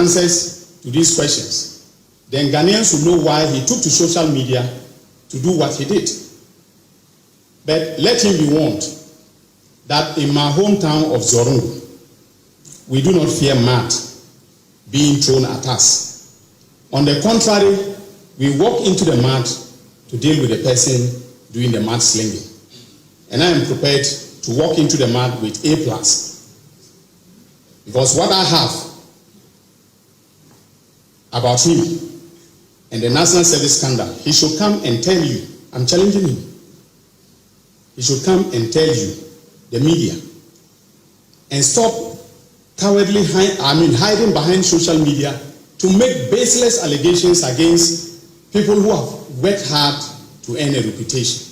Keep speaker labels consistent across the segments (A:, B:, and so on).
A: answers to these questions, then Ghanaians will know why he took to social media to do what he did. But let him be warned that in my hometown of Zorungu, we do not fear mud being thrown at us. On the contrary, we walk into the mud to deal with the person doing the mud slinging. And I am prepared to walk into the mud with A+. Because what I have about him and the National Service scandal, he should come and tell you, I'm challenging him. He should come and tell you, the media, and stop cowardly hiding behind social media to make baseless allegations against people who have worked hard to earn a reputation.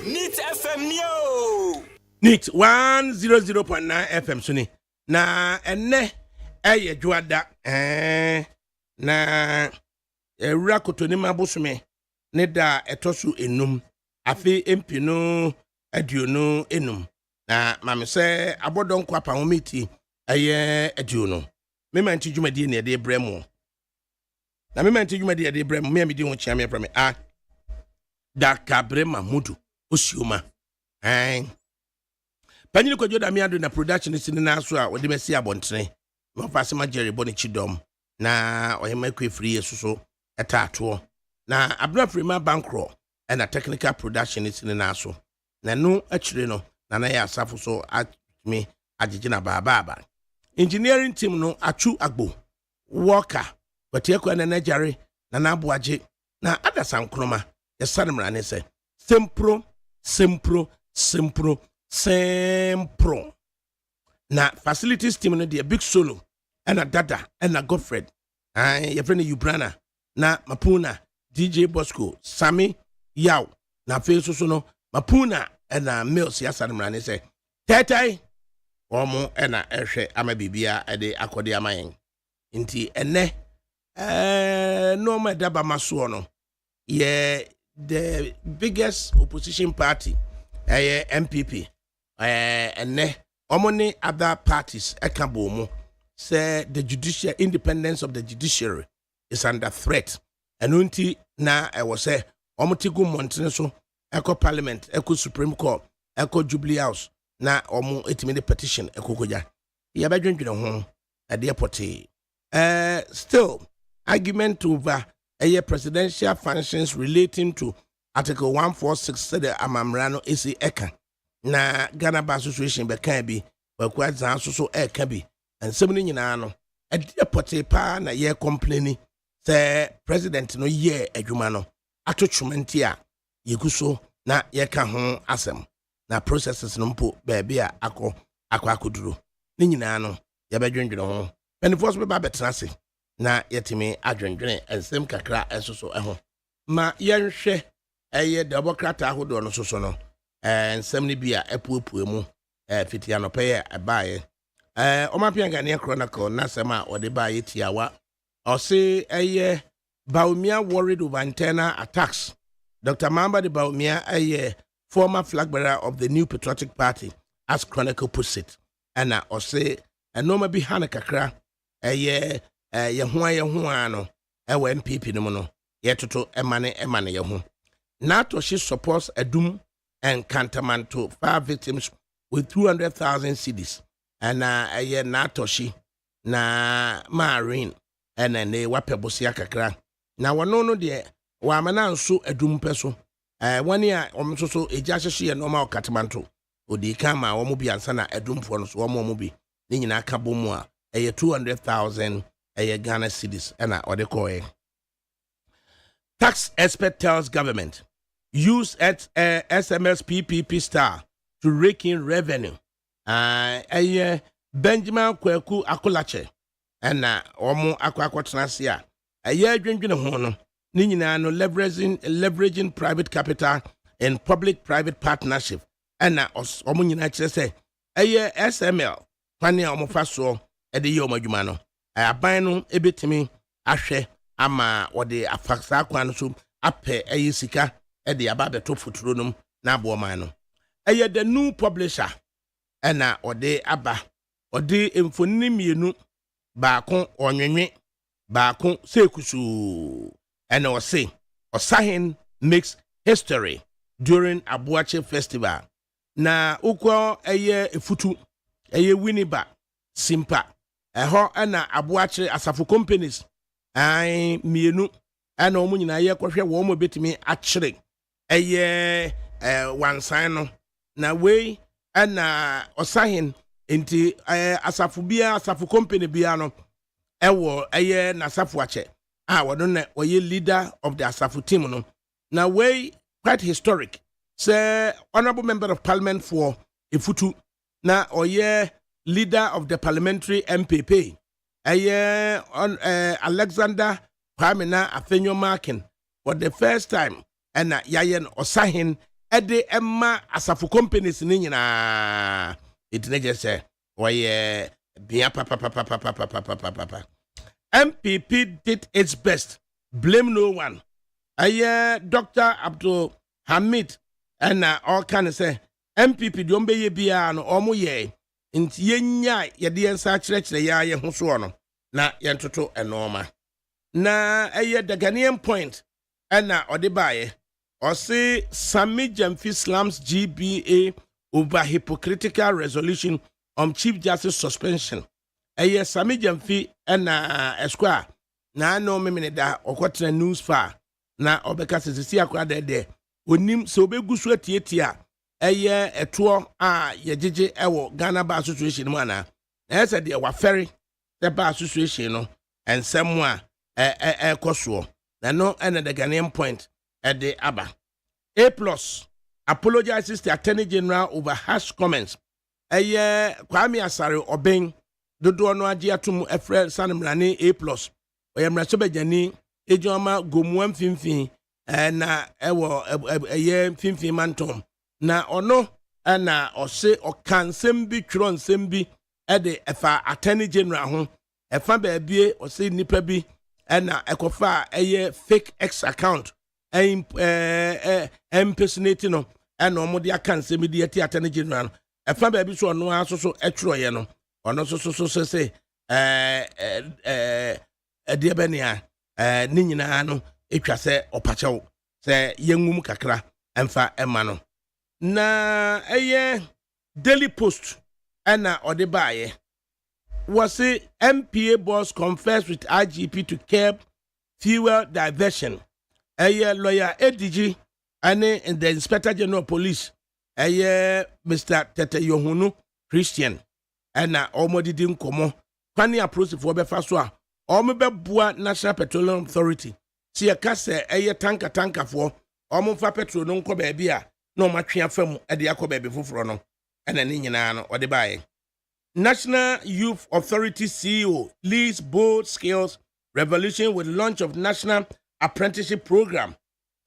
B: NIT FM Neo.
C: NIT 100.9 FM Suni. Na ene eye juada na ewura kotoni mabosume ne da etosu enum afi empino aduonu enum na mame se abodon kwa pa homiti eye aduonu me manti dwumadi ne de bremu na me manti dwumadi de bremu me amedi ho chia me breme a da kabre mamudu osioma Panyini kwa joda miado na production sini na aso a wode mesi abontene me ofase ma Jerry boni chidom na oyema kwe free yesuso etato na abna frima bankro na technical production sini na aso na no akire no na ya asafo so atme agegina baba engineering team no achu agbo worker kwatie kwa na Jerry na aboaje na adasan kroma yesademra ne se sempro na facilities team no the big solo and dada and Godfred your friend Ubrana na Mapuna DJ Bosco Sammy Yaw na face so no Mapuna and Mills yasademra ne se tetai omo na ehwe ama bibia ede akode amayen nti ene no ma daba maso no ye the biggest opposition party MPP and many other parties ekabomu say the judicial independence of the judiciary is under threat and unti na I was say omotigu montene so eko parliament eko supreme court eko jubilee house na omo etimide petition eko koja ya badwendwene ho ade poti still argument over presidential functions relating to Article 146 said amamrano isi eka na Ghana Bar Association be kan bi wakwa zan so eka bi ensem ni nyina no ade pote pa na ye complaining say president no ye adwuma no atotwumenti a yeguso na ye ka ho asem na processes no mpo ba bia akoduro ni nyina no ye bedwendwene ho penifos be ba betrase na yetimi adwendwene ensem kakra ensoso eho ma yenhwe Democrat ahodo no so no nsem ni bia epuepue mu fitia no peye abaye omapia Ghanaian Chronicle na sema ode baye tiawa o se Baumia worried over internal attacks. Dr. Mamba de Baumia former flag bearer of the New Patriotic Party, as Chronicle puts it, and o se no bi hana kakra ye hua no MPP no no ye toto emane ye ho. NATO she supports a doom and cantonment to 5 victims with 200,000 cedis. And NATO she na marine and then they wapebosia kakra. Now one no de wamana so a doom peso. 1 year so a jashashi and normal catamanto. Odi kama omubi ansana a doom for us one mobi. Nina kabumwa a 200,000 a Ghana cedis and or the coin. Tax expert tells government use at SMS PPP star to rake in revenue. Benjamin Kweku Akolache and Omo Aquatrasia. A year drinking a hono, Nina no leveraging private capital and public-private partnership. And Omo United say a year SML, Pania Omofaso, at the Yoma Jumano. I abino a bit to me, Ashe, Ama, or the Afaxa Quansu, Ape, Ayisika. The ababe to futuronum na boamano. The new publisher, or de aba, ɔde mfonini mienu baako ɔnwenwe baako sekusu ɛna ɔse Osahin makes history during Abuache festival na ukwo eye efutu eye winiba simpa ɛhɔ ɛna Abuache asafo companies ai mienu ɛna ɔmo nyina ye kɔhwɛ wɔ ɔmo betimi akyere eye wansan no na wei ɛna Osahin enti asafo bia asafo company bia no ɛwɔ eye na asafo akyɛ wɔno na ɔyɛ leader of the asafo team no na wei quite historic say honorable member of parliament for efutu na ɔyɛ leader of the parliamentary MPP Alexander Kwamina Afenyomakin for the first time and yayen Osahin ɛde ɛma asafo companies ni nyinaa itneje sɛ ɔyɛ bia papa MPP did its best. Blame no one. Dr. Abdul Hamid and all kind of say MPP don't be ye biano omo ye. Inti yenya yedi ensa church ya ye ho no na yentoto enoma. Na the Ghanaian point na odibaye or say Sami Jamfi slams GBA over hypocritical resolution on Chief Justice suspension. Sami Jamfi na esquire na no me da okwatra news fa na obeka sisi akwa de onim se obegu so atietia eto a yegege ewo Ghana Bar Association mu ana na ese de wa ferry the Bar Association no ensem a ekoso na no ene the Ghanaian point de aba A+ apologizes to Attorney General over harsh comments Kwame Asare Obeng dodo no agi atum efre sanmrane A+ oyamraso bejani ejoma gomuam finfin na ewo finfin mantom na ono na ose okansem bi twro nsem bi de efa Attorney General ho efa baabie ose nipa bi na ekofa fake X account impersonate no na omo de akansem bi ati Attorney General efa baabi so ono aso etwro ye no ono so say ediabenia ni nyina no etwa se opachew se yengum kakra emfa ema no na Daily Post na odebaaye was say MPA boss confessed with IGP to curb fuel diversion lawyer Edigi and the Inspector General Police Mr. Tete Yohunu Christian na omodi din komo kwani approach for be fa so a omo be boa National Petroleum Authority si e ka se tanka for omo fa petrol no nko ba bia na omo atwe afam e de akọ ba be foforo no na ni nyina no ode baaye National Youth Authority CEO leads bold skills revolution with launch of National Apprenticeship Program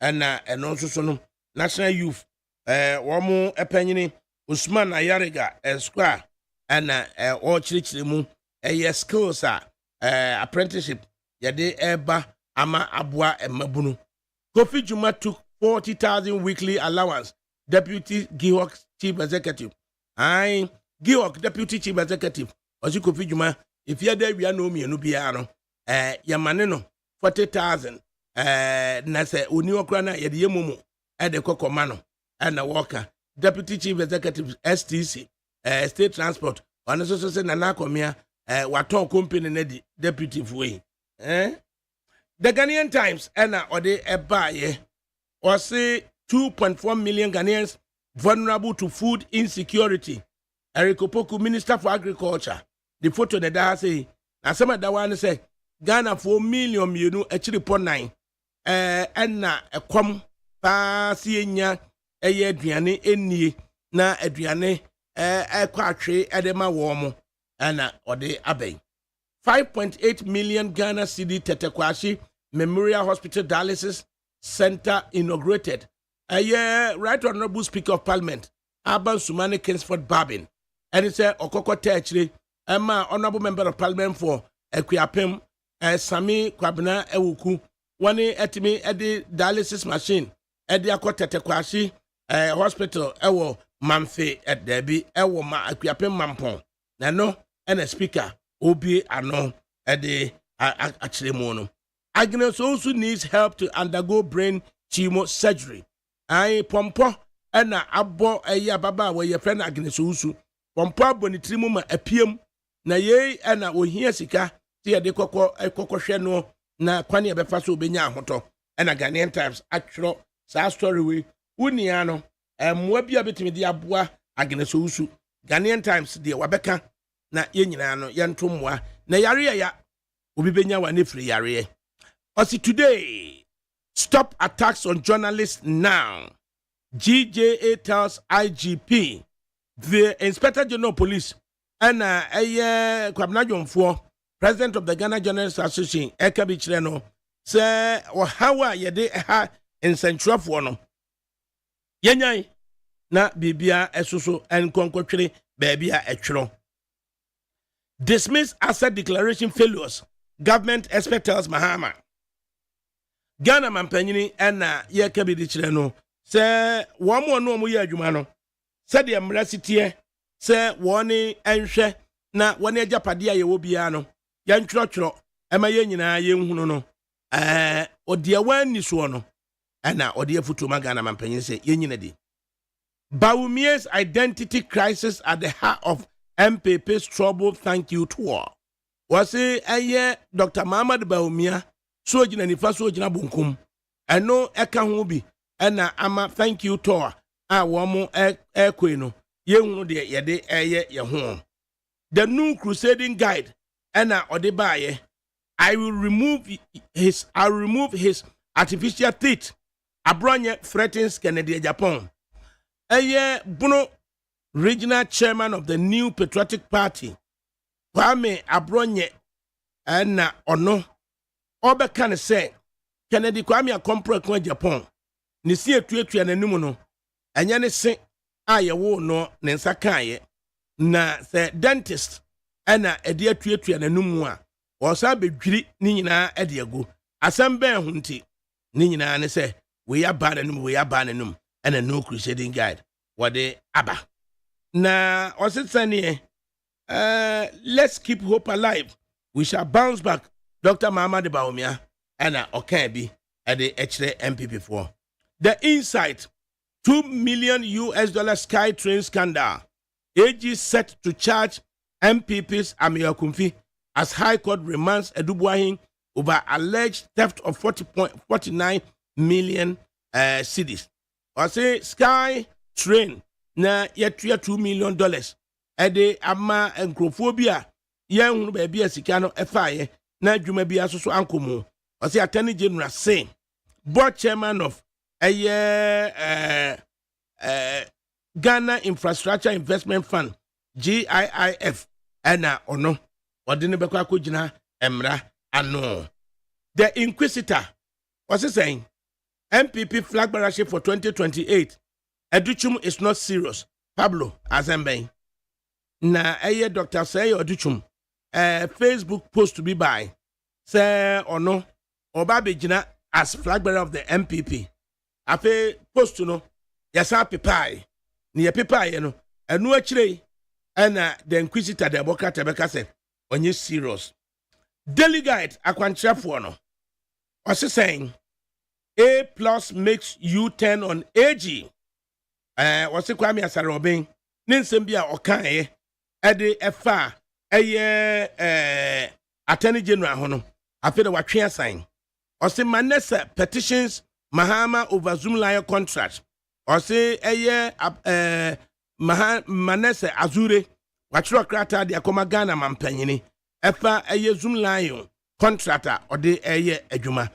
C: and also so no National Youth womo epanyini Usman Ayariga Square and all chirichirimu skills apprenticeship yade eba ama abua emabunu. Kofi Juma took 40,000 weekly allowance. Deputy Gihok Chief Executive. Gihok Deputy Chief Executive. Osi Kofi Juma if you there we are no me no biano yamane no 40,000 na se oni okra na yade yemumu de kokoma no na worker Deputy Chief Executive STC State Transport on so say na nakomia waton company na di deputy way The Ghanaian Times na ode ebaye or say 2.4 million Ghanaians vulnerable to food insecurity. Eric Opoku, Minister for Agriculture, the photo that I say na some da one say Ghana 4 million mienu actually pon 9 na ekwam pa sienya aduane ennie na aduane kwatwe edema wo mo na ode abey 5.8 million Ghana cedi Tetekwashi Memorial Hospital Dialysis Center inaugurated. Right Honorable Speaker of Parliament Aban Sumani Kingsford Babin and it's Okoko Techri Emma Honorable Member of Parliament for Ekwiapem Sami Kwabena Ewuku wani etimi edi dialysis machine edi akọ Tetekwashi hospital ewo Mamfe debi ewo ma Ekwiapem Mampon na no and a speaker obi ano ede actually mono. Agnes also needs help to undergo brain chemo surgery. I pompo and abo a baba where your friend Agnes also pompo bonitrimum ma apiem na ye na ohia sika ti de kokko no na kwane e befa so obenya ahoto na Ghanaian Times actual sa story we unia no mwa bia betimi de aboa Agnes Owusu Ghanaian Times de wabeka na ye nyina no ye nto mwa na yare ya obi benya wa ne free yare. Osi today, stop attacks on journalists now. GJA tells IGP, the Inspector General of Police, and Kwabena Jomfo, President of the Ghana Journalists Association, Ekabi Chireno, say, or how are ye ha in Central Fono? Yenyai, na bibia esusu and concochiri, babia etro. Dismiss asset declaration failures. Government expert tells Mahama. Ghana mampanyini ena ye kabidi chire no se wo mo no mo ye adwuma no se de mrasitie se woni enhwe na woni agapade a ye wo bia no ye ntwotworo ema ye nyina ye nhunu no ode wani so no ena ode afutuma Ghana mampanyini se ye nyina di Bawumia's identity crisis at the heart of MPP's trouble thank you tour. Wase aye Dr. Muhammad Bawumia so jina nifa so jina bunkum eno eka ho bi ena ama thank you tour a wo mo ekwe no ye hunu de ye de eye ye ho the new crusading guide ena ode baaye I will remove his artificial teeth abronye threatens Kennedy Japan eye Bruno regional chairman of the New Patriotic Party Kwame Abronye ena ono Obe can say Kennedy Kwame Akompro kwa Japan ni si etuetua nanim no anya ne se aye wo no ne nsa kaye na se dentist ana ede etuetua nanim a o sa bedwiri ni nyina ede ago asem ben ho nti ni nyina ne se we ya ba nanim ana no crusading guide wode aba na ositsane let's keep hope alive, we shall bounce back. Dr. Muhammad Bawumia and Okabi at the HDA MPP for the insight $2 million Sky Train scandal. AG set to charge MPP's Amir Kumfi as High Court remands Edubuahin over alleged theft of 49 million cedis. Or say Sky Train na yetua $2 million. Ede ama encrophobia yen baby asikano efaye na dwuma bia so ankomo o say attorney general say board chairman of Ghana Infrastructure Investment Fund GIIF ana ono ode ne bekwa akogina emra ano the inquisitor was saying MPP flag bearership for 2028 Educhum is not serious. Pablo Azembe na Dr. Say Educhum Facebook post to be by say or no Obabejina as flag bearer of the MPP. Afe post no yasa pepai ni pepai no enu achire na the inquisitor the Democrat Rebecca say onye serious. Delegate akwanchefo no was saying A+ makes U-turn on AG. Was Kwame Asarobin ninsem bia okaye ede efa attorney general ho no afede watwe asan ose Manessa petitions Mahama over Zoom Lion contract ose Manessa Azure watro krata de akoma Ghana mampanyini efa Zoom Lion contractor ode adwuma.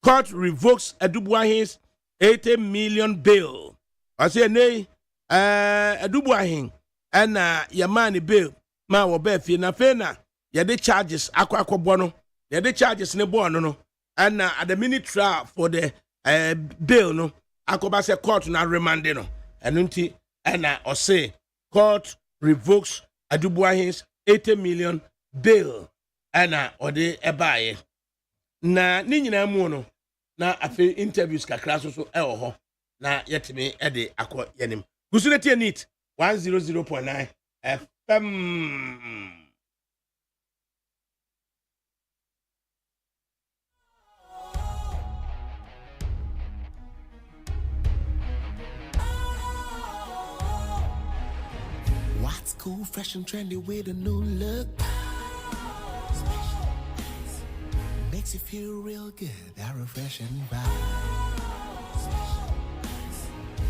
C: Court revokes Edubuahin's 80 million bail. Ose nei Edubuahin na yamani bail ma wo be fi na fe na ye de charges akwakobo no ye de charges ne bo no and at the minute trial for the bail no akoba se court na remand no enunti na o say court revokes Edubuahin's 80 million bail na ode ebaye na ni nyina mu no na afi interviews kakra so ewo ho na yetime ede akọ yanim gusuneti neat 100.9 FM.
D: cool, fresh and trendy with a new look. Makes you feel real good, that refreshing vibe.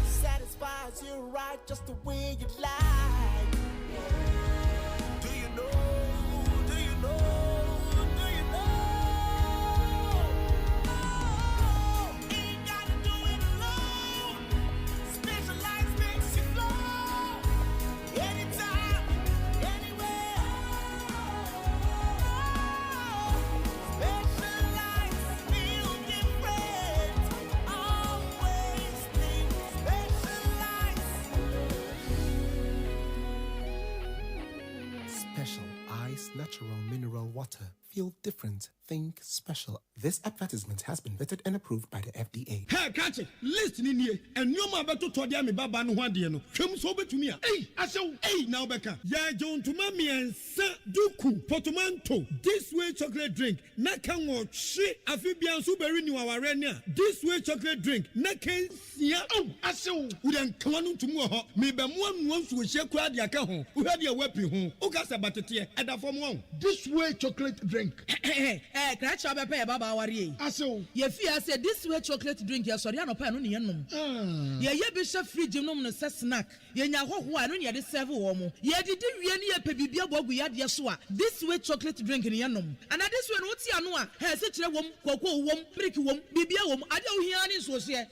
D: Satisfies you right just the way you like. Do you know? Do you know? Do you know? Ain't gotta do it alone. Specialized makes you flow. Anytime, anywhere. Specialized feel different. Always think specialized. Special Ice Natural Mineral Water. Feel different. Think special. This advertisement has been vetted and approved by the FDA.
C: Hey, catch it. Listen in here. And you ma beto to dia me baba no hwade no. Twem so betumi a. Hey, asew. Hey, now beka. Ya John to mami ensa duku portmanteau. This way chocolate drink. Na kan wo hwe afibian so beri ni waware ni a. This way chocolate drink. Na kan sia. Oh, asew. Wo den kan no tumu ho. Me be mo anu nso wo hye kura dia ka ho. Wo hwade a wapi ho. Wo ka se batete e da fom won. This way chocolate drink.
E: Crash up a baba worry.
C: Asew.
E: Ye fear said this way chocolate drink, ya sorry, no pan on the enum. Ye bishop free genome no snack. Ye nya ho ho anu ye de serve womo. Ye did ye pebibia bogu ya de so a. This way chocolate drink in enum. And this one what's anu a he se kire wom koko wom prick wom bibia wom ade wo hia ni so se.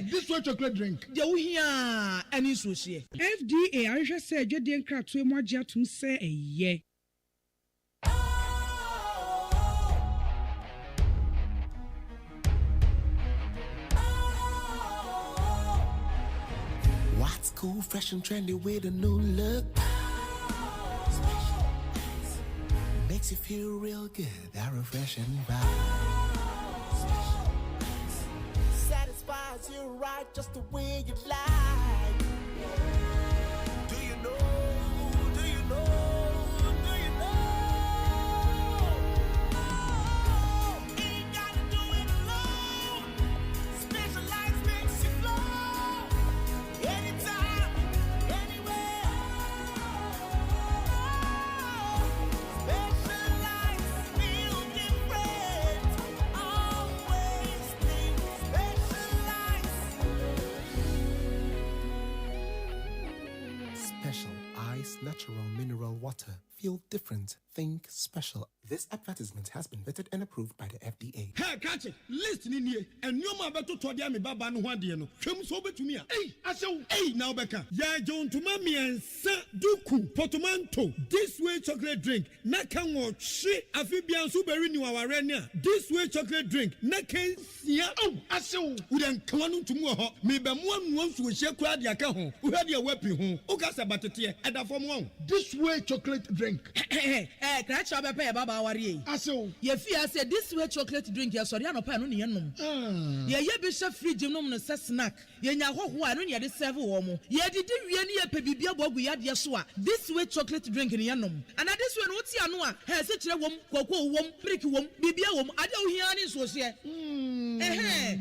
C: This way chocolate drink.
E: Ye wo hia ani so se.
F: FDA ahwehwe se adwede nkratoe mu agye atum se eye.
D: What's cool, fresh and trendy with a new look? Makes you feel real good, that refreshing vibe. Satisfies you right just the way you like. Do you know? Do you know? Do you know? Ain't gotta do it alone. Specialized makes you flow. Anytime, anywhere. Specialized feel different. Always think specialized. Special Ice Natural Mineral Water. Feel different. Think special. This advertisement has been vetted and approved by the FDA.
C: Hey, catch it. Listen in here. And you ma beto to dia me baba no hwade no. Twem so betumi a. Hey, asew. Hey, now beka. Ya John to mami ensa duku portmanteau. This way chocolate drink. Na kan wo hwe afibian so beri ni waware ni a. This way chocolate drink. Na kan sia. Oh, asew. Wo den kan no tumu ho. Me be mo anu nso hye kura dia ka ho. Wo hwade a wapi ho. O ka se batete e da fom won. This way chocolate drink.
E: Crash up a baba worry.
C: Asew.
E: Ye fear said this way chocolate drink, ya sorry, no pan on the enum. Ye bishop free genome no snack. Ye nya ho ho anu ye de serve womo. Ye did ye pebibia bogu ya de so a. This way chocolate drink in enum. And this one what's anu a he se kire wom koko wom prick wom bibia wom ade wo hia ni so se.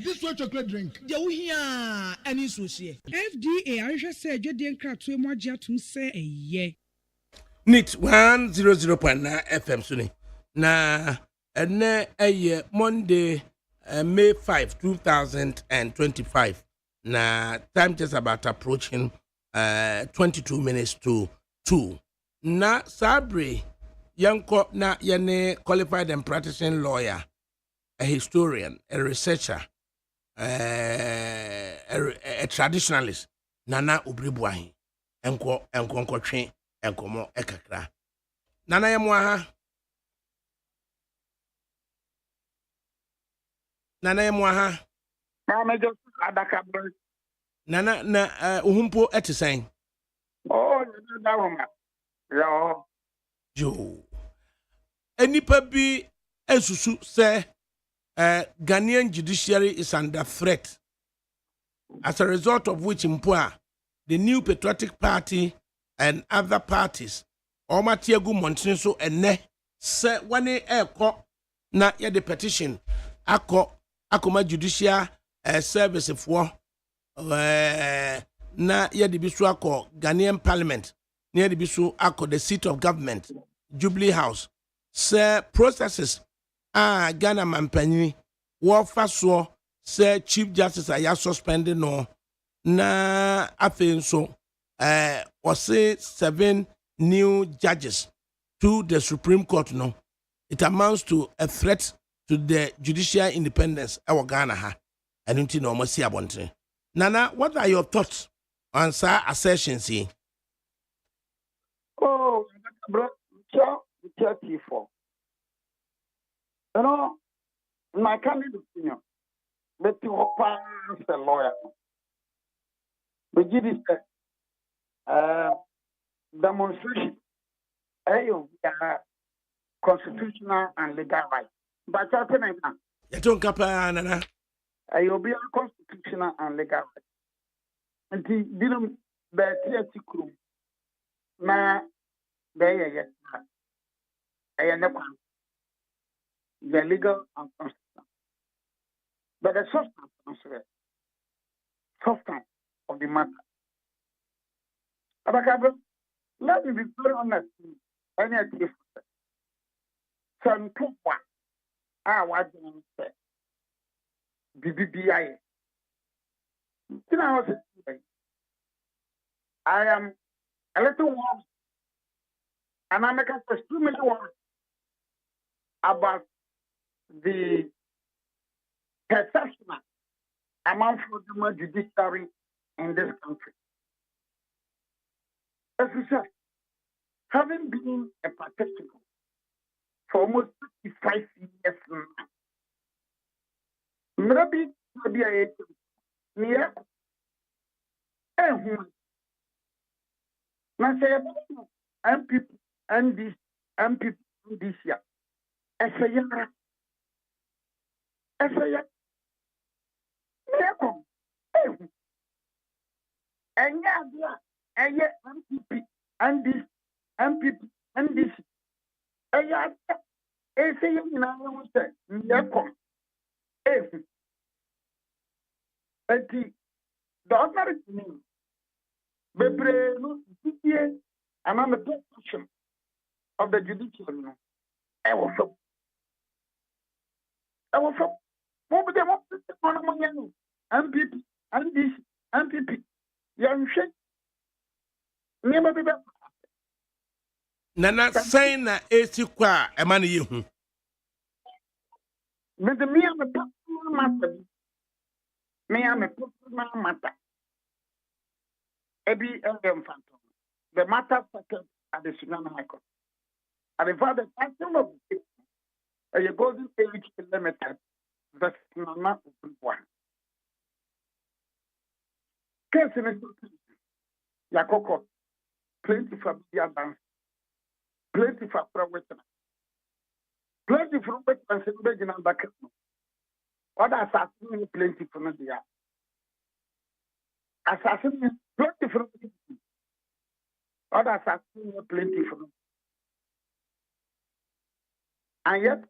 C: This way chocolate drink.
E: Ye wo hia ani so se.
F: FDA ahwehwe se adwede nkratoe mu agye atum se eye.
C: NIT 100.9 FM Suni. Na ene Monday, May 5, 2025. Na time just about approaching 22 minutes to 2. Na Sabri yanko na yene qualified and practicing lawyer, a historian, a researcher, a traditionalist. Nana Ubribuahi. Enko train. Enkomo ekakra nana yemwa ha
G: na mejo adaka bro
C: nana na uhumpo etisen
G: oh na woma
C: yo enipa bi esusu say Ghanaian judiciary is under threat as a result of which mpoa the New Patriotic Party and other parties Omatiagu Montin so ene se wane eko na ye the petition akoma judicial service for na ye de bisu akọ Ghanaian parliament near the bisu akọ the seat of government Jubilee House say processes Ghana mampanyini wɔfa soɔ sɛ Chief Justice aya suspended no na afei nso ɔse 7 new judges to the Supreme Court no. It amounts to a threat to the judicial independence ɛwɔ Ghana ha. I don't know ɔmo si abɔnten. Nana, what are your thoughts on sir assertions here?
G: Oh, bro, chair T4. You know, my candidate opinion, but to oppose the lawyer. But this demonstration, constitutional and legal right. But I think
C: You don't kapa nana.
G: I will be constitutional and legal right. And the didn't be theatrical. Na there I am not the legal and constitutional. But the substance of the matter. Abakabo, let me be very honest. Any active some two one. What do you say? BBBI. I am a little worried, and I'm extremely worried about the perception among the judiciary in this country. As you said, having been a practitioner for almost 55 years now, maybe I near now say MP and this year. As a young and MPP and this MPP and this the ordinary meaning, and I'm a portion of the judiciary. I was so. What would they want to say? MPP and this MPP. Young shit. Never be back.
C: Nana saying na esi kwa emani yehu.
G: But the me am a personal matter. Me am a personal matter. Ebi phantom. The matter settled at the Sudan High Court. And the father council of the state, a golden age limited, that's not one. Case in a Yakoko, plenty for the advance, plenty for witness, plenty for witness in Beijing and back. Other assassins plenty for Nadia. Assassins plenty for other assassins plenty for. And yet,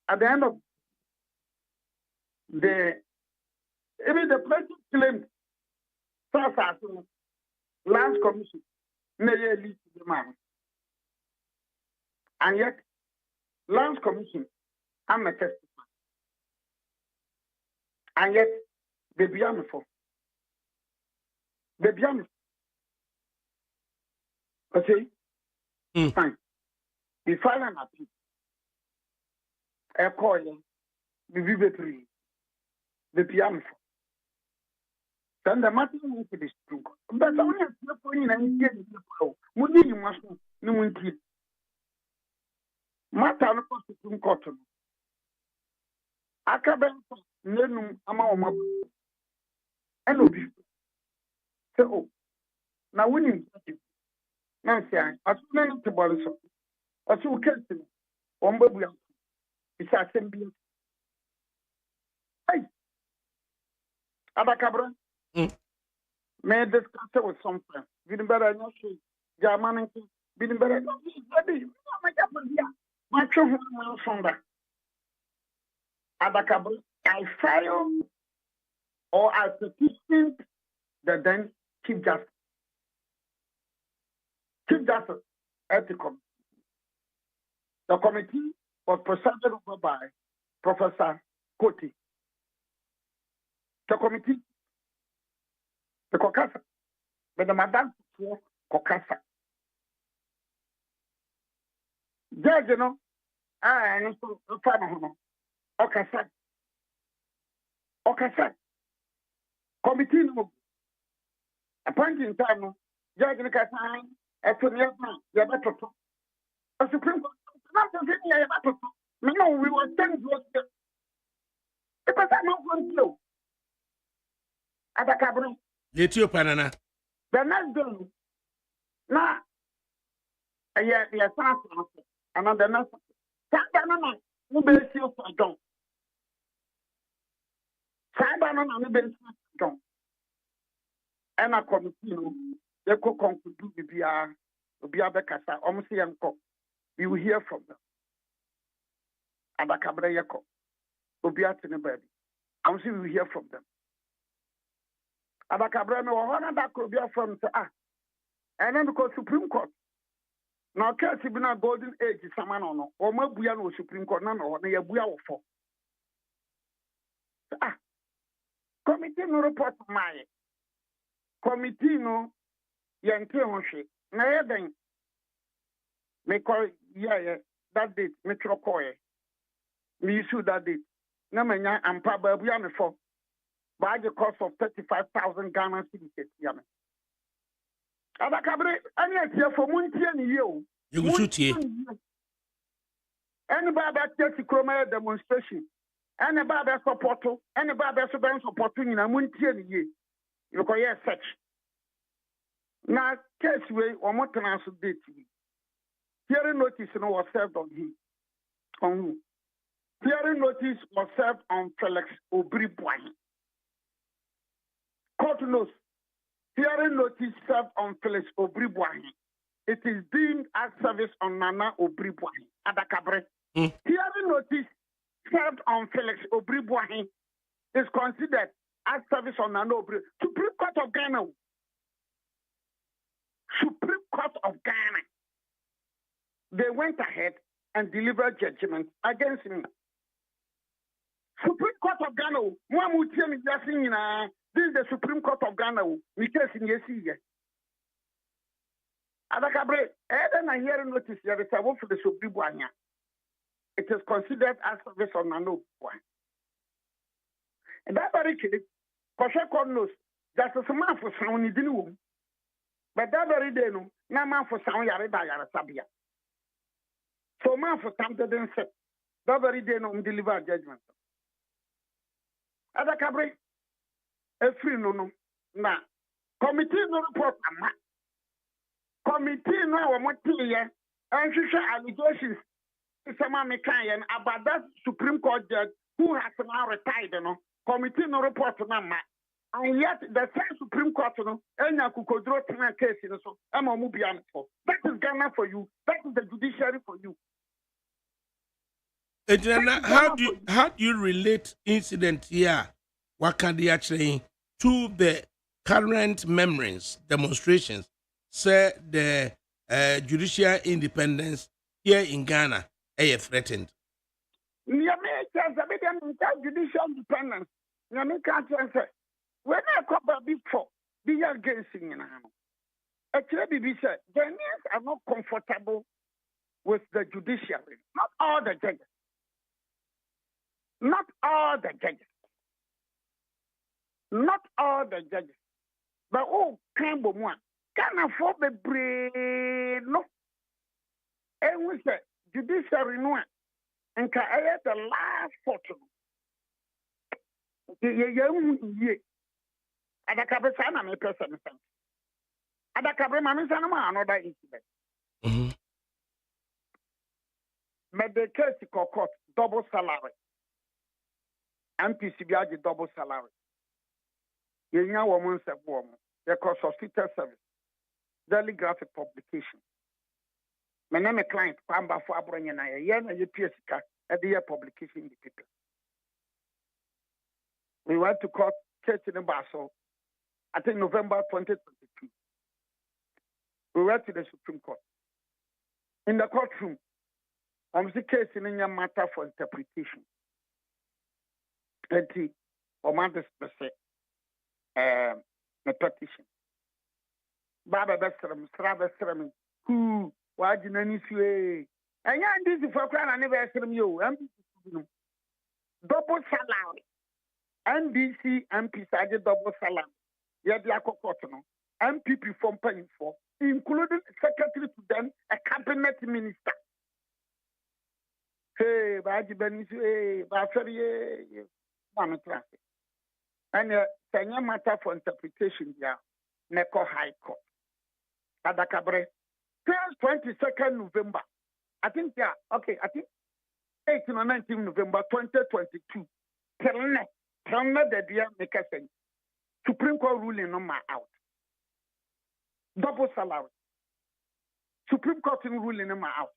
G: at the end of even the president claimed assassin Lands Commission may lead to the man. And yet, Lands Commission, I'm a testify. And yet, they be on for. They be on. Okay? Fine. We file an appeal. A call, the vibratory, the piano. Then the matter will be true. But only a point and get the flow. Money you must no one keep. Matter of Supreme Court. Akaben, Nenum, Amama, and Obi. So, now winning. Nancy, as many to Boris, as you can see, on Babu. It's a simple. Hey, Abacabra. May discuss it with some friends. Been better, not see. German, been better. My children from that. Abacabra, I file or I petition the then Chief Justice. Chief Justice Ethical. The committee was presided over by Professor Koti. The committee, the Kokasa, but the Madam for Kokasa. Judge, you know, I am so far. Okasa. Committee no. Appointing time, Judge Nikasa, a 20 years man, you have to. A Supreme Court, not to get you have to. No, we were 10 years. Because I'm not going to. At the cabinet.
C: Yetio Panana.
G: The next day, now, yeah, and the next. Sabana, no be still for John. Sabana, no be still for John. And a committee, they could conclude the Bekasa, almost yanko. We will hear from them. And a cabaret yako. Obiat in the baby. I'm sure we will hear from them. And a cabaret, no one that could be from and then because Supreme Court. Now, case has been a golden age, someone or maybe no Supreme Court, none or near Buya for. Committee no report my committee no Yankee Hoshe. Now, then, me call that date, Metro Coy. Me issue that date. No, man, I'm probably for by the cost of 35,000 Ghana cedis. Ada cabinet, any here for Montie and you.
C: You will shoot here.
G: Anybody that takes a demonstration, anybody that support, anybody that supporting in a Montie and you. You can hear such. Now, case way or more than answer date. Hearing notice was served on him. On who? Hearing notice was served on Felix Obribwai. Court knows. Hearing notice served on Felix Obribwai. It is deemed as service on Nana Obribwai. Adakabre. Hearing notice served on Felix Obribwai is considered as service on Nana Obribwai. Supreme Court of Ghana. Supreme Court of Ghana. They went ahead and delivered judgment against me. Supreme Court of Ghana. This is the Supreme Court of Ghana. We case in Yesi. Adakabre, Eden and hearing notice there is a vote for the Supreme Court. It is considered as service on Nano one. And that very kid, Koshe Court knows that a man for sound in the room. But that very day, no man for sound Yarida Yarasabia. So man for something then said, that very day, no deliver judgment. Adakabre. Free no. Now, committee no report. Committee no what here and allegations. Someone about that Supreme Court judge who has now retired. No committee no report na. And yet the same Supreme Court no enya kukodro tina case so for. That is Ghana for you. That is the judiciary for you.
C: How do you relate incident here? What can they actually to the current memories, demonstrations, say the judicial independence here in Ghana is threatened?
G: Judicial independence. When I come back before, be against it. Actually, Ghanaians are not comfortable with the judiciary. Not all the judges. Not all the judges. Not all the judges. But kind of one. Can afford the brain. No. And we say, judiciary no. And can I the last photo? Adakabesana me person. Adakabre Mamisana another incident. Medicare court double salary. MPCB double salary. Yenya woman said woman. The cost of service. Daily graphic publication. My name is client Pamba for Abranya na yena UPSK at the year publication in the paper. We went to court case in Basel, I think November 2022. We went to the Supreme Court. In the courtroom, the case in a matter for interpretation. And the petition. Baba Besram, Strabestram, who, why did any sway? And this is for crown anniversary, you, double salary. NDC MP side double salary. Yet, the Akokotono, MPP from paying for, including secretary to them, a cabinet minister. Hey, Baji Benis, Bafari, one traffic. And a matter for interpretation, yeah, Neko High Court. Adakabre, 22nd November. I think, yeah, okay, I think 18 or 19 November 2022. Tell me the dear make a sense. Supreme Court ruling on my out. Double salary. Supreme Court ruling on my out.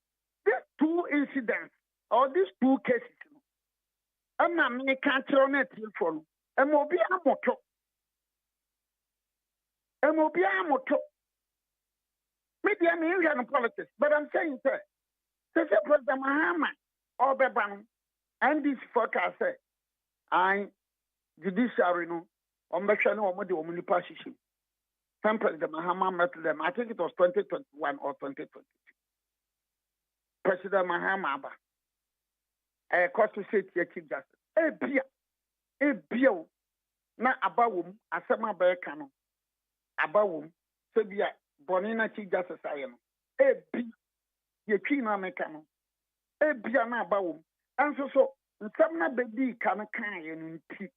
G: These two incidents or these two cases, I'm not can't on it for MOB Amoto. MOB Amoto. Maybe I'm in politics, but I'm saying, sir, President Mahama or Beban and this forecast say, I Judiciary no, on the channel or the Omni Passion. Some President Mahama met them, I think it was 2021 or 2022. President Mahama, I cost to say to Chief Justice, a beer, not about whom, as some of Beacano, about whom, so be Bonina Chief Justice, I am. A beer, your China mecano, a beer, not about whom, and so, some not baby can and tea.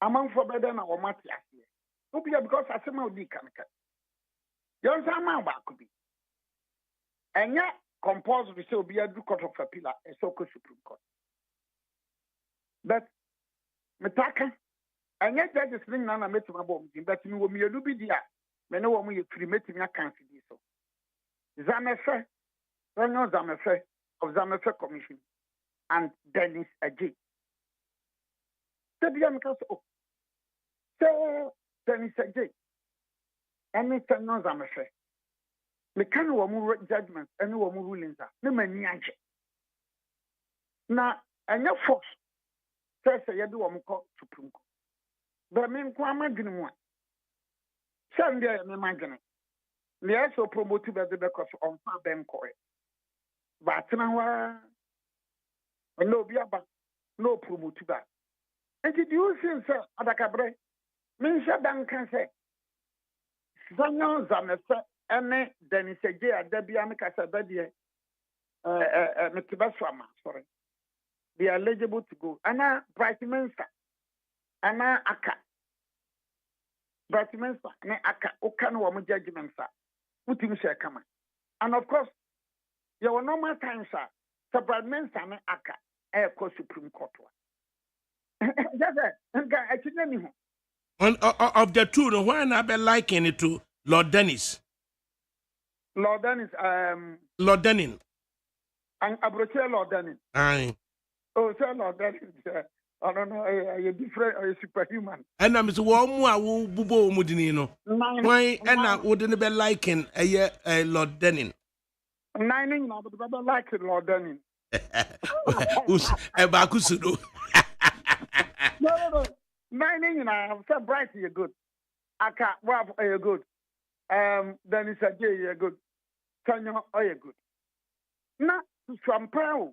G: Among for better or Matia here. No, because I say my can. You're some about could be. And yet, compulsory so be a do court of appeal a so-called Supreme Court. But Metaka, and yet that is thing none I met my bomb, but you will be a luby dear. Men know when you free meeting your country. So Zamefe, don't know Zamefe of Zamefe Commission and Dennis Ajay. So Dennis Ajay, and Mr. No Zamefe. The kind of judgments and no rulings are no many. Now, and your force says you do a Supreme Court. But I mean, I'm imagining one. Sunday, I'm imagining. They also promoted by the because on far Ben Coy. But now, no, be about no promoted back. And did you see, sir, Adakabre? Minsha Duncan say, Zanyo Zamefe. And Dennis Ajay, Debbie Amica Sabadia, Metibaswama, sorry. They are eligible to go. Anna Brightminster, Anna Aka. Brightminster, Ne Aka, Okanwa judgment, sir. Put him share come. And of course, you will normal time, sir. So Brightminster, Ne Aka, Air Court Supreme Court. That's it. I think
C: of the two, why not be liking it to Lord Dennis?
G: Lord Dennis,
C: Lord Denning.
G: And Abroche Lord Dennis.
C: Aye.
G: Oh, sir, Lord Dennis. I don't know, a different or a superhuman.
C: And I'm so warm, I will bubo mudinino. Why, and I wouldn't be liking a Lord Denning.
G: Nine, but like Lord Dennis.
C: Who's a Bakusudo?
G: No. 9, I'm so bright, you're good. Aka, Wab, you're good. Dennis Ajay, you're good. Tanyo, you're good. Now, to Trampao,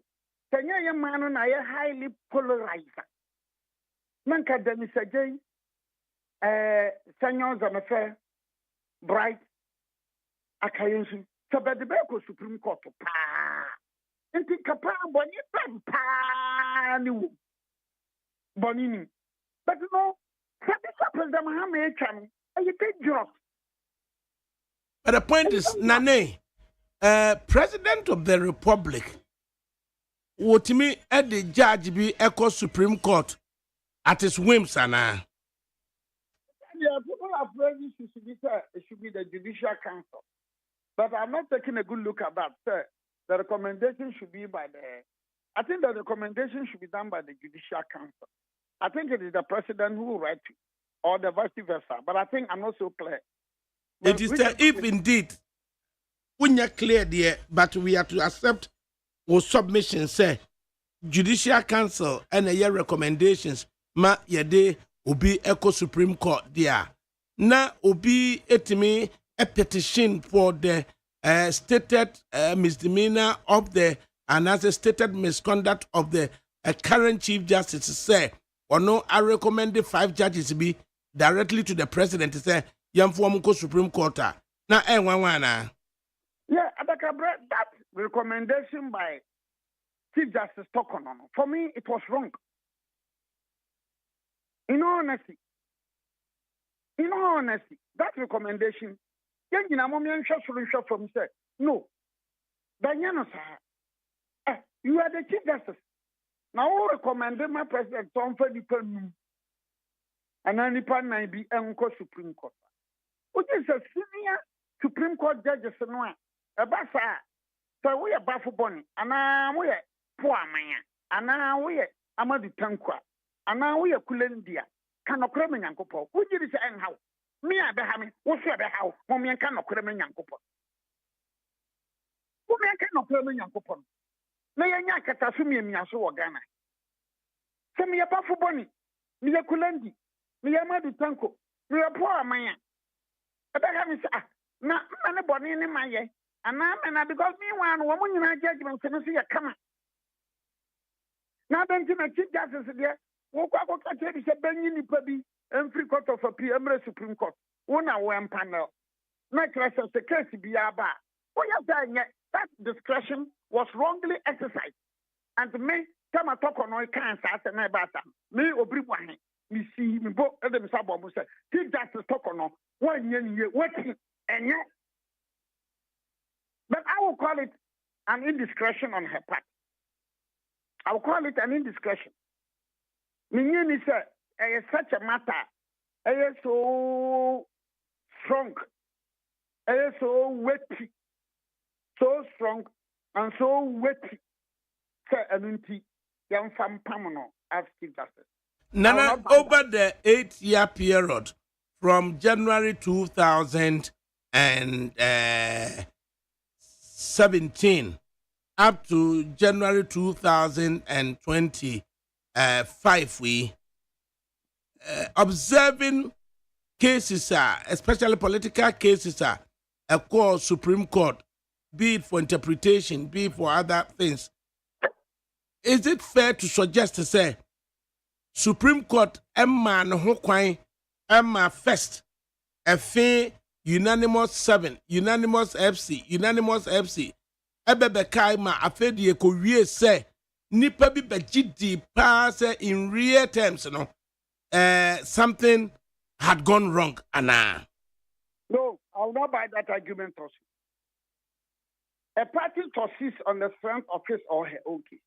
G: Tanya, your man, and I are highly polarized. Nanka Dennis Ajay, Tanyo Zamafe, bright, Akayensu, Sabadibeko Supreme Court, pa. And think Kapa, Bonnie, pa, new Bonini. But no, President Mahama, you take jobs.
C: But the point is, Nane, President of the Republic, what me at the judge be Echo Supreme Court at his whims, Anna.
G: Yeah, people are afraid it should be the Judicial Council. But I'm not taking a good look at that, sir. The recommendation should be I think the recommendation should be done by the Judicial Council. I think it is the president who will write it, or the vice versa. But I think I'm not so clear.
C: It is if indeed when you clear there, but we have to accept our submission, say Judicial Council and your recommendations, ma yede obi echo Supreme Court there. Na obi etimi a petition for the stated misdemeanor of the and as a stated misconduct of the current Chief Justice say, or no, I recommend the 5 judges be directly to the president to say, Yam Fuamuko Supreme Court. Na one.
G: Yeah, that recommendation by Chief Justice Tokono, for me, it was wrong. In all honesty, that recommendation, from say, no, you are the Chief Justice. Now, I recommend my president, Tom Fedipan, and any partner be Uncle Supreme Court. Which is a senior Supreme Court judge, a bassa. So we are Bafu Bonnie, and now we are poor man, and now we are Amadi Tankwa, and now we are Kulendia. Cannot creming and couple. Who did it anyhow? Me, I behave, what's your how? Mommy cannot creming and couple. Who cannot creming and couple? May I not catasumi and Yasu or Ghana? Send me a Bafu Bonnie, me a Kulendi, me a Amadi Tanko, me a poor man. I behave, now, anybody in my year. And now, because me one woman in our judgment can see a come. Now, then, Chief Justice there, walk out of the Benny Pubby, and 3 Court of Appeal, Supreme Court. One hour panel. My class of the case be a bar. What you saying? That discretion was wrongly exercised. And me, come and talk on all kinds of my batter. Me, Obriwan, me see me both of them Sabo say, Chief Justice talk on 1 year, working, and yet. But I will call it an indiscretion on her part. I will call it an indiscretion. Meaning is such a matter. It is so strong. It is so weighty. So strong and so weighty. Say, Anunti, young fam Pamono as Chief Justice.
C: Nana, over the 8-year period from January 2017 up to January 2025, we observing cases, especially political cases, a call Supreme Court, be it for interpretation, be it for other things. Is it fair to suggest to say Supreme Court Emma no kwai Emma first FA unanimous 7 unanimous FC ebebe kai ma afedie ko wie say nipa bi begidi pa say in real terms no something had gone wrong ana?
G: No, I will not buy that argument also. A party proceeds on the strength of his or her own case.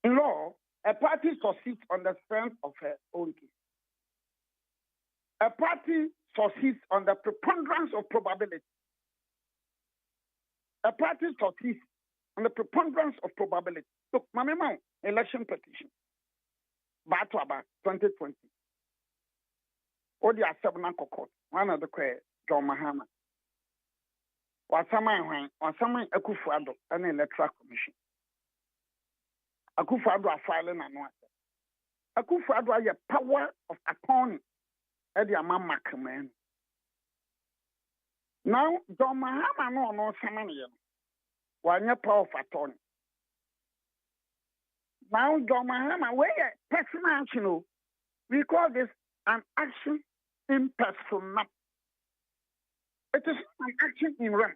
G: In law, a party succeeds on the strength of her own case. A party succeeds on the preponderance of probability. A party succeeds on the preponderance of probability. Look, my election petition. Batwaba 2020. Odi asabna court. One of the John Mahama. Wasama Akufo-Addo and Electoral Commission. Akufo-Addo are filing an answer. Akufo-Addo has power of attorney at the Amama command. Now, John Mahama no Samani. One power of attorney. Now, John Mahama, where personal action, we call this an action impersonal. It is an action in rem.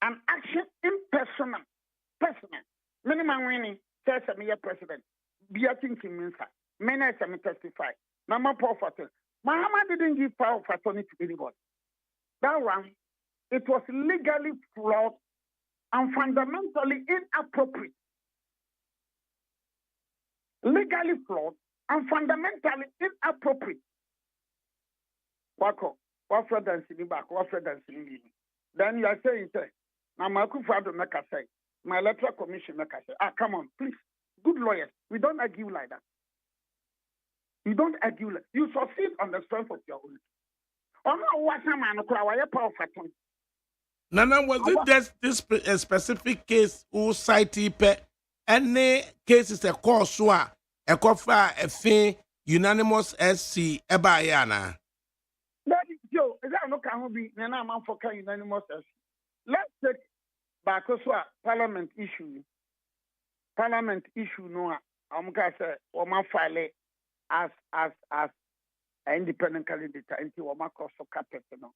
G: An action impersonal. Personal. Minimum winning says I'm your president. Be a thinking minister. Many as I testify. Mama power of attorney. Mahama didn't give power of attorney to anybody. That one, it was legally flawed and fundamentally inappropriate. Legally flawed and fundamentally inappropriate. Wako, what Fred and back, what Fred and then you are saying, now my Akufo-Addo make a say, my electoral commission make a say, come on, please, good lawyers, we don't argue like that. You don't argue like you succeed on the strength of your own. Ono wasama no kura waye power faton.
C: Nana, was it just this specific case who cite pe any cases a course a cofa a fin unanimous SC ebayana?
G: That is Joe, is that no can be nana man for can unanimous SC. Let's take back also parliament issue. Parliament issue no say woman file as an independent candidate into woman cross carpet no.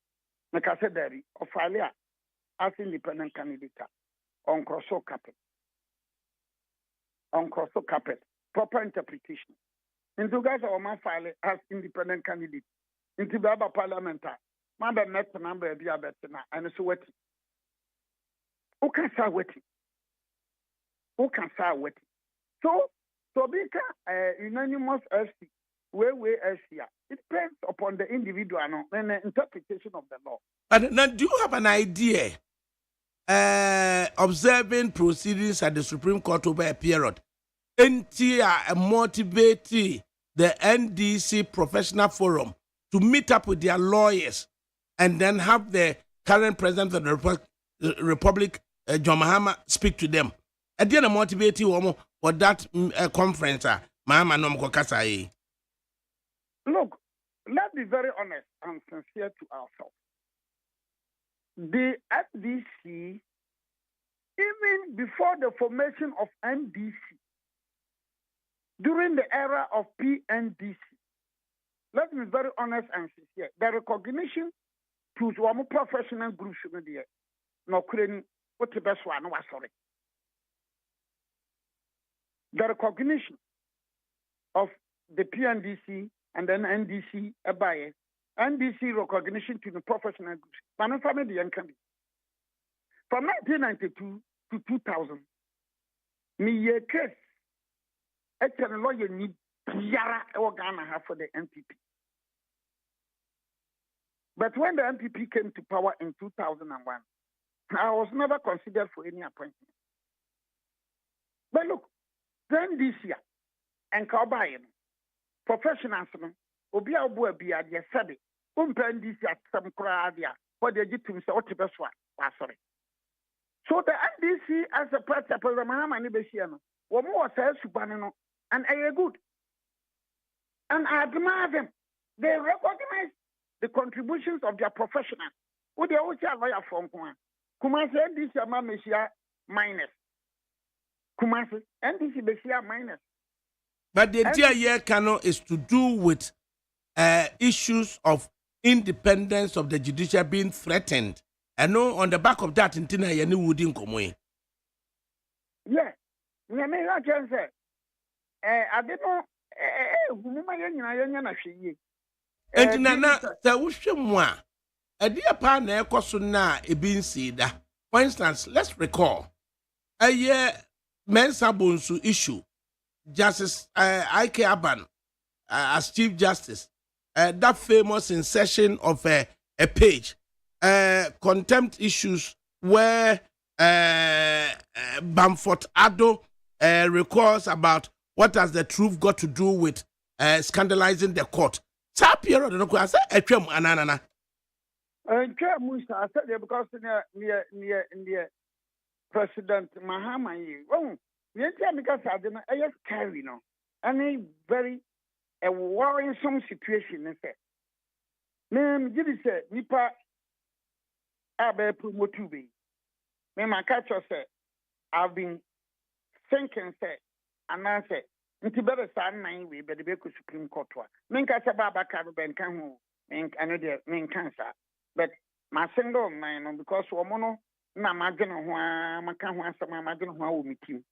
G: Like I said there, or file as independent candidate on cross carpet. On cross carpet. Proper interpretation. Into guys woman file as independent candidate. Into the parliament. Mother met the number of the and so what? Who can say what? Who can say what? So because unanimous SC, way SC, it depends upon the individual and the interpretation of the law.
C: But now, do you have an idea? Observing proceedings at the Supreme Court over a period, NTA motivate the NDC Professional Forum to meet up with their lawyers and then have the current president of the Republic, John Mahama, speak to them. At the end of motivating for that conference, Mahama no mkokasa.
G: Look, let's be very honest and sincere to ourselves. The FDC, even before the formation of NDC, during the era of PNDC, let's be very honest and sincere, the recognition to some professional groups, no Ukraine, what the best one was sorry. The recognition of the PNDC and then NDC by NDC recognition to the professional groups. From 1992 to 2000, me case a lawyer need Yara Ghana for the NPP. But when the NPP came to power in 2001, I was never considered for any appointment. But look, then this year, and Kaubayan, professionals, Obia Bua Bia, Sabi, this at some cradia, for the Jitum Sotibas one. Sorry. So the NDC as a part of the Mahama Nibesiano, were more says Subanano, and I good. And I admire them. They recognize the contributions of their professionals. Who they always have lawyer from Kumasi NDC Mamesia minus. Kumasi NDC Besia minus.
C: But the idea here, Kano, is to do with issues of independence of the judiciary being threatened. I know on the back of that, Intina Yeni wouldn't come away.
G: Yeah. I can say, I don't know.
C: And Nana, there was someone. A dear partner, Kosuna, a being seeda. For instance, let's recall a year Mensa Bonsu issue. Justice AGYEMAN as Chief Justice, that famous insertion of a page, contempt issues where Bamford Addo recalls about what has the truth got to do with scandalizing the court. Tapiro, I said, anana.
G: I said because near President Mahama, because I didn't carry no any very a worrisome situation. Name give it say nipa abe promotubi. Me my catcher say I've been thinking say and I say nti better stand nine we better be Supreme Court wa. Me catcher baba can ben can who another me cancer. But my single mind because woman na magana ho maka ho asama magana ho wo mitim.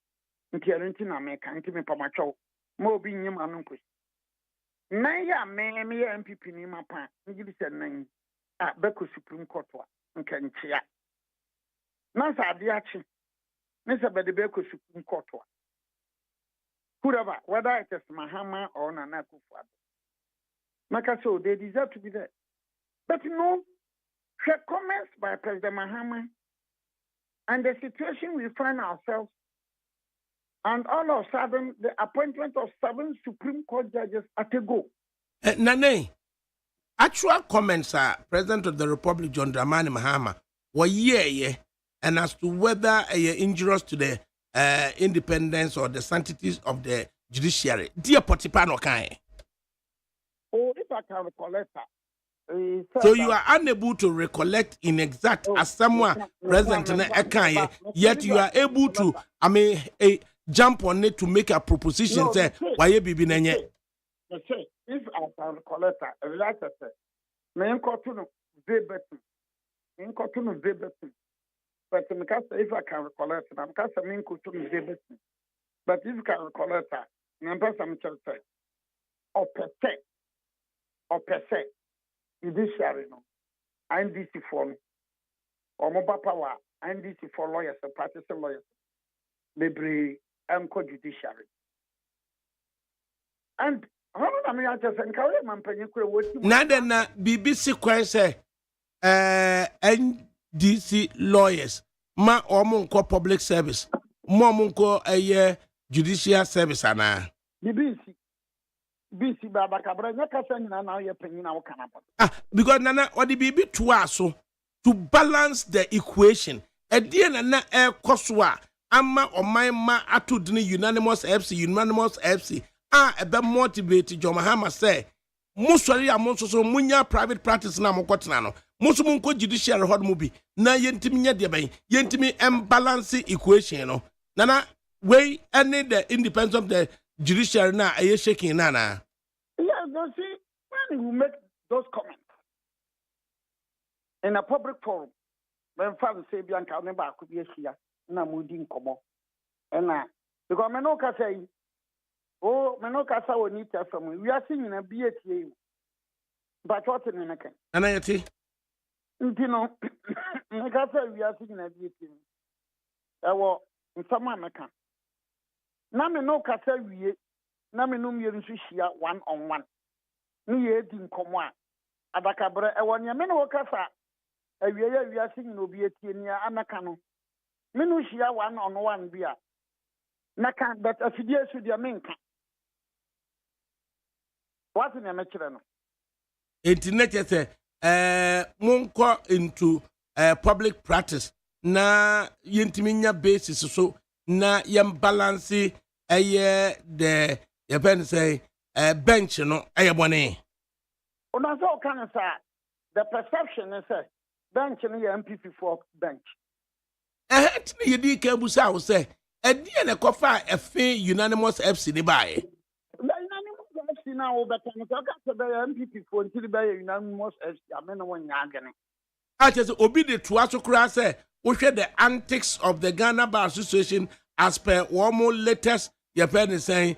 G: Nti arenti na me kan nti me pamacho mo bi nyim anonko na ya me MPP ni mapa ngi bi se nan a beko Supreme Court wa nkanchia na sa ade achi ne se bede beko Supreme Court wa whoever whether it is Mahama or Nana Akufo-Addo maka so they deserve to be there but no her comments by President Mahama and the situation we find ourselves. And all of a sudden, the appointment of 7 Supreme Court judges at a go.
C: Nane, actual comments are President of the Republic John Dramani Mahama were yeah, and as to whether injurious to the independence or the sanctities of the judiciary. Dear Potipano Kai.
G: Oh, if I can recollect that.
C: So you are unable to recollect in exact as someone present in Ekanye, yet you are able to, jump on it to make a proposition. Say, why you be benye?
G: If I can recollect that, like I said, me continue verbatim, but if I can recollect it, I'm because me continue verbatim. But if you can recollect that, I'm person say, or per se. Judiciary no, NDC for or mobile power, NDC for lawyers and practicing lawyers. Maybe judiciary. And how many I just encourage my penny quit.
C: Nana BBC question NDC lawyers, ma omunko public service, momunko a judicial service ana.
G: BBC. BC Baba Cabra, now you're paying our canapa.
C: Because Nana or the BB to balance the equation. A dear Nana air Koswa, Amma or my ma atudni unanimous FC. A be motivated Jomahama say. Musari amonso so munya private practice na mokotinano. Musumunko judiciary hot movie. Na yentiminya debay, yentimi balance equation no. Nana way any the independence of the judiciary na aye shaking nana.
G: Yeah, you see, when you make those comments in a public forum, when Father say Bianca never could be here, na mudin komo. And because Menoka say, oh, Menoka sa we need to from we are singing a BATA, but what in a can.
C: Anayati?
G: You know, we are singing a BATA. Well, in some American. Na me no kasa wie na me no mie nso hia one on one ne ye di nkomo a adakabre e wonya me no kasa awie ya wi asin no bi etie ni ameka no me no hia one on one bia na kan but afidie su dia menka what na me kire no
C: internet say monko into public practice na yentiminya basis so na yam balance the you say bench no bone.
G: Una so kan say the perception is bench no MPP for bench.
C: You di kebusa wo say e na kofa efe unanimous FC ni bae.
G: Unanimous FC na wo beta no ka say MPP for until be unanimous FC amena won nya agene.
C: Just obi de to asokura say wo hwe the antics of the Ghana Bar Association as per one more latest your pen is saying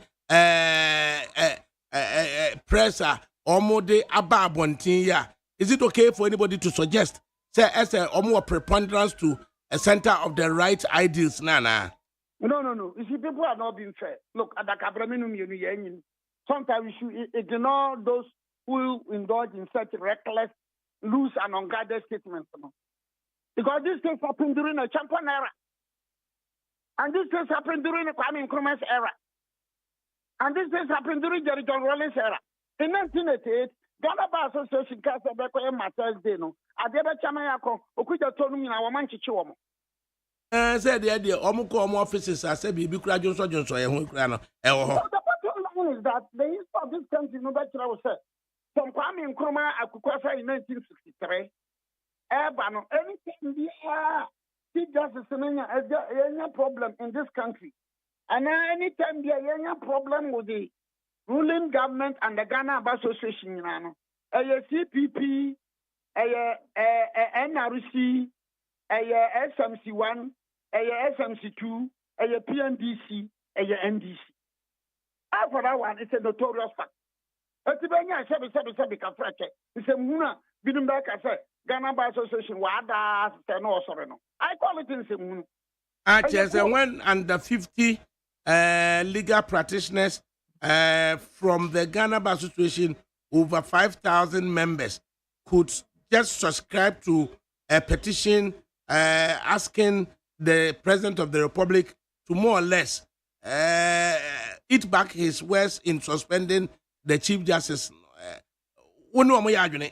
C: presser almost the ababontin ya. Is it okay for anybody to suggest say as a more preponderance to a center of the right ideals nana?
G: No. You see, people are not being fair. Look, at the Cabraminu, sometimes we should ignore those who indulge in such reckless, loose, and unguided statements. Because this things happened during a champion era. And this things happened during the Kwame Nkrumah's era. And this things happened during Jerry John Rawlings' era. In 1988, Ghana Bar Association cast a Beko Matters Deno. Adeba Chamayako, Okuja Tonum in our Manchichuomo.
C: Said the idea, Omuko offices, I said, be Johnson Johnson, and Hukrano.
G: The bottom line is that the history of this country, no better I was said. From Kwame Nkrumah, Akukwasa in 1963, Ebano, anything the air. See, justice any problem in this country. And anytime there is any problem with the ruling government and the Ghana Bar Association, CPP, NRC, SMC1, SMC2, PNDC, NDC. For that one, it's a notorious fact. It's a Muna, Bidumback, I said, Ghana Bar Association, Wada, no, sorry, no. I call it in Simon.
C: When under 50 legal practitioners from the Ghana Bar Association, over 5,000 members could just subscribe to a petition asking the President of the Republic to more or less eat back his words in suspending the Chief Justice. One no ya adwene.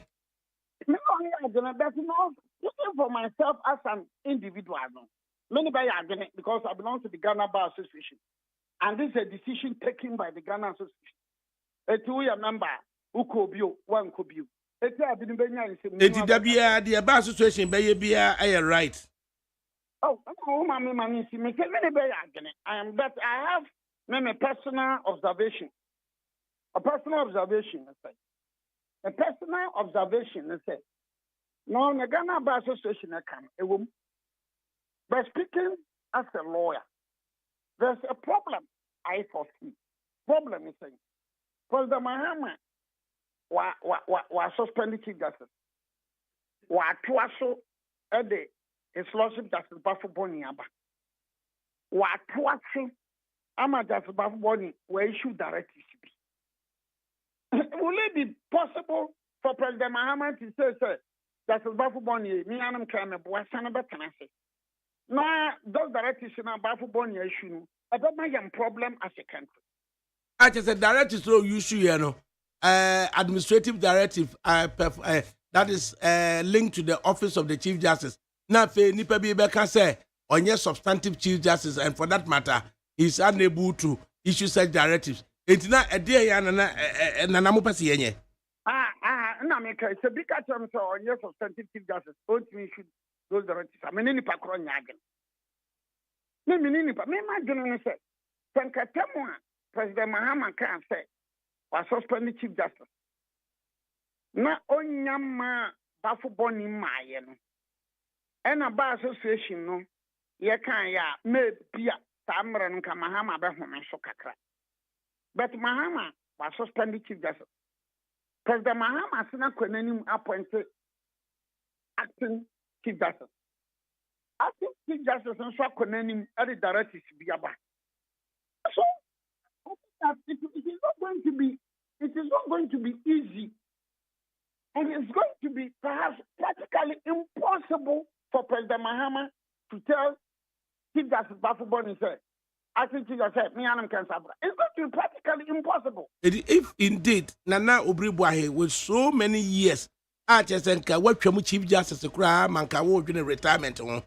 G: Me only agene, but no, looking for myself as an individual. No. Many by agene because I belong to the Ghana Bar Association. And this is a decision taken by the Ghana Association. A 2-year member, who could be one could be. It's a bit
C: The bar situation be right.
G: Oh, many by agene. I am that I have many personal observation. A personal observation, I say. A personal observation, I say. No, the Ghana Bar Association, I can. But speaking as a lawyer, there's a problem I foresee. Problem is saying, because the Mahama was suspended Chief Justice. Wa tuaso ede His Lordship Justice Bafo Boni aba. Wa tuaso ama Justice Bafo Boni were issued directives. Will it be possible for President Mahama to say, Justice Bafo Boni, me anam kame boa sanaba tanase? Now, those directives in Bafo Boni issue, I don't have problem as a country.
C: I just said directive so issue, you know, administrative directive that is linked to the office of the Chief Justice. Now, nipa be can say on your substantive Chief Justice, and for that matter, he's unable to issue such directives. It's not a day and Nanamopasi.
G: No, it's a big term on your substantive Chief Justice. Both me should those directives. I mean, any pakron yagan. Me imagine say, Tankatemwa, President Mahama can say, was suspended Chief Justice. Na onyama Bafo Boni Mayen. And a bar association, no, ye can ya, may be a Tamran Kamahama Bahman Sokakra. But Mahama was suspended Chief Justice. President Mahama Sina Kwenenim appointed acting Chief Justice. Acting Chief Justice and Swakonenim at the directives be about. So it is not going to be easy. And it's going to be perhaps practically impossible for President Mahama to tell Chief Justice Bafo Boni say, I think Chief Justice me and him can sabra. It's going to be practically impossible.
C: If indeed Nana Obribwahe with so many years, Achesenka, what Chief Justice Kra Manka will be in retirement on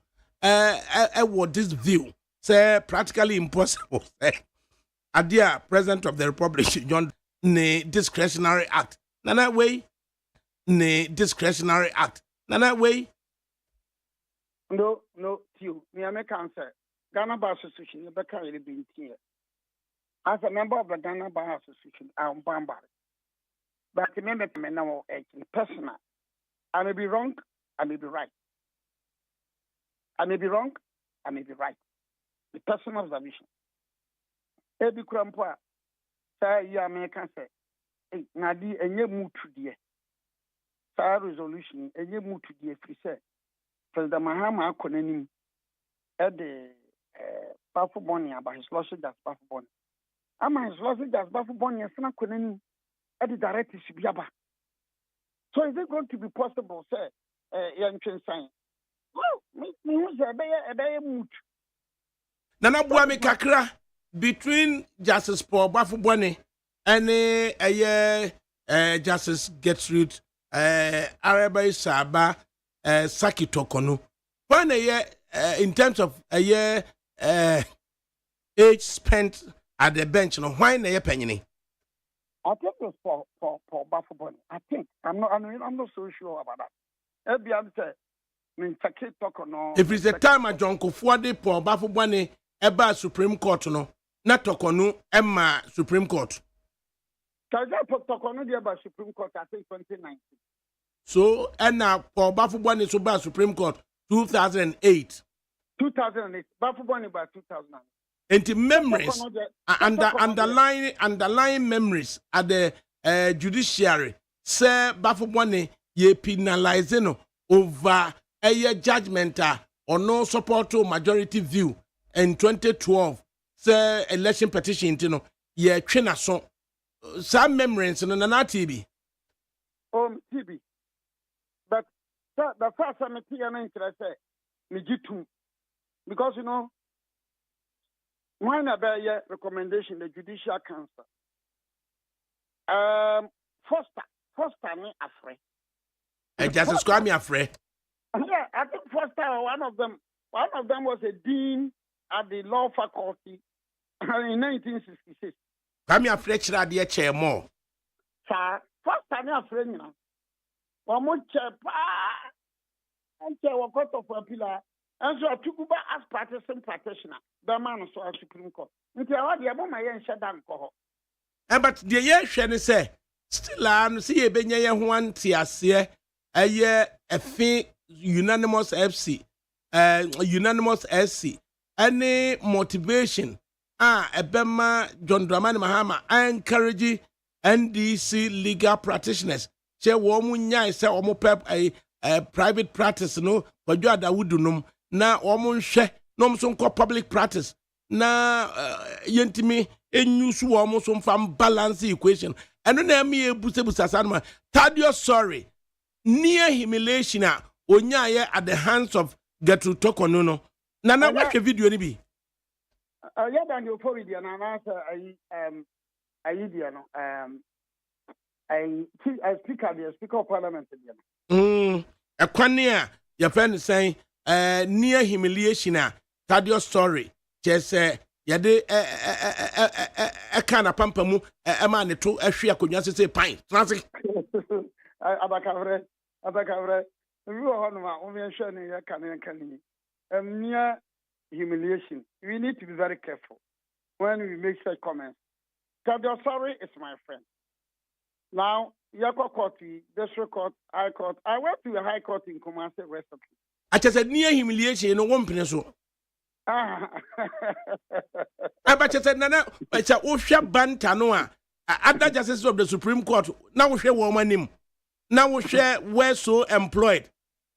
C: what this view say practically impossible. Adia, President of the Republic, John ne discretionary act. Nana way. Ne discretionary act. Nana way.
G: No, you. Me answer. Ghana Bar Association, you better really be here. As a member of the Ghana Bar Association, I'm bombarded. But remember, me now actually personal. I may be wrong, I may be right. I may be wrong, I may be right. The personal observation. Every crampa, say you American say, hey, Nadi, and you move to the resolution, and you move to the free say. President Mahama Konenim at the Bafo Boni about His Lordship Justice Bafo Boni. Ama His Lordship Justice Bafo Boni is not Konenim at the directive Sibiaba. So is it going to be possible, sir? Young sign. Well, me a mood.
C: Nana Buami Kakra between Justice Paul Bafo Boni and Justice Gertrude Arabai Saba Saki Tokono. When in terms of a year age spent at the bench, no, why na penny?
G: I think it's for Bafo Boni. I think I'm not so sure about that. Ebiam say, me Saki Tokono.
C: If it's the time at John Kofuade Paul Bafo Boni eba Supreme Court no, na Tokono Emma Supreme Court.
G: Tokono eba Supreme Court I think 2019.
C: So and now Paul Bafo Boni so ba Supreme Court 2008.
G: 2008. Bafo Boni by 2009.
C: And the memories, underlying memories at the judiciary, say Bafo Boni ye penalizing over a judgment or no support to majority view in 2012. Say election petition, you know, ye china so some memories in an TV.
G: TV. But the first time I say, me because you know. Mine about recommendation, the Judicial Council. Foster me afraid.
C: Justice Kwame Afre.
G: Yeah, I think Foster, one of them was a dean at the law faculty in 1966.
C: Kwame Afre chira de chair more.
G: Sir, Foster me afraid, you know. One more chair, and chair was court of appeal. And so I took over as practitioner. The man so a Supreme Court. Until I had the above my young shut down.
C: But the year Shannon say, still, I see a benya one tiasia, a year a fee unanimous FC, unanimous SC, any motivation. A Bema John Dramani Mahama, I encourage NDC legal practitioners. She womunya say omo pep a private practice no, but you are da wudunum. Na omo nhwe no mso nko public practice na yentimi enyusu omo so mfam balance equation eno na emi ebusebusa sanma tadio sorry near humiliation a onyaye at the hands of Gertrude Tokono no na watch video ni bi
G: yeah dan you for video na answer I dia no I speaker of parliament dia no
C: ekwane a your friend saying near humiliation a tadio story just yade kana pampamu ma ne to ahwe akonwa sese pan transi
G: abakavre we ho no ma o me hwe ne ya kan near humiliation we need to be very careful when we make such comments. Tadio sorry is my friend. Now Yako Court, District Court, High Court. I went to the High Court in Kumasi recently.
C: I just said near humiliation no one peneso. I said nana it's a official bantanoa. Other justices of the Supreme Court now we share woman him. Now we share where so employed.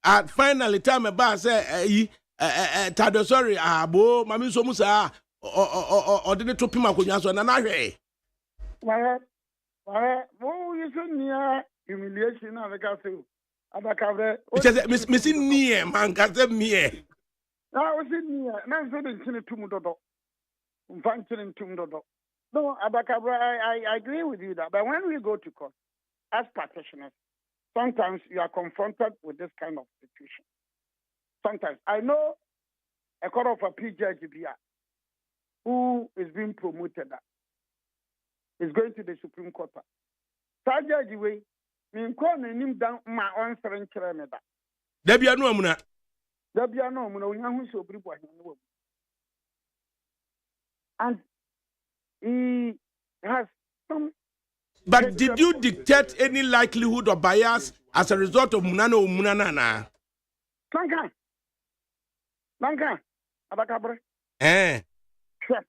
C: At finally time about say Tadio sorry bo mami so musa or didn't to pima kunyaso na hwe.
G: Oh, you should near humiliation of the castle. Abacavre.
C: It's missing near man, Gazem near.
G: I was in near, and I'm saying Tumudo. Functioning Tumudo. No, Abacavre, I agree with you that. But when we go to court, as practitioners, sometimes you are confronted with this kind of situation. Sometimes. I know a court of appeal judge who is being promoted is going to the Supreme Court. Saja way, me call him down my own serenity.
C: Debia no amuna.
G: Debia no amuna. We have so briefly. And he has some.
C: But did you detect any likelihood of bias as a result of Munano Munana?
G: Lanka, Abakabre.
C: Sure.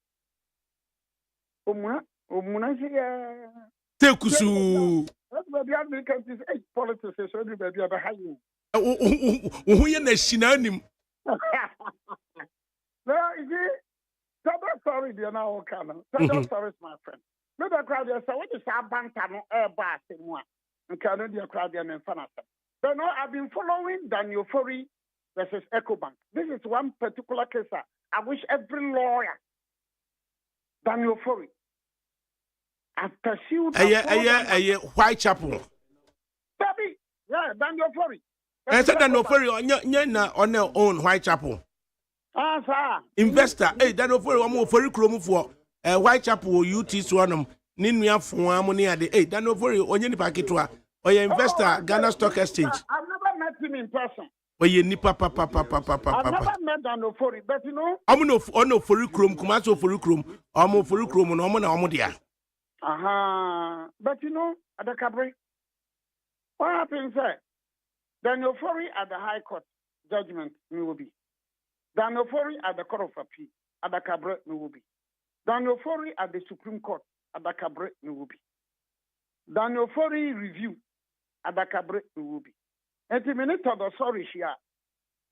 C: Tekusu.
G: Baby, I make this politics. So baby, I have you.
C: Who you na shinanim?
G: No, is it? Sorry, dear. Now, come. Sorry, my friend. Maybe I cried. So what is our bank? No air bar. And Canada cried and fantastic. But no, I've been following Daniel Fori versus EcoBank. This is one particular case. I wish every lawyer, Daniel Fori, have pursued.
C: Whitechapel.
G: Baby, yeah, Daniel Fori.
C: I said Daniel Fori on their own Whitechapel.
G: Ah, sir.
C: Investor, Daniel Fori, I'm for Chrome for Whitechapel, UT Swanum, Ninia for money at the Daniel Fori, on any packet or your investor, Ghana Stock Exchange.
G: I've never met him in person.
C: Or you nipa
G: I've never met Daniel Fori, but you know.
C: I'm no for Chrome, Kumaso for Chrome, I'm for Chrome, and Omodia.
G: But you know, at the Cabri, what happens there? Daniel Fori at the High Court judgment will be. Daniel Fori at the Court of Appeal at the Cabri will be. Daniel Fori at the Supreme Court at the Cabri will be. Daniel Fori review at the Cabri will be. And the minute of the sorry, she are.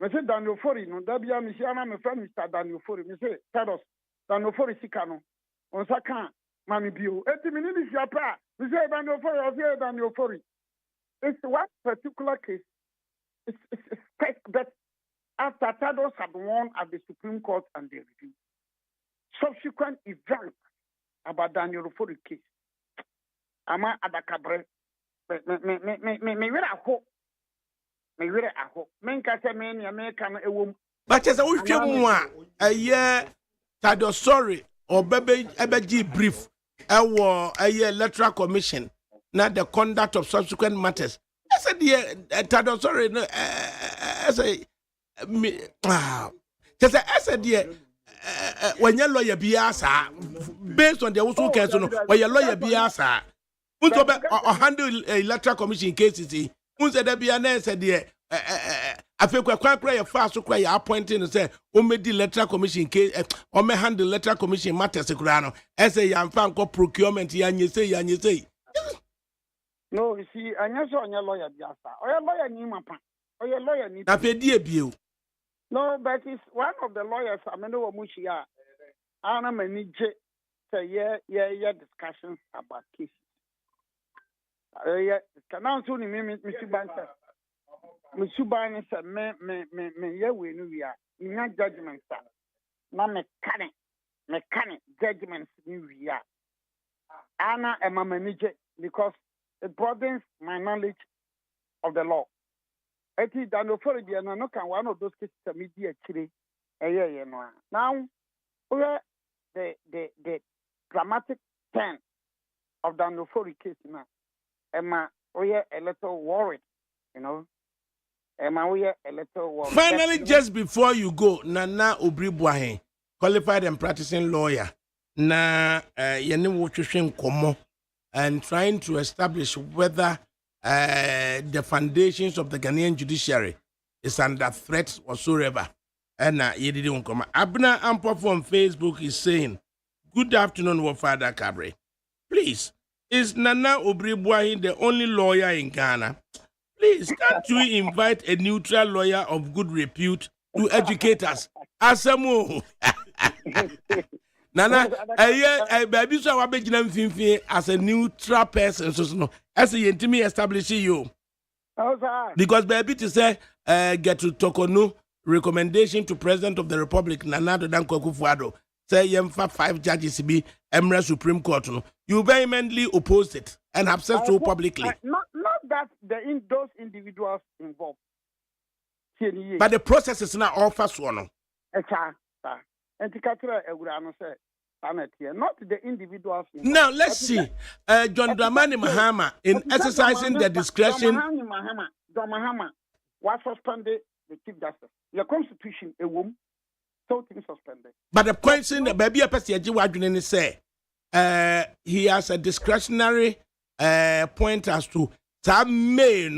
G: I say Daniel Fori, no, that be a Missiana, my friend, Mr. Daniel Fori. I say, tell us, Daniel Fori Sikano, on Sakan. Mami Bio. 80 minutes is your prayer. We say Daniel Fori, I say Daniel Fori. It's one particular case. It's but after Tados had won at the Supreme Court and they review. Subsequent events about Daniel Fori case. Ama Adakabre. me were aho. Me were aho. Men ka se me ne me ka no ewom.
C: But as a wohwɛ a year tado sorry or baby ebeji brief a year electoral commission not the conduct of subsequent matters. I said tado sorry no I say me just I said when your lawyer biasa based on the also cancel when your lawyer biasa unto handle electoral commission cases unto there be an said I feel quite cry fast to cry appointing and say, Omedi electoral commission case or may handle electoral commission matters. As a young fan called procurement, and you say.
G: No, you see, I know your lawyer, Biasa, or your lawyer, Nimapa, or your lawyer,
C: Nipa.
G: No, but it's one of the lawyers, Ameno Mushia, Anna Manije, say, yeah, discussions about cases. Can now soon Mr. Banker. Misuban said, me, yeah, we knew we are. In your judgment, sir. No mechanic judgments, new we are. Anna and my manager, because it broadens my knowledge of the law. It is done for the no can one of those cases media chile. Now, the dramatic turn of the Nofori case now. Emma, we are a little worried, you know.
C: Finally, just before you go, Nana Obribwahe, qualified and practicing lawyer, komo, and trying to establish whether the foundations of the Ghanaian judiciary is under threat whatsoever. And Yedidi Unkoma. Abna Ampof on Facebook is saying, "Good afternoon, Wafada Cabre. Please, is Nana Obribwahe the only lawyer in Ghana? Please, can't you invite a neutral lawyer of good repute to educate us? Asamu. Nana, baby, so I beg you as a neutral person, so no, as a yentimi establish you. Because baby to say, get to Tokonu recommendation to President of the Republic, Nana Danko Kufuado, say yemfa 5 judges be Emra Supreme Court. No, you vehemently opposed it and have said so publicly.
G: Not that those individuals involved.
C: But the process is not all fast one.
G: Not the individuals involved.
C: Now let's see. John Dramani Mahama in exercising the discretion.
G: John Mahama was suspended the Chief Justice. Your constitution a woman, so things suspended.
C: But the point in the baby a say he has a discretionary point as to some may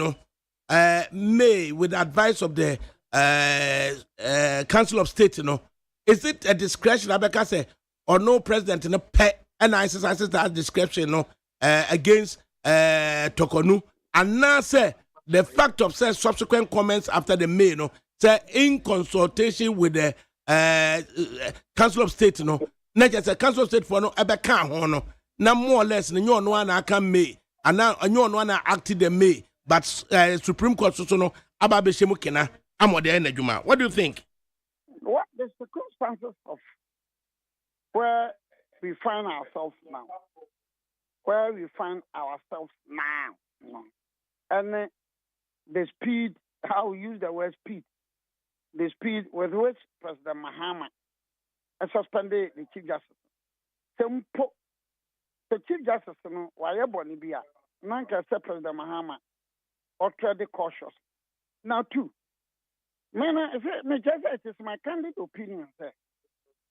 C: with advice of the Council of State, is it a discretion Abeka say or no president in a pet and exercises that discretion against Tokonu and now say the fact of say subsequent comments after the May say in consultation with the Council of State not just a Council of State for no Abeka now more or less no one I can May and now no one acted the May but Supreme Court so no ababeshemu kena amode enadwuma. What do you think?
G: What the circumstances of where we find ourselves now, and the speed, how we use the word speed, the speed with which President Mahama suspended the Chief Justice. The Chief Justice, why Bonibia, Nanka President Mahama, or tread cautious. Now, two. It is my candid opinion, sir.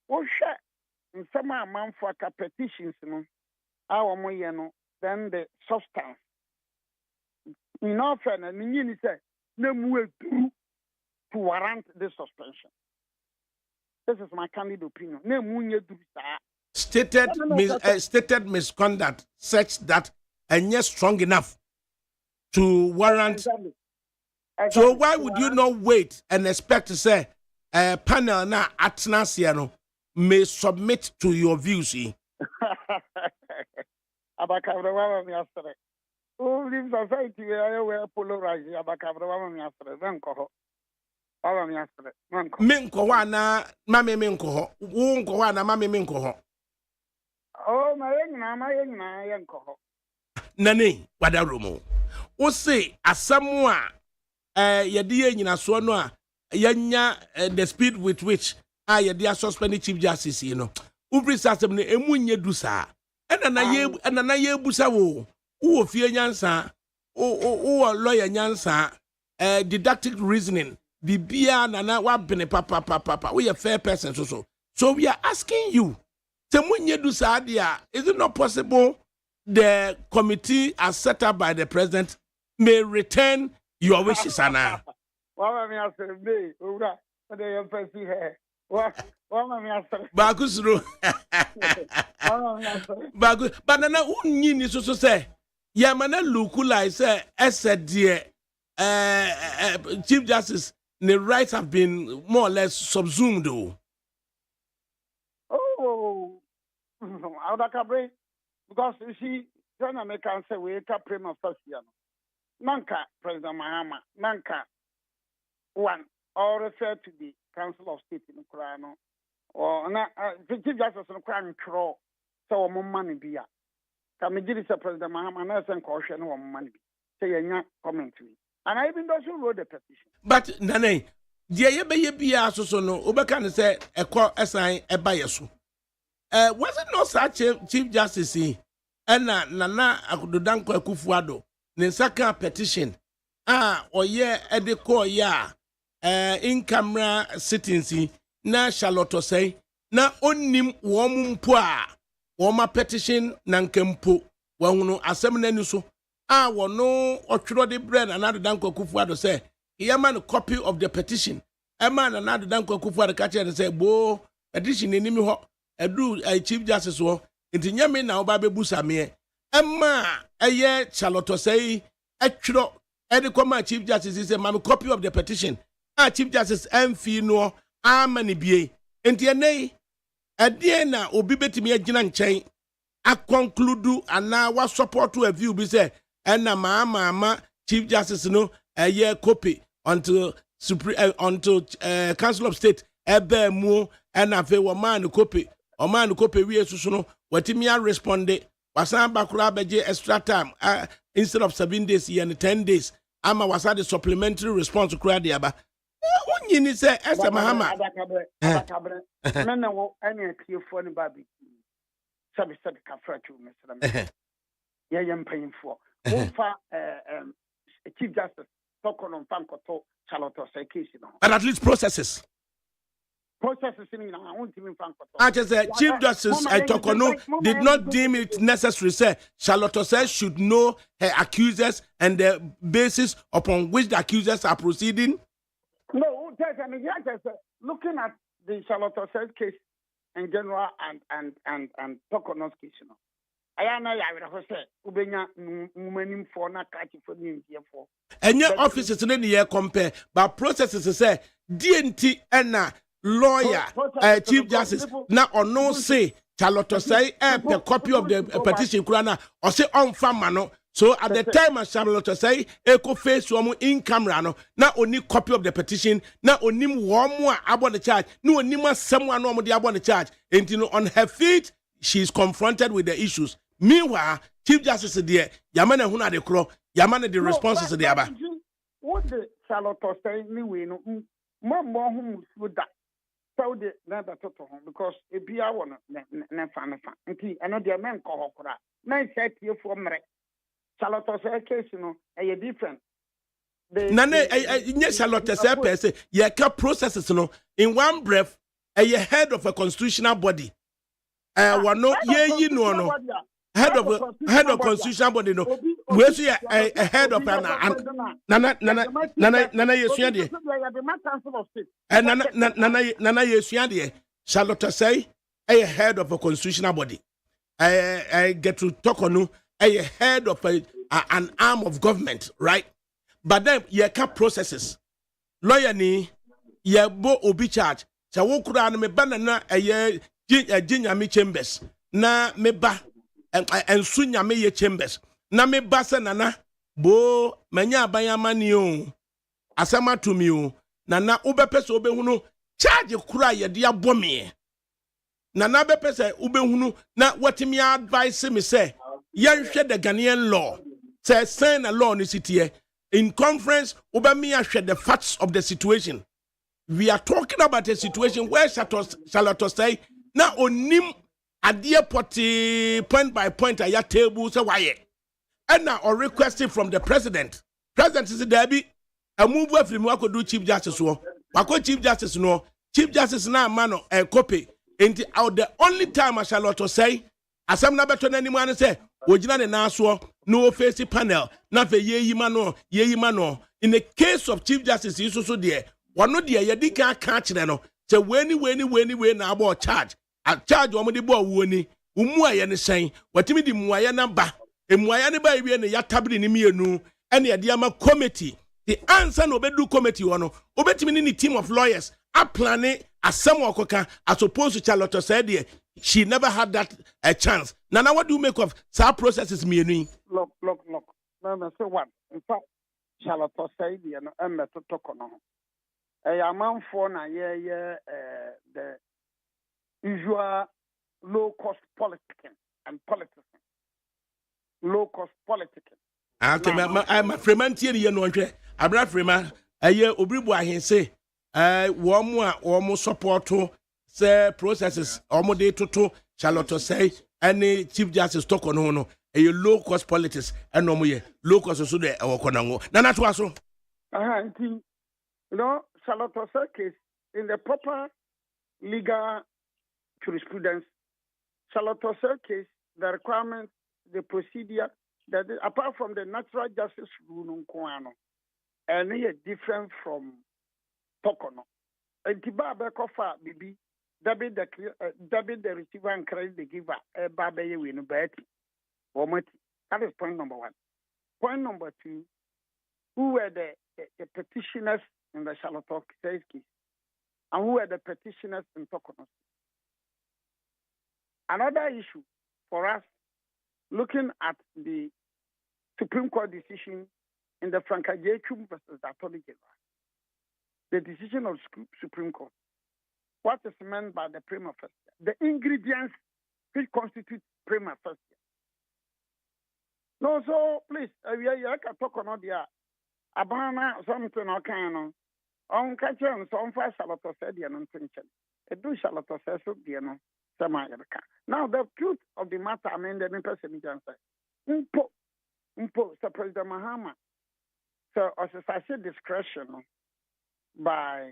G: Oh, share in some amount for petitions, our moyeno, then the substance. In our fairness, you say, no more to warrant this suspension. This is my candid opinion. No more
C: stated misconduct such that and yet strong enough to warrant. Exactly. So why would you not wait and expect to say a panel now at Nasiano may submit to your views? Nani, Wadarumo. O say asamwa yɛde yɛ nyinasoɔ no a yɛnya the speed with which yɛde suspend chief justice you know ubri system no emu nye du saa ɛna na yɛbusa wo fie nyansa o lawyer nyansa didactic reasoning bibia na wa bene papa we a fair person so we are asking you se munye du saa dia is it not possible the committee as set up by the president may return your wishes ana
G: Wa me asere be owura de ye fasi he wa me asere
C: bakusuro bagu banana unyi ni so say ya mana luku like say ese Chief Justice the rights have been more or less subsumed though.
G: Oh, how that can break? Because you see, when I can say we can prima facie, Nanka President Mahama, Nanka one, or refer to the Council of State in Ukraine, or the Chief Justice in Ukraine crow, so more money be ya. Can we give President Mahama and send caution or money? Say a commentary. And I even those who wrote the petition.
C: But Nane, dear Yebe so no, Obekan said a call assign a bias. Was it not such Chief Justice? Nana Akudanko Kufuado, Ninsaka petition. Or at the core in camera sitting na Charlotte say, na onim womumpoa, woma petition nankempo, wahuno asemene so. No or the bread another danko kufuado say he man a copy of the petition. A man another danko kufuado catch and say, bo petition in him a Chief Justice war into Yamin now baby busa me. Emma a year Charlotte say actual Edicoma Chief Justice is a man copy of the petition. Chief Justice Mfi no many be into nay a dear obi beti me a ginan chain. I conclude and now what support to a view be say. And na mama Chief Justice no a year copy until Council of State ebe mu and na fe wo man copy we susu no watimi responded wasan bakura beje extra time instead of 7 days and 10 days ama wasa the supplementary response kura de aba wonyi ni say Esther Mahama
G: adakabre nana wo anya tiefo ne babi sabi kafra tu mesra ye yempayinfo Ufa Chief Justice Tokono Fankoto Charlotte say case no.
C: And at least processes in I won't even Fankoto. I just said Chief Justice Tokono did not deem it necessary. Say Charlotte says should know her accusers and the basis upon which the accusers are proceeding.
G: No, looking at the Charlotte says case in general and Tokono's case, you know.
C: And your officers in the year compare, but processes say DNT and lawyer, Chief Justice, now or no say, Charlotte say, a copy of the petition, Kurana, or say on Famano. So at the time, as Charlotte say, echo face one in camera, not only copy of the petition, not only one more about the charge, no only someone on the charge, and on her feet, she is confronted with the issues. Meanwhile, Chief Justice there, Yamana Huna de Crow, Yamana the responses to the Abba.
G: What the Charlotte say, anyway, no more whom would that. So the never toto because a beer one, Nefan, and other men call her. Nice set you for me. Charlotte say case, you know, a different.
C: Nane, yes, Charlotte say, ye can processes, no, in one breath, a head of a constitutional body. One no, ye, no. Head of constitutional body no we see a head of an nana yesuade and nana yesuade Charlotte say a head of a constitutional body I get to talk on a head of an arm of government, right? But then you can processes lawyer ni ye bo obi charge so wo kura no me banana a jinyami chambers na me ba and sunya me ye chambers na me basa nana bo manya abayamani o asama to me o nana ubepese obehunu charge kura ye de abome nana bepese obehunu na watimi advice me say yenhwe the Ghanaian law say sign a law in the city in conference ubami share the facts of the situation. We are talking about a situation where Charlotte say na onim adie poti point by point aya table say why and now or requesting from the president is there be a move from wako do chief justice wako chief justice no chief justice na mano a copy into out the only time Charlotte say asam na beto na nimu say ojina ne na so no face panel na fe yeyi mano in the case of chief justice is so there one no there yedi kan catch no say we na about charge a charge o mo de bo woni umu aye ne sen watimi di muaye na ba emuaye ne ba ewie ne ya tabri ne mienu ene de ama committee the answer no be do committee wono obetimi ni team of lawyers a planning asem okoka as opposed to Charlotte said there she never had that a chance. Now what do you make of that processes mienu?
G: Look. No, say one. In fact, Charlotte said the to talk on. A man for na the usual low cost politicking and politics. Low cost politicking.
C: Okay, I'm a Freeman Thierry no nhwe. Abra Freeman aye obribu ahense womo support to say processes omo dey to Charlotte say any chief justice talk on no a low cost politics and no ye low cost so dey e wokonango na to aso
G: you know Charlotte say case in the proper legal jurisprudence Charlotte say case the requirements the procedure that apart from the natural justice rule no and it different from Pocono. And Tiba Bekofa Bibi, David the receiver and credit the giver, a baby win betty. That is point number one. Point number two, who were the petitioners in the Charlotte case, and who were the petitioners in Pocono? Another issue for us, looking at the Supreme Court decision in the Franca Jechum versus the Attorney General. The decision of Supreme Court. What is meant by the prima facie? The ingredients which constitute prima facie. No, so please, I can talk on the Abana something or kind on catch on some fast Charlotte said the intention. A do Charlotte says so, you know, semi. Now, the truth of the matter, I mean, the person can say, Sir President Mahama, so as discretion by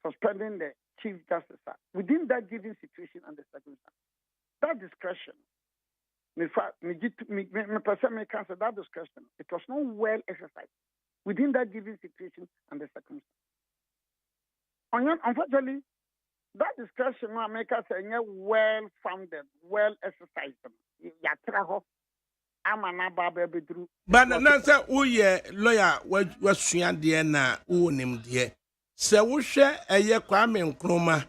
G: suspending the Chief Justice within that given situation and the circumstance. That discretion, that discretion, it was not well exercised within that given situation and the circumstance. Unfortunately, that discretion will make us well-founded, well-exercised.
C: But nansa uye lawyer wasuan de na unim de se wo hwe eye Kwame Nkrumah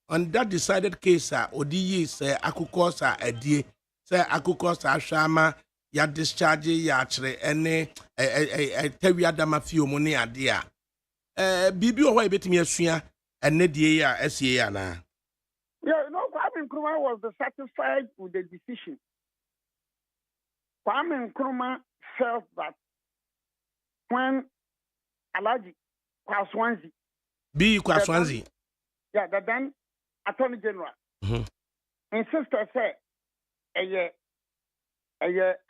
C: on that decided case odi say akukọ sa adie say akukọ sa hwama ya discharge ya kire ene tawia dama fie mu ne ade a bibi o hwa betimi asua ene die ya asie ya na.
G: Yeah, you know, Kwame Nkrumah was satisfied with the decision. Kwame Nkrumah felt that when Alhaji Kwaswanzi, the then Attorney General, insisted say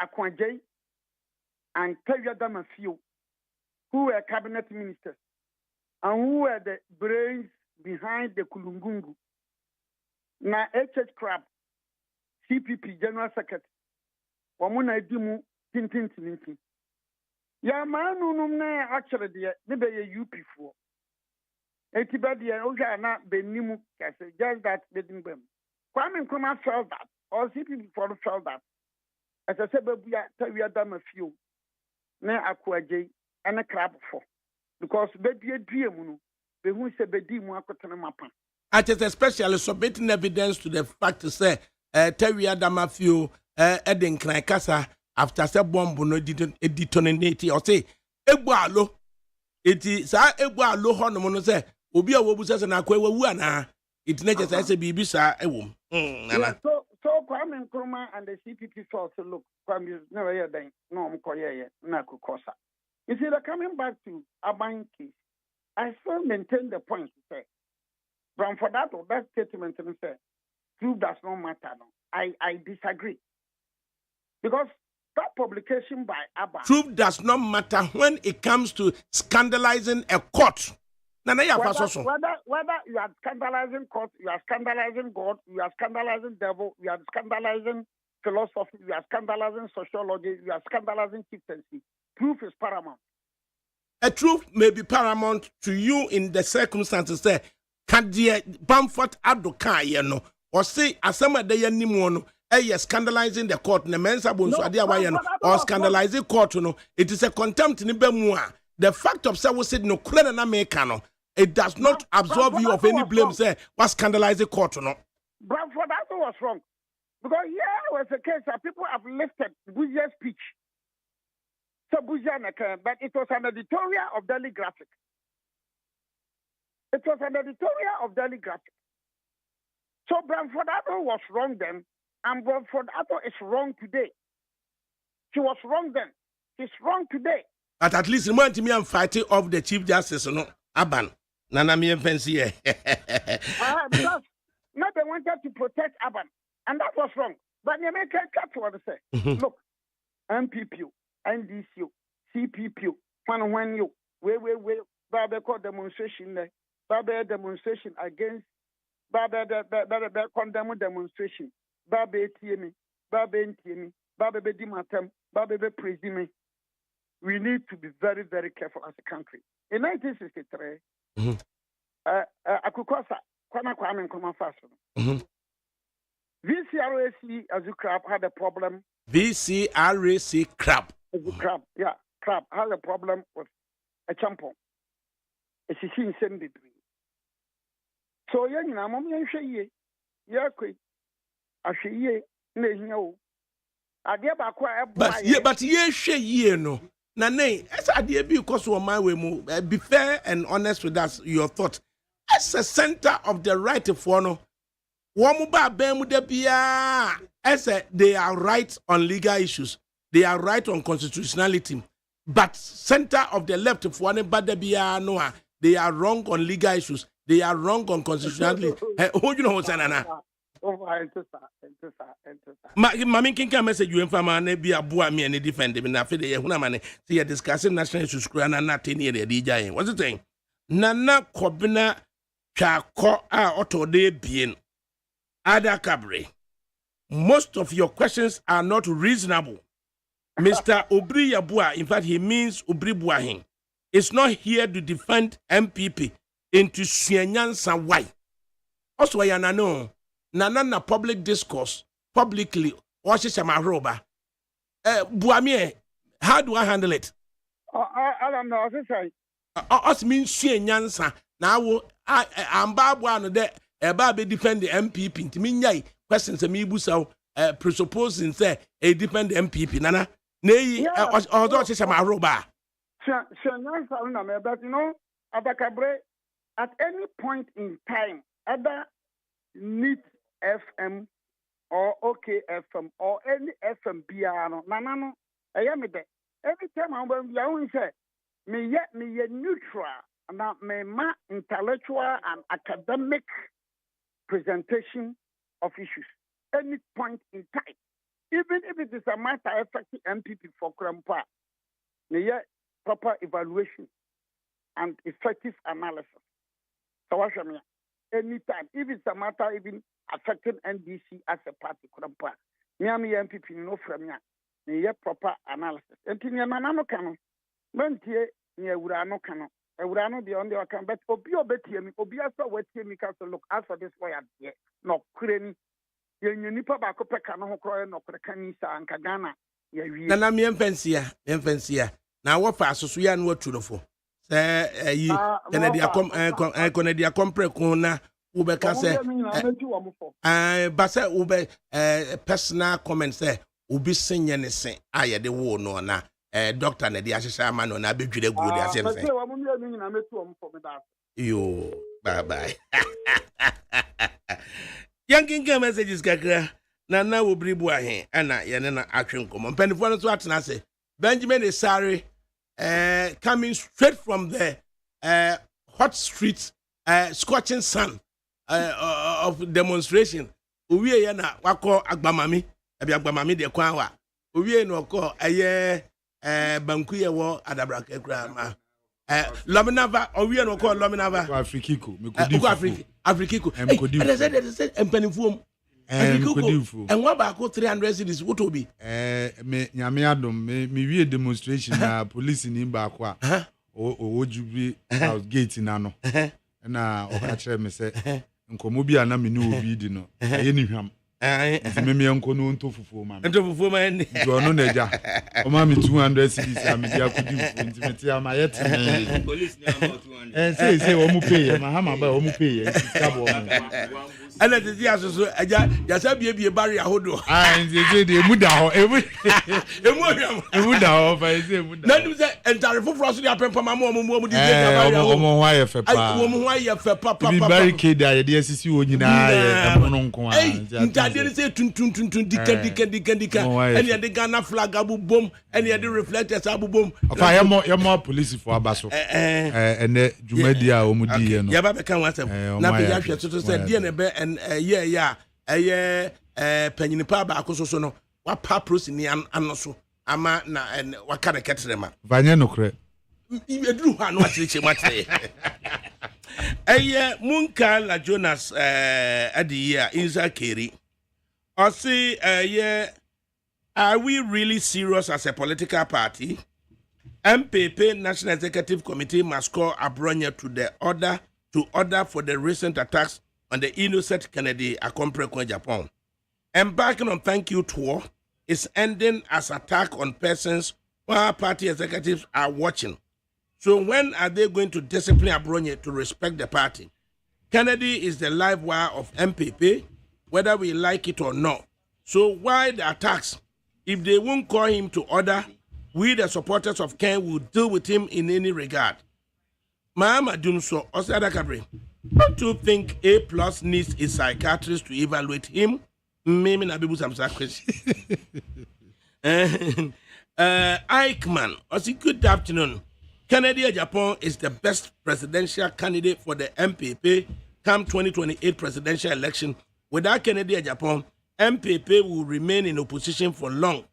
G: Akwanje and Tevya Damafio, who were cabinet ministers and who were the brains behind the Kulungungu. Now, H.H. Crab, CPP General Secretary, Wamuna Dimu, Tintin. Ya manu numne actually the UP4. Etibadia Ojana Benimu, just that bedding them. Kwame Nkrumah felt that, or CPP4 felt that. As I said, we are done a few. Ne Akwaje and a crab for. Because baby a dream, the who said Bedimu Akotanamapa.
C: I just especially submitting evidence to the fact to say, Terry Adamafio. Eden Kasa after say bomb no detonate or say egbo eti sa egbo alo ho no no say obi a wobu say na akwa wu ana it na just say bibi sa ewom
G: So Kwame Nkrumah and the CPP thought, look, Kwame is never here then. No, Mkoye, Nakukosa. You see, they're coming back to Aban case. I still maintain the point to say, from for that statement and say, truth does not matter. No. I disagree. Because that publication by Aban.
C: Truth does not matter when it comes to scandalizing a court.
G: Whether you are scandalizing court, you are scandalizing God, you are scandalizing devil, you are scandalizing philosophy, you are scandalizing sociology, you are scandalizing chieftaincy. Truth is paramount.
C: A truth may be paramount to you in the circumstances. Say, can the Bamford Adoka, you know, or say, as some of the anymore, scandalizing the court, the men's abuse, or scandalizing court, you know, it is a contempt in Bemua. The fact of say, said no, Americano. It does not absolve you of any blame. Say, what scandalizing court or not?
G: Bradford, that was wrong. Because here was a case that people have lifted Buja's speech. So Buja, but it was an editorial of Daily Graphic. It was an editorial of Daily Graphic. So Bradford Addo was wrong then, and Bradford Addo is wrong today. She was wrong then. She's wrong today.
C: But at least remind me I'm fighting off the Chief Justice, no Aban. Nana me fancy.
G: Because now they wanted to protect Aban, and that was wrong. But you make a cut what they say. Look, MPP, NDC, CPP, when you wait, Baba called demonstration there, Baba demonstration against Baba condemn demonstration, Baba TME, Baba NTME, Baba Dimatem, Baba President. We need to be very, very careful as a country. In 1963, Akukwasa, Kwame Nkrumah Faso. VCRAC as a crab had a problem.
C: VCRAC crab.
G: Crab had a problem with a champion. It's a sin degree. So young Namom Yashi, Yakui, Ashi, Nehio.
C: But ye no. Nane, as I did because of my way, be fair and honest with us, your thoughts. As a center of the right for no, Wamuba Bemudebia, as they are right on legal issues, they are right on constitutionality, but center of the left for one Badebia Noah, they are wrong on legal issues, they are wrong on constitutionality. Who you know what's Nana? Mammy can message you and Famane be a boy me and defend him in a fide Hunamane. See, you're discussing national issues, and not near the DJ. What's the thing? Nana Kobina Chako auto de bien. Ada Cabre. Most of your questions are not reasonable. Mr. Obri Yabua, in fact, he means Obri Buahin, is not here to defend MPP into Sienyansa. Why? Also, I know. Nana public discourse publicly watches my roba. Buamie, how do I handle it?
G: I don't know.
C: Us means she nyansa. Now I'm Babuano there. Baby defend the MPP. To me, questions me busa presupposing say a defend the MPP. Nana, nay, although she's my roba.
G: But you know, at any point in time, other NEET FM or OKFM or any FM piano. Nanano, I am there. Every time I'm going to say, me neutral, and me ma intellectual and academic presentation of issues. Any point in time, even if it is a matter affecting MPP for Krampa, me proper evaluation and effective analysis. So what I mean? Anytime, if it's a matter even affecting NDC as a party, Miami MPP no from ya, proper analysis. And in Yanano Cano, Montie, near Urano Cano, a Urano beyond the account, but Obio Betium, Obiasa, what Timmy Castle look as for this way at yet, no Crane, Yunipa Bacopa Cano, no Canisa and Kagana.
C: Nana me empensia. Now what fast so yan what to for? Say Canada compre kona ubeka say basa ube personal comment say ubi senye ne sen aye de wo no na doctor na de ahihya ma no na bedwire gu de ase nse yo bye bye yanking messages kakra na wo bribu ahe ana ye ne na atwe nkomo mpanifo no so atena se Benjamin Esare coming straight from the hot streets scorching sun of demonstration owie ye na wako agbamami agbamami de kwan wa owie no ko banku ye wo adabraka kra ma Lominava owie no ko Lominava
H: Afrikiko
C: Afrikiko they said empanifo and what about 300 cities? What will be?
H: Me Yamiadum, me we demonstration na police in Bakwa. Would you be house gate in Ano? And Okache me say, Nkomobi ana me no be dino. Any ham. Me uncle no to fufu man.
C: And to fufu man.
H: Jono Neja. O mami 200 cities. I'm dia could do intimate am yet. Police now 200. Say omu pay. My hammer by omu pay.
C: And let the answer so just be a barrier hodo.
H: And they say they muda ho muda ho I say muda.
C: None say entire for us to happen for my mom di
H: omo why fe pa.
C: Omo why fe papa.
H: Be barricade ya dey sisi wo nyina ya ebono nko a.
C: Ntade say tun dika and ya the Ghana flag abubom and ya the reflectors abubom.
H: Ofa ya mo police for abaso. Ene dwumadi a omu di ye no.
C: Ya ba be kan wasem. Na be ya hwe so say die ne be panyinipa ba akoso no wa pa prosini ano so ama na waka de ketrema
H: vanye no kre
C: eduru ha no acheche mate munka la Jonas adiya inza keri osi are we really serious as a political party? MPP National Executive Committee must call Abronya to order for the recent attacks on the innocent Kennedy Akompre Japan. Embarking on thank you tour is ending as attack on persons while party executives are watching. So when are they going to discipline Abronye to respect the party? Kennedy is the live wire of MPP, whether we like it or not. So why the attacks? If they won't call him to order, we the supporters of Ken will deal with him in any regard. Mahama Dunso, Osada Kabri, don't you think A+ needs a psychiatrist to evaluate him? Maybe Nabibu Samsa question. AGYEMAN, good afternoon. Kennedy Japan is the best presidential candidate for the MPP come 2028 presidential election. Without Kennedy Japan, MPP will remain in opposition for long.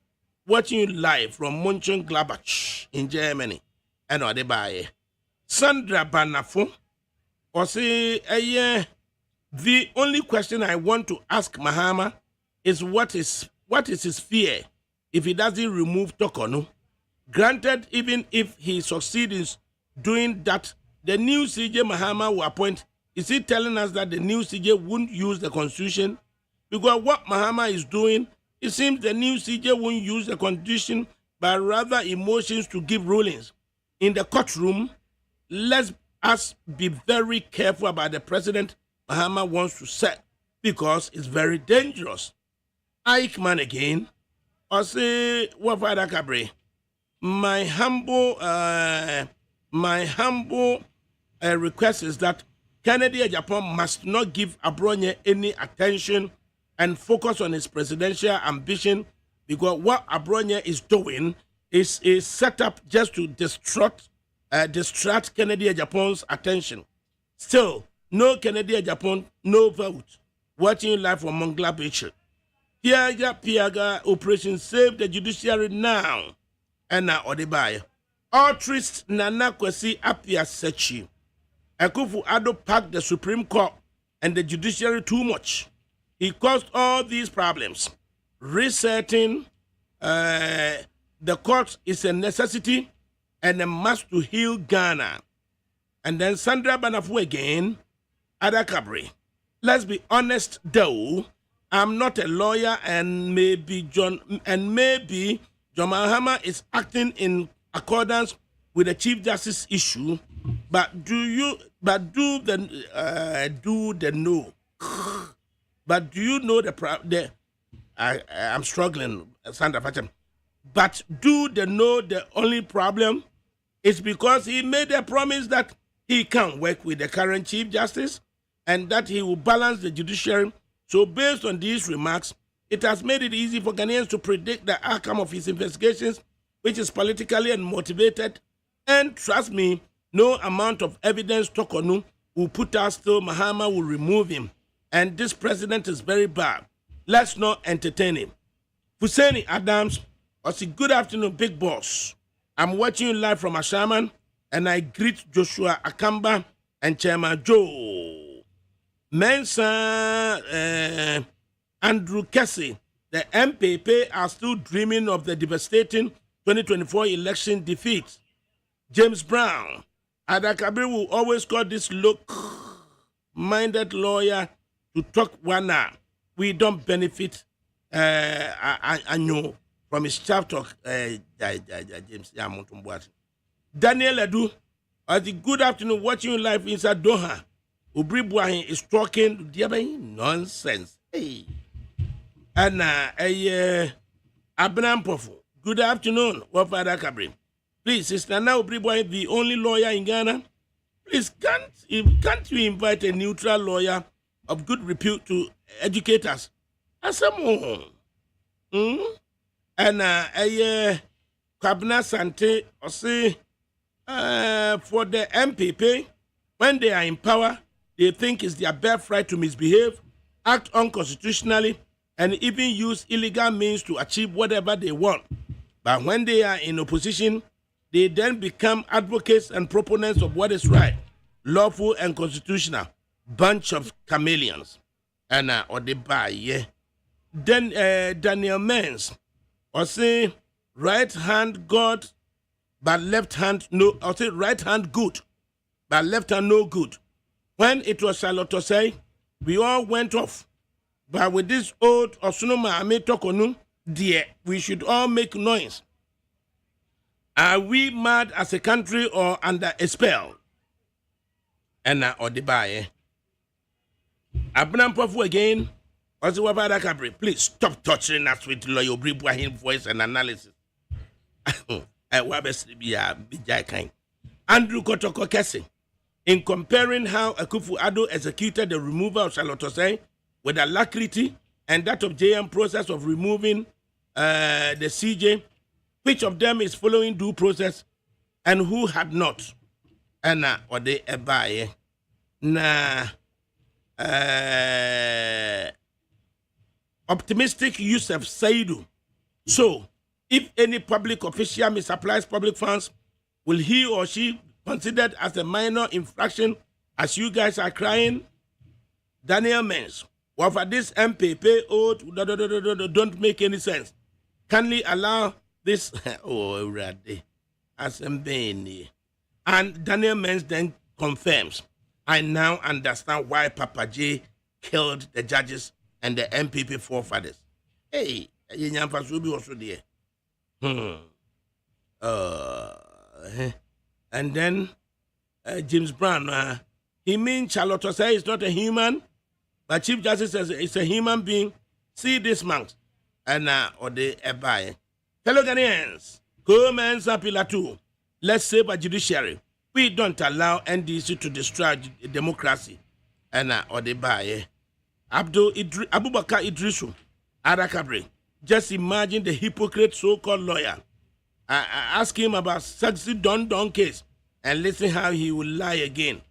C: Watching you live from Mönchengladbach in Germany. And Odebaye. Sandra Banafo. The only question I want to ask Mahama is what is his fear if he doesn't remove Tokono? Granted, even if he succeeds in doing that, the new CJ Mahama will appoint. Is he telling us that the new CJ won't use the constitution? Because what Mahama is doing, it seems the new CJ won't use the constitution, but rather emotions to give rulings. In the courtroom, let us be very careful about the president Mahama wants to set, because it's very dangerous. AGYEMAN again, or say, what Father Cabre? My humble request is that Kennedy Japan must not give Abronye any attention and focus on his presidential ambition, because what Abronye is doing is a setup just to distract Kennedy Japan's attention. Still, no Kennedy Japan, no vote. Watching live from Mönchengladbach. Piaga operation save the judiciary now. And now Odebaye. Authorist Nana Kwesi Apia Sechi. Akufo-Addo packed the Supreme Court and the judiciary too much. He caused all these problems. Resetting the court is a necessity and a must to heal Ghana. And then Sandra Banafu again, Ada Kabri. Let's be honest though, I'm not a lawyer, and maybe John Mahama is acting in accordance with the Chief Justice issue, but do the know? But do you know I'm struggling, Sandra Fatem. But do they know the only problem is because he made a promise that he can work with the current Chief Justice and that he will balance the judiciary. So based on these remarks, it has made it easy for Ghanaians to predict the outcome of his investigations, which is politically and motivated. And trust me, no amount of evidence Tokonu will put us still. Mahama will remove him. And this president is very bad. Let's not entertain him. Fuseni Adams, I say, good afternoon, big boss. I'm watching you live from Ashaman, and I greet Joshua Akamba and Chairman Joe. Mensa Andrew Kessie, the MPP are still dreaming of the devastating 2024 election defeat. James Brown, Adakabir will always call this look-minded lawyer to talk one hour. We don't benefit, I know, from his chaff talk, James Yamontumbuat. Daniel Edu, good afternoon, watching you live inside Doha. Ubribuahin is talking nonsense. Hey. And Abraham Pofu, good afternoon, Wafada Kabrim. Please, Sister Nana Ubribuahin, the only lawyer in Ghana. Please, can't you invite a neutral lawyer of good repute to educate us? Asamo. And Kabna Sante, or say, for the MPP, when they are in power, they think it's their birthright to misbehave, act unconstitutionally, and even use illegal means to achieve whatever they want. But when they are in opposition, they then become advocates and proponents of what is right, lawful and constitutional. Bunch of chameleons. And or they buy, yeah. Then Daniel Mens, or say right hand God, but left hand no, or say right hand good, but left hand no good. When it was Charlotte Osei, we all went off. But with this old Osunoma Ame Tokonu, dear, we should all make noise. Are we mad as a country or under a spell? And or the buy, Abraham Pofu again, also Wabada Cabri, please stop torturing us with Lawyer Bribuahin voice and analysis. Andrew Kotoko Kese, in comparing how Akufo-Addo executed the removal of Charlotte Osei with alacrity and that of JM process of removing the CJ, which of them is following due process and who had not? And or they ebaye na optimistic Yusuf Saidu. So, if any public official misapplies public funds, will he or she considered as a minor infraction as you guys are crying? Daniel Mens, well, for this MPP oath don't make any sense. Can we allow this? Oh, ready. As Mbeni. And Daniel Mens then confirms, I now understand why Papa J killed the judges and the MPP forefathers. Hey, also there. And then James Brown, he means Charlotte Osei is not a human, but Chief Justice says it's a human being. See this man. And or the Ebaye. Fellow Ghanaians, come and Sapila too. Let's save a judiciary. We don't allow NDC to destroy democracy. And or the Baye. Abubakar Idrisu, Adakabre. Just imagine the hypocrite so-called lawyer. Ask him about Saxi Don case and listen how he will lie again.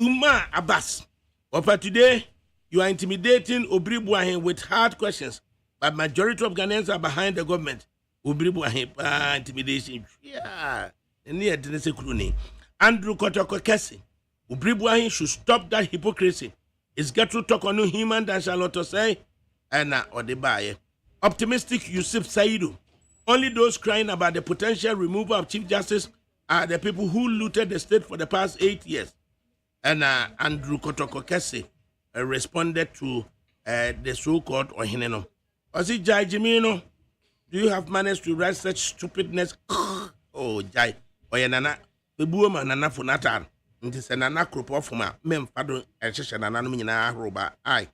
C: Umar Abbas. But for today, you are intimidating Obribuahin with hard questions, but majority of Ghanaians are behind the government. Obribuahin, intimidation. Yeah. Andrew Kotoko Kese. Obribuahin should stop that hypocrisy. It's got to talk on no human than Charlotte Osei and Odebaye. Optimistic Yusuf Saidu. Only those crying about the potential removal of Chief Justice are the people who looted the state for the past 8 years. And Andrew Kotoko Kese responded to the so-called Ohineno. Osi Jai Jimino, do you have managed to write such stupidness? Oh, Jai. Oyanana, the woman nana funatan. It is a nana kropofuma. Mem fado and Shana Namina roba. Aye.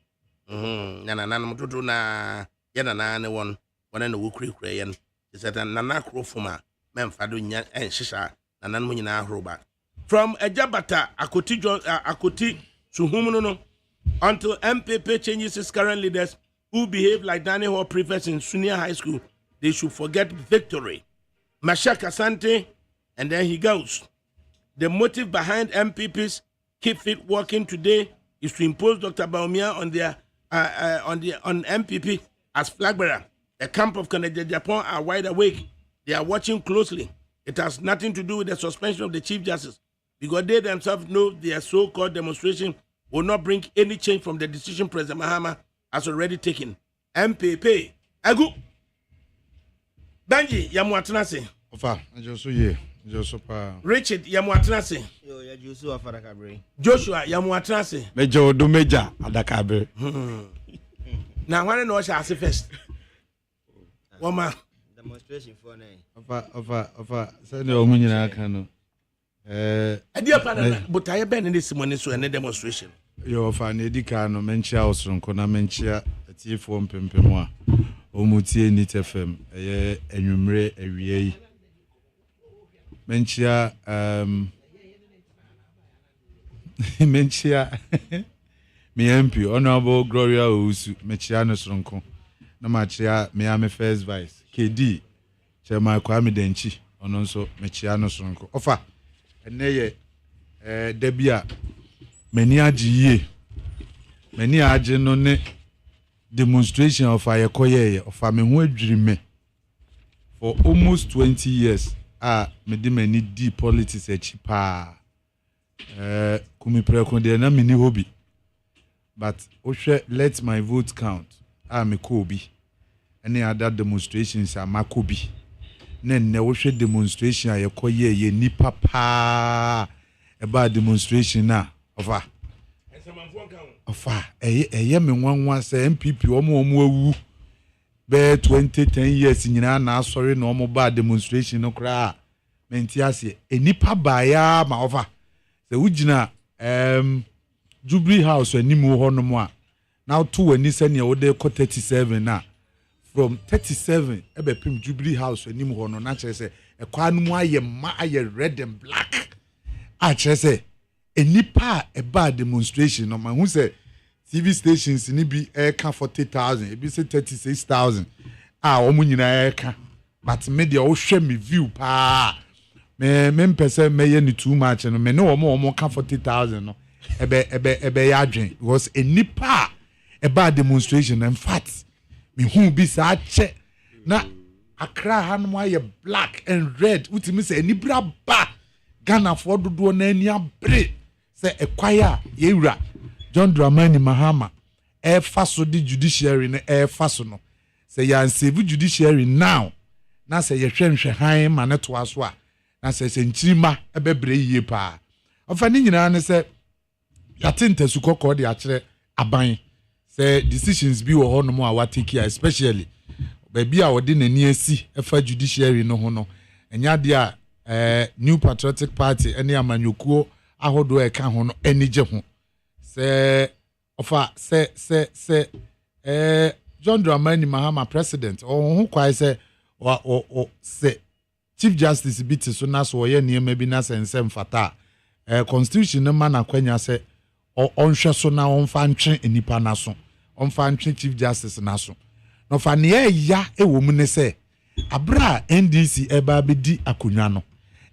C: Nana Mutu na Yanana one and the Wukri Crayon. Is that a nana krofuma. Mem fado and Shisha Nanamina roba. From a Jabata, Akuti Suhumuno, until MPP changes its current leaders, who behave like dining hall prefects in Sunia High School, they should forget victory. Mashak Asante, and then he goes. The motive behind MPP's Keep Fit Working today is to impose Dr. Baumia on MPP as flag bearer. The camp of Canada Japan are wide awake. They are watching closely. It has nothing to do with the suspension of the Chief Justice, because they themselves know their so-called demonstration will not bring any change from the decision President Mahama has already taken. MPP. Agu. Banji, Yamuatanase.
H: Ofa, Joshua ye. Joshua.
C: Richard, Yamuatanase.
I: Yo, ya Joshua Farakabre.
C: Joshua, Yamuatanase.
J: Major do Major Adakabe.
C: Now, when I know I say first. Wama.
I: Demonstration for nay.
H: Ofa. Send your money na kano.
C: Dear partner, but I have been in this morning so any demonstration.
H: Yo, Ofa, Nedika no menchia osronko na menchia atiefo mpempem a omutie NIT FM enwumre awie yi. Menchia menchia me MP Honorable Gloria Owusu menchia no sronko na machia me am first vice KD Chairman Kwame Denchi ono nso menchia no sronko. Ofa eneye debia mani agiye mani age no ne demonstration of ayekoye of me ho adwirime for almost 20 years me de mani di politics echipa kumi preko de na mini hobby but ohwe let my vote count me kobi any other demonstrations makobi ne ohwe demonstration ayekoye ye ni papa about demonstration na ofa eye me nwanwa say MPP omo awu be 2010 years nyina na asori na omo ba demonstration no kra menti ase enipa baya ma ofa se wugina Jubilee House animu ho no mo a now to ani se ne wo de 37 na from 37 ebe pim Jubilee House animu ho no na kire se ekwa no mu aye ma aye red and black a kire se enipa eba demonstration no ma hu se TV stations ni bi eka 40,000 ebi say 36,000 omo nyina eka but media o hwe me view pa me mpese me ye ni too much no me no omo ka 40,000 no ebe ya adwen because enipa eba demonstration in fact me hu bi sa che na Accra hanmo aye black and red utimi say enibra ba Ghana for dodo na ani abre say ekwaya yewura John Dramani Mahama faso di judiciary na faso no say ya save judiciary now na say ye hwenhwe han ma ne to aso a na say nchirima ebebre yie pa ofa ni nyina ne say yatenta su kokko de akere aban say decisions bi wo ho no mo a watake especially baby a wode nani asi efa judiciary no ho no enya de a New Patriotic Party ene amanyokuo ahodo e ka ho no enije ho se ofa se John Dramani Mahama president ho kwai se se Chief Justice biti so na so ye niam bi na sensem fata constitution no man akwanya se onhwe so na onfa ntwe enipa na so onfa ntwe Chief Justice na so no fa ne ya ewo mu ne se abra NDC eba bedi akonwa no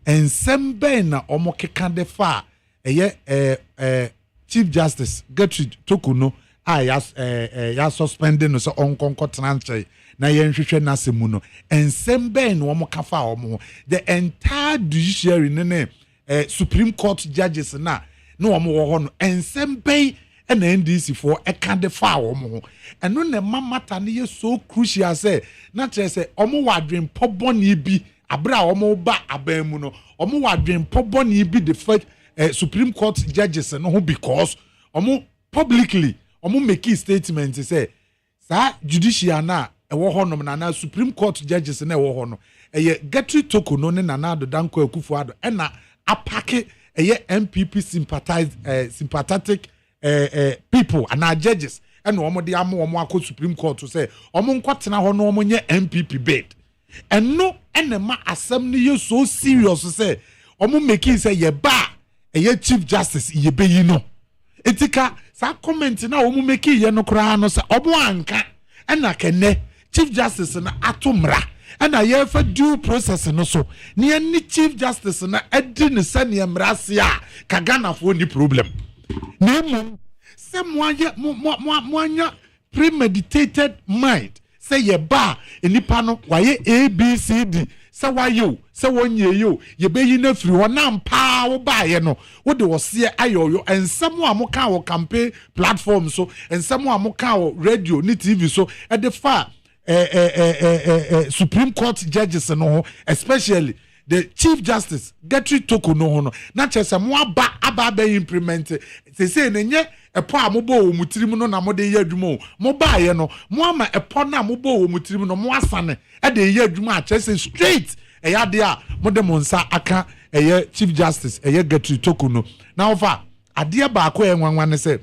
H: ensem ben na omokeka de fa Chief Justice Gertrude Tokuno ya suspending no so onkonko transfer na yenhwehwe na semu no ensem ben no omo kafa omo the entire judiciary ne Supreme Court judges na omo wo ho no ensem ben na NDC for eka de fa omo eno ne mamata ne ye so crucial say na kire say omo wadwen poboni bi abra omo ba abamu no omo wadwen poboni bi the first Supreme Court judges no ho because omo publicly omo make statement say sa judiciary na ewo ho no na Supreme Court judges na ewo ho no Gertrude Tokuno ne Nana Danko Akufo-Addo na apake MPP sympathetic people and our judges and omo de am omo akọ Supreme Court to say omo nkotena ho no omo nye MPP bid and no enema asem ne ye so serious say omo make say ye ba Chief Justice ye be yi no etika sa comment na omo make ye no kra no say omo anka
J: ɛna kɛnɛ chief justice na ato mmara ɛna yɛfa due process no so ne yɛne chief justice na adi ne sɛ ne mmara se a ka Ghanafoɔ ni problem na mmom sɛ moanya premeditated mind sɛ yɛba nipa no wayɛ ABCD sɛ wayɛ sɛ wɔnyɛ yo yɛbɛyi no afiri hɔ na mpaa wo baayɛ no wode wɔseɛ ayɔyɔ nsɛm a moka wɔ campaign platform so nsɛm a moka wɔ radio ne TV so ɛde fa Supreme Court judges no ho especially the Chief Justice Getri Toku no ho no na kyerɛ sɛ mo aba implement sɛ ne nyɛ ɛpɔ a mobɔ wɔ mutirim no na mode yɛ adwuma mo baayɛ no mo ama ɛpɔ na mobɔ wɔ mutirim no mo asane ɛde yɛ adwuma a kyerɛ sɛ straight ɛyɛ ade a mode mo nsa aka ɛyɛ Chief Justice ɛyɛ Getri Toku no na ofa adeɛ baako yɛ nwanwa ne sɛ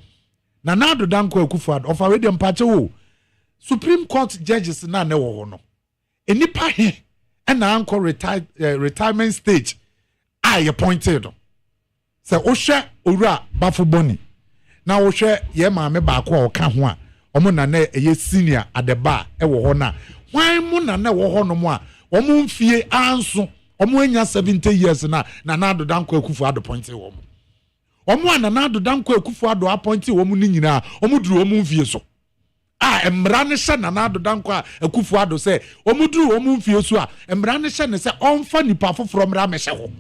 J: na Nado Danko Akufo-Addo ofa we de mpache wo Supreme Court judges na ne wo ho no enipa he ɛna anko retirement stage a yɛ pointed sɛ wohwɛ owura Bafo Boni na wohwɛ yɛ maame baako a ɔka ho a ɔmo na na ɛyɛ senior adeba ɛwɔ hɔ na hwan mo na na ɛwɔ hɔ no mo a ɔmo mfie anso ɔmo anya 70 years na Nado Danko Akufo-Addo pointed wɔ mo ɔmo a Nado Danko Akufo-Addo appointed wɔ mo ni nyina ɔmo duru ɔmo mfie so mmara ne hyɛ Nado Danko Akufo-Addo sɛ ɔmo duru ɔmo mfie so a mmara ne hyɛ ne sɛ ɔmfa nipa foforɔ mmara mɛhyɛ hɔ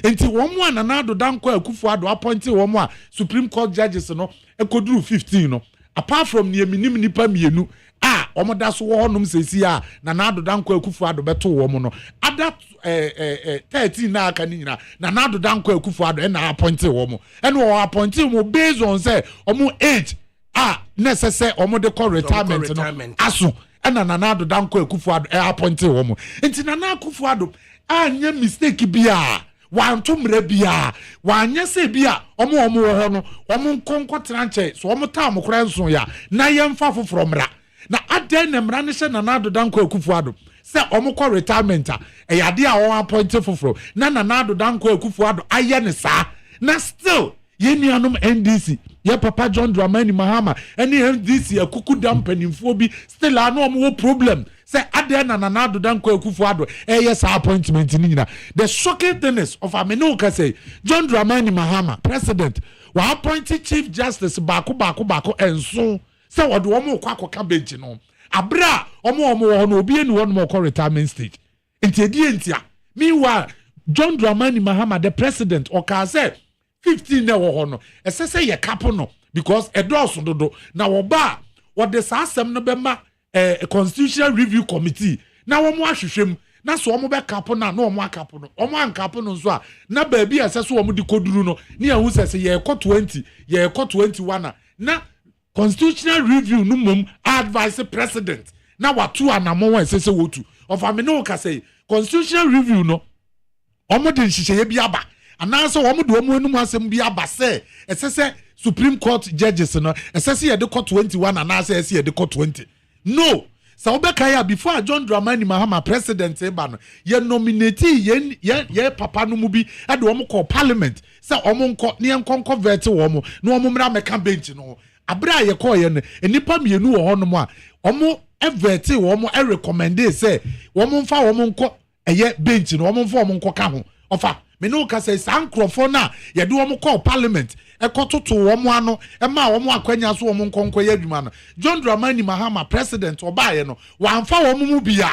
J: enti wɔn a Nado Danko Akufo-Addo appointed wɔn a Supreme Court judges no ekoduru 15 no apart from ne minim nipa mienu a wɔn da so wɔ hɔnom sɛsi a Nado Danko Akufo-Addo bɛto wɔn no ada 13 na aka ne nyina Nado Danko Akufo-Addo ɛna appointed wɔn ɛna wɔn appointed wɔn based on sɛ wɔn age necessary omo de call retirement no aso ena Nado Danko Akufo-Addo appointed womo enti Nana Akufo-Addo anya mistake bia wanto mra bia wanya se bia omo ho no omo nkonko tranche so omo ta mokora nso ya na yemfa foforo mra na aden na mra ne hye Nado Danko Akufo-Addo se omo call retirement yade a won appointed foforo na Nado Danko Akufo-Addo aye ne sa na still yenianom NDC ye papa John Dramani Mahama any NDC akuku dampanimfo bi still ano mo problem say ade na Nado Danko Akufo-Addo yes appointment ni nyina the shocking thing is of ameno ka say John Dramani Mahama president wa appointed Chief Justice bako enso say wode wo mo kwakoka bench no abra omo wo no obi eni wo no mo retirement stage enti meanwhile John Dramani Mahama the president o ka say 15 na wo ho no esese ye kapo no because edoso dodo na wo ba wo de sa asem no be ma constitutional review committee na wo mo ahwehwem na so wo mo be kapo na wo mo akapo no wo mo ankapo no so a na ba bi esese wo mo di koduru no ne ya hu sese ye ekọ 20 ye ekọ 21 na constitutional review no mum advise president na watu anamo wa esese wotu of ameno ka say constitutional review no omo de nhihye bi aba ananso womo de womo enum asem bi abase esese Supreme Court judges no esese ye de court 21 ananso esese ye de court 20 no so obeka ya before John Dramani Mahama president eba no ye nominate ye papa no mu bi e de womo call parliament se womo nko ne enkonko vete womo na womo mra meka bench no abra ye call ye no enipa mienu wo hono mu a womo evete womo e recommend say womo mfa womo nko eye bench no womo mfa womo nko ka ho ofa me no ka say sankrofo na ye de womo call parliament e kototo womo ano e ma womo akwanya so womo nkonko ye adwuma no John Dramani Mahama president obaye no wamfa womo mu bia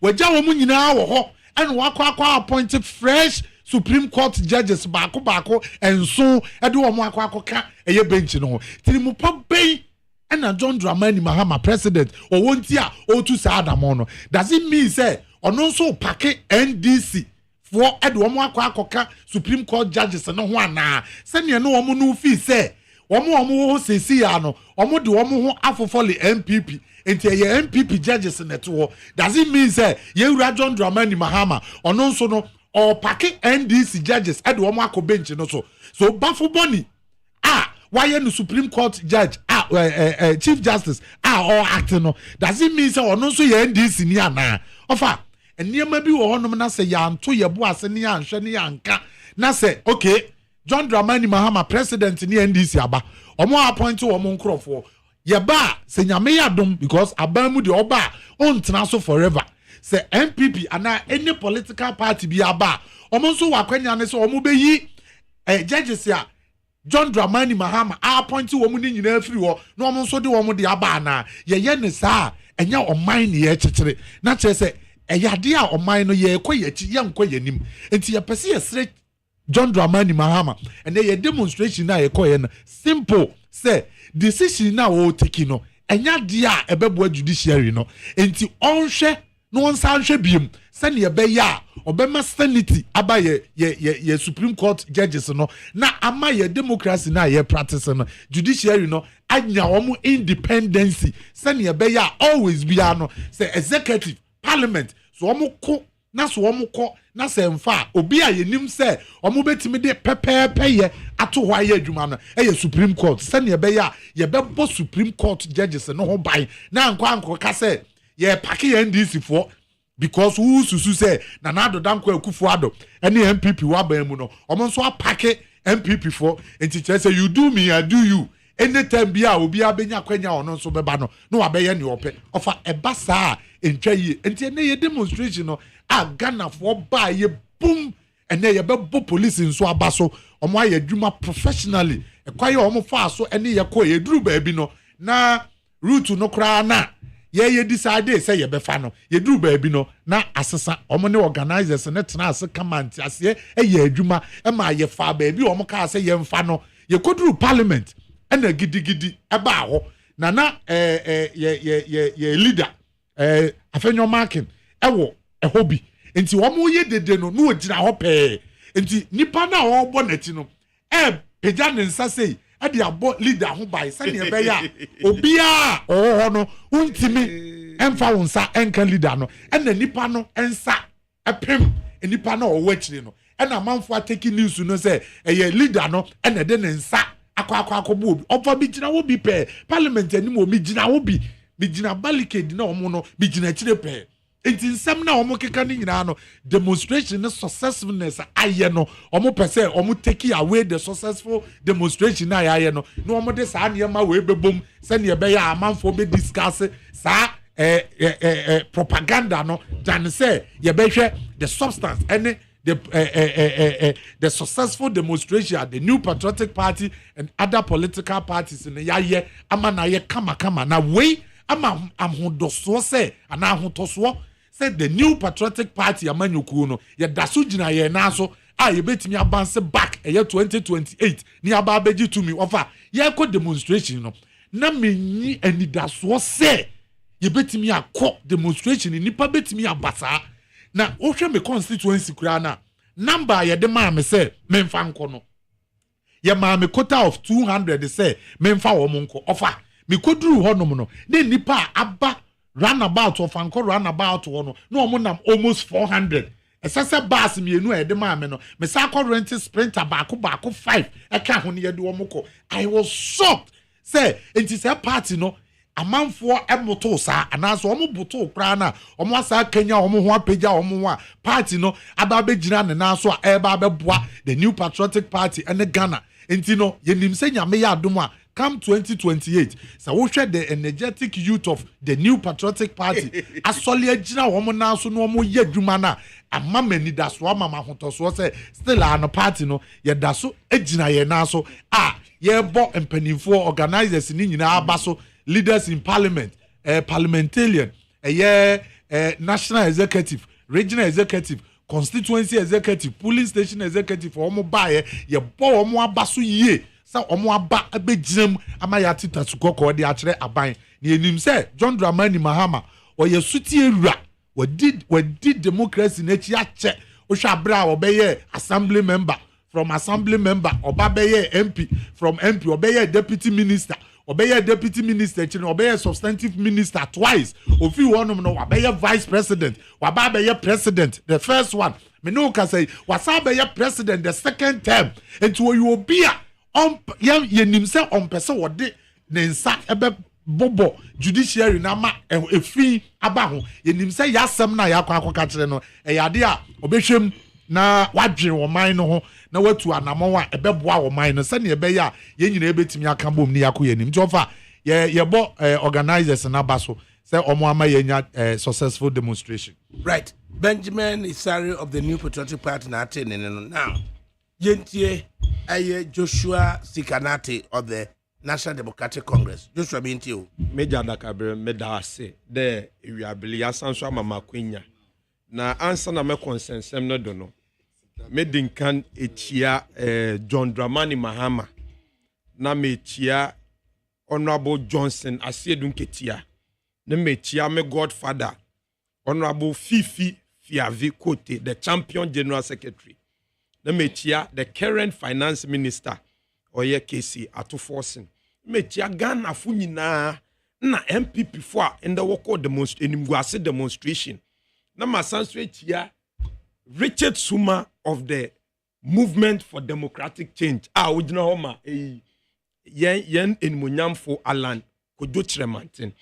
J: wagya womo nyina wo ho ene wakwa appointed fresh Supreme Court judges bako enso e de womo akwa eye bench no tirimu pa bei ena John Dramani Mahama president o wonti a o tu sa adamo no does it mean say ono nso pake NDC for ed womo akwa Supreme Court judges no ho ana se ne no womo no fi say womo ho sesi ya no womo de womo ho afofoli MPP enti ye MPP judges neto does it mean say ye wura John Dramani Mahama ono nso no o pake NDC judges ed womo akọ bench no so Bafo Boni why no Supreme Court judge Chief Justice or acting no does it mean say ono nso ye NDC ni ana ofa eniema bi wo honom na se ya nto ye bo ase ne ya nhwe ne ya nka na se okay John Dramani Mahama president ni NDC aba omo appoint omo nkrofo yeba se nyame yadom because aban mu de oba on tena so forever se MPP ana any political party bi aba omo nso wakwanya ne se omo beyi judges ya John Dramani Mahama appoint wo mu ni nyina free wo na omo nso de wo mu de aba na ye ne saa enya oman ne ye kyekyere na kye se eyade a oman no ye ekwa ye kyi ye nkwa yanim enti ye pese ye sre John Dramani Mahama and ye demonstration na ye koye no simple say decision na wo take no enya de a ebebo judiciary no enti onhwe no onsanhwe biem se ne be ya obema sanity aba ye Supreme Court judges no na ama ye democracy na ye practice no judiciary no anya omo independency se ne be ya always be ya no say executive parliament so omo ko na so omo ko na se mfa obi a yenim se omo betimi de pepepe ye ato ho aye adwuma no ye Supreme Court se ne be ya ye bebo Supreme Court judges no ho ban na anko ka se ye pake ye NDC for because who susu say na nado danko akufo ado ene MPP wa ban mu no omo nso apake MPP for enti che say you do me I do you anytime bia obi abenya kwanya ono nso beba no no abeye ne ope ofa eba saa entwa yi enti ne ye demonstration no a Ghana for ba ye boom ene ye bebo police nso aba so omo aye adwuma professionally ekwaye omo fa so ene ye ko ye duru ba bi no na route no kra na ye decide say ye befa no ye duru ba bi no na asesa omo ne organizers ne tena ase command ase ye adwuma e ma ye fa ba bi omo ka say ye mfa no ye koduru parliament ena gidigidi eba ho na ye leader afenyo marking ewo hobby enti womo ye dede no no ogina ho pe enti nipa na wo bo nati no peja ne nsa sei e de abo leader ho bai se ne be ya obi a ho no untimi emfa wonsa enka leader no ena nipa no ensa epem nipa na wo wachire no ena manfo ateki news no say eye leader no ena de ne nsa akwa bu ofa bi gina wo bi pe parliament ani mo mi gina wo bi gina barricade na omo no bi gina kire pe enti nsem na omo keka ni nyina no demonstration ne successfulness aye no omo pese omo take away the successful demonstration na aye no na omo de saa ne ma we bebom se ne be ya amanfo be discuss saa propaganda no than say ye be hwe the substance any the successful demonstration at the New Patriotic Party and other political parties in the yaye ama na ye kama na we ama amhodoso se ana ahotoso said the New Patriotic Party amanyuku no ye daso gina ye na so a ye betimi abanse back ye 2028 ni aba abeji to me offer ye ko demonstration no na menyi anidaso se ye betimi akọ demonstration ni pa betimi abasa na ohwe me constituency kura na number ye de ma me say memfa nko no ye ma me quota of 200 say memfa wo nko offer me koduru ho no ne nipa aba runabout of anko runabout wo no no mo nam almost 400 esese bus me enu e de ma me no me sa ko rent sprinter baako 5 e ka ho ne ye de wo mko I was shocked say enti say party no amanfo emoto saa anaso omo boto kra na omo asa kanya omo ho apagya omo ho a party no aba begina ne na so a eba beboa the New Patriotic Party ene Ghana enti no yenim se nyame ya adom a come 2028 so wo hwe the energetic youth of the New Patriotic Party asole agina omo na so no omo ye adwuma na ama mani da so ama mahotoso se still an party no ye da so agina ye na so a ye bo empanimfo organizers ni nyina aba so leaders in parliament, parliamentarian, national executive, regional executive, constituency executive, polling station executive, omo bae, ye bo omo abaso ye, sa omo aba abejinem amayati tasukoko de achre aban. Ni enim se John Dramani Mahama o ye suti ewura, we did democracy na chi ache, o hwa bra obeye assembly member, from assembly member obabeye MP, from MP obeye deputy minister. Obey deputy minister, obey substantive minister twice. Ofi one no obey vice president, wababeye president. The first one, me no can say wasabeye president the second term. And to you be ye nimse on person wode ne nsa ebe bobo judiciary na ma efi aba ho. Ye nimse yasem na yakwa kire no. Eyade a obehwem na wadwe wo man no ho na watu anamon a ebeboa wo man no se ne ebe ya ye nyina ebetimi aka bom ni yakoye nim jofa organizers na baso say omo ama yenya successful demonstration.
C: Right. Benjamin Isari of the New Patriotic Party na now. Yentie Joshua Sikanate of the National Democratic Congress. Joshua Bintio.
K: Major Dakabre Medase de Wiabili Asanso Mama Quenya. Na answer na me consensem no do no. Medinkan etia John Dramani Mahama. Na me etia Honorable Johnson Asiedun Ketia. Na me etia me godfather Honorable Fifi Fiavi Kote, the champion general secretary. Na me etia the current finance minister Oye KC Atuforsen. Me etia Ghana fu nyina na MPP fo a in the work of demonstration. Na masanso etia Richard Suma of the Movement for Democratic Change. Ojina homa yen enmunyam for Alan Kojo Tremantin.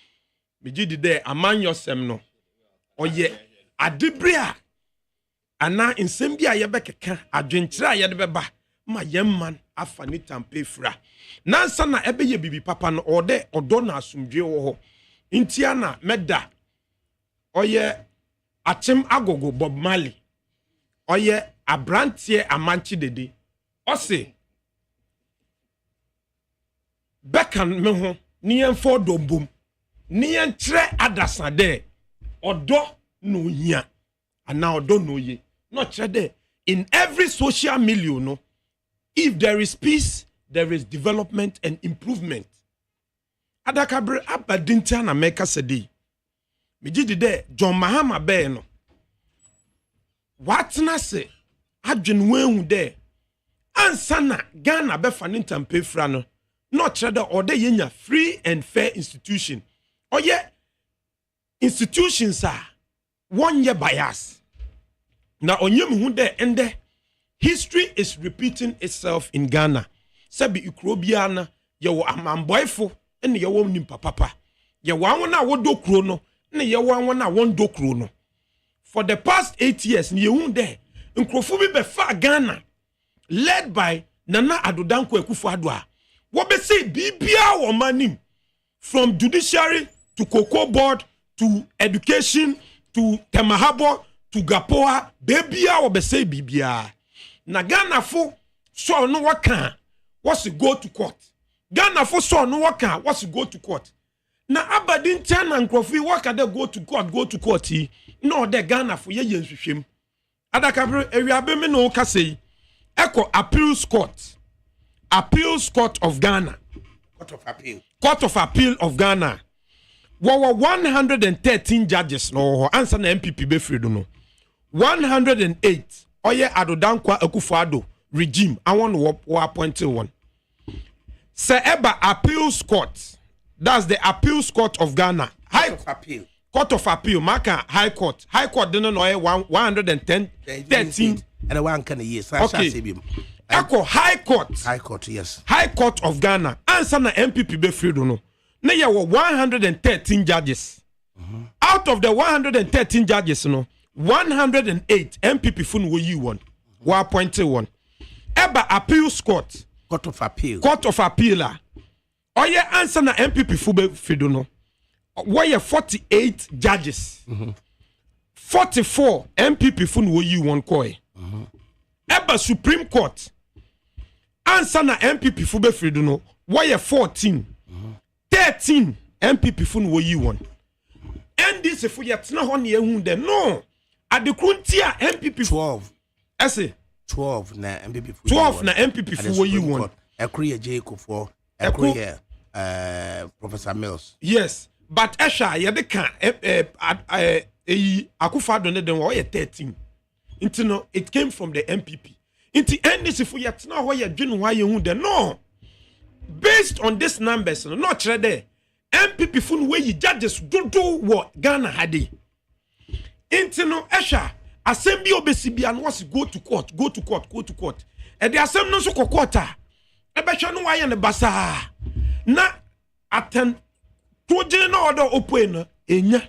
K: Me gidi de amanyo sem no. Oye adibria ana nsem bia ye bekeka adwenkyira ye de beba ma yemman afa ni tampe fra. Nansa na ebeye bibi papa no ode odo na asumdwe wo ho. Ntia na meda oye Achim Agogo Bob Marley. Oye abrantie amanchi dede. Ose bekan me ho ni enfo dombum. Ni entre adasade odo no hia. Ana odo no ye. No chede in every social milieu no. If there is peace, there is development and improvement. Adakabre abadintia na meka sedi. Mijidi de John Mahama be no. What na se adwen wenhu de ansa na Ghana be fa ne ntampe fra no no chere ode yenya free and fair institution. Oye institutions are one year bias. Na onyem hu de ende history is repeating itself in Ghana. Sabi ikrobia na ye wo amamboyfo ene ye wo nimpa papa. Ye wan na wodo kro no ne ye wan na won do kro no. For the past 8 years, ni yehun there, nkrofo bi be fa Ghana, led by Nana Adodanko Akufo-Addo a, wo be say bibia wo manim, from judiciary to cocoa board to education to temahabo to gapoa, bibia wo be say bibia. Na Ghana fo so no waka, what's to go to court. Ghana fo so no waka, what's to go to court. Na abadin chana nkrofi waka de go to court yi. No de Ghana for ye yenhwehwem. Adakabre ewiabe me no ka sei. Eko appeals court of Ghana. Court of appeal of Ghana. Wo 113 judges no answer na MPP be fredo no. 108 oye Adodankwa Akufo-Addo regime awon wo appointed one. Se eba appeals court. That's the appeals court of Ghana. Court of appeal, Maka High Court. High Court didn't know 110, 13.
C: And one can yes.
K: Okay. Echo High Court.
C: High Court, yes.
K: High Court of Ghana. Answer na MPP be free no. Na ya 113 judges. Out of the 113 judges, 108 MPP fun wo you one. Were appointed one. Eba appeals court.
C: Court of appeal.
K: Court of appeal. Oye answer na MPP fu be free no. Why 48 judges? 44 MPP fun wo you one koi. Eba Supreme Court. Answer na MPP fu be free no. Why 14? 13 MPP fun wo you one. NDC fu yet na hon ye hu de no. Adekuntia MPP
C: 12.
K: Ese
C: 12 na MPP fu
K: 12 na MPP fu wo you one.
C: Ekuri J Kofo. Ekuri Professor Mills.
K: Yes. But Esha ye de kan Akufo-Addo ne den wo ye 13. Inti no it came from the MPP. Inti NDC fu yet na ho ye dwenu ho ye hu de no. Based on these numbers no chere there MPP fu no we judges dodo wo Ghana hade. Inti no Esha asem bi obesi bia no was go to court. E de asem no so court a e be hwe no wa ye ne basa na aten Project no order open enya.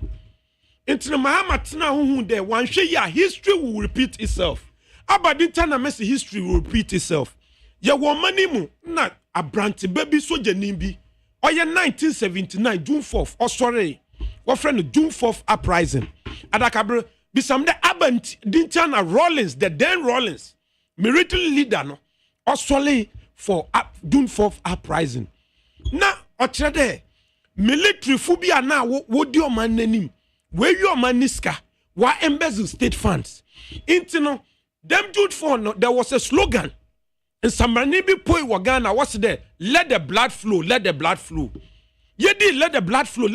K: Into Mahama tena hu there one ya history will repeat itself. Abadinta na messy history will repeat itself. Ya wo mani mu na abranti baby soja nimbi
C: ɔyɛ 1979 June 4th ɔsɔre wɔfrɛ no June 4th uprising adakabre bisam de abant dintana Rawlins the then Rawlins military leader no ɔsɔre for June 4th uprising na ɔkyerɛ dɛ military phobia na wodi ɔman nanim weyi ɔman niska wa embezzle state funds intino them June 4 no there was a slogan in Samani bi poi wa Ghana what's there let the blood flow let the blood flow yedi let the blood flow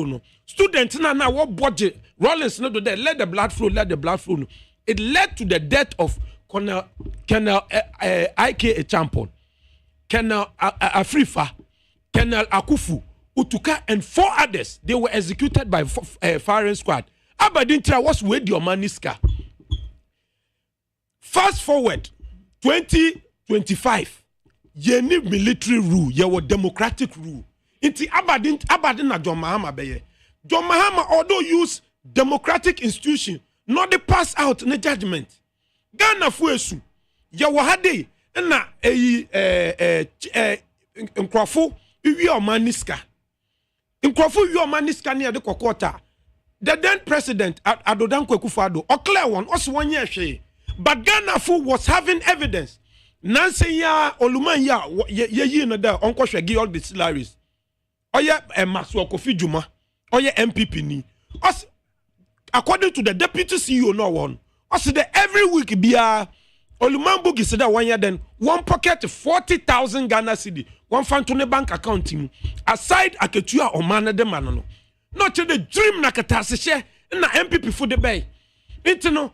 C: no student na what budget Rawlins no do there let the blood flow no it led to the death of Colonel I.K. Champon, Colonel Afrifa, Colonel Akufu, Utuka, and 4 others. They were executed by firing squad. Abadintra was with your maniska. Fast forward, 2025, ye need military rule, ye were democratic rule. Inti Abadin na John Mahama beye. John Mahama although use democratic institution, not the pass out in the judgment. Ghana fuesu. Yawahade na nkrofo wi omaniska nkrofo wi omaniska ne de kokota the then president Adodan Akufo-Addo clear one also one year hwe but Ghana fu was having evidence nanse ya oluman ya ye no da onkohwe gi all the salaries oye Masu Kofi Juma oye MPP ni according to the deputy CEO no one also the every week bia Oluman Bugi said that 1 year then one pocket 40,000 Ghana cedi one fan to the bank account team aside aketua omana de manano not the dream na katase share na MPP for the bay intino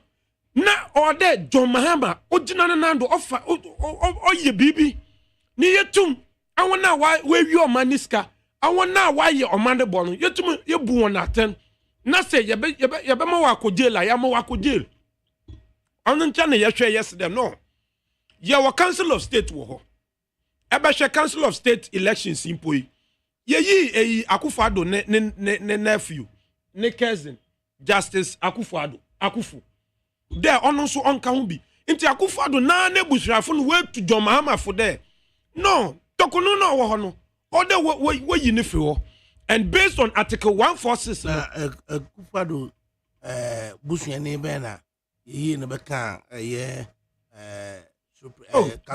C: na order John Mahama ojina nando offer oye bibi ni yetum awona why we omaniska awona why ye omande bonu yetum ye bu won aten na say ye be ma wa ko jail ya ma wa ko jail on chane yehwe yesterday no ye wa council of state wo ho ebe hwe council of state elections impoi ye yi Akufo-Addo ne nephew ne cousin Justice Akufo-Addo Akufu there ono so onka ho bi nti Akufo-Addo na busuafo no we to John Mahama for there no tokuno no wo ho no order we yi ne fi ho and based on article 146 Akufo-Addo busuane be na ye no beka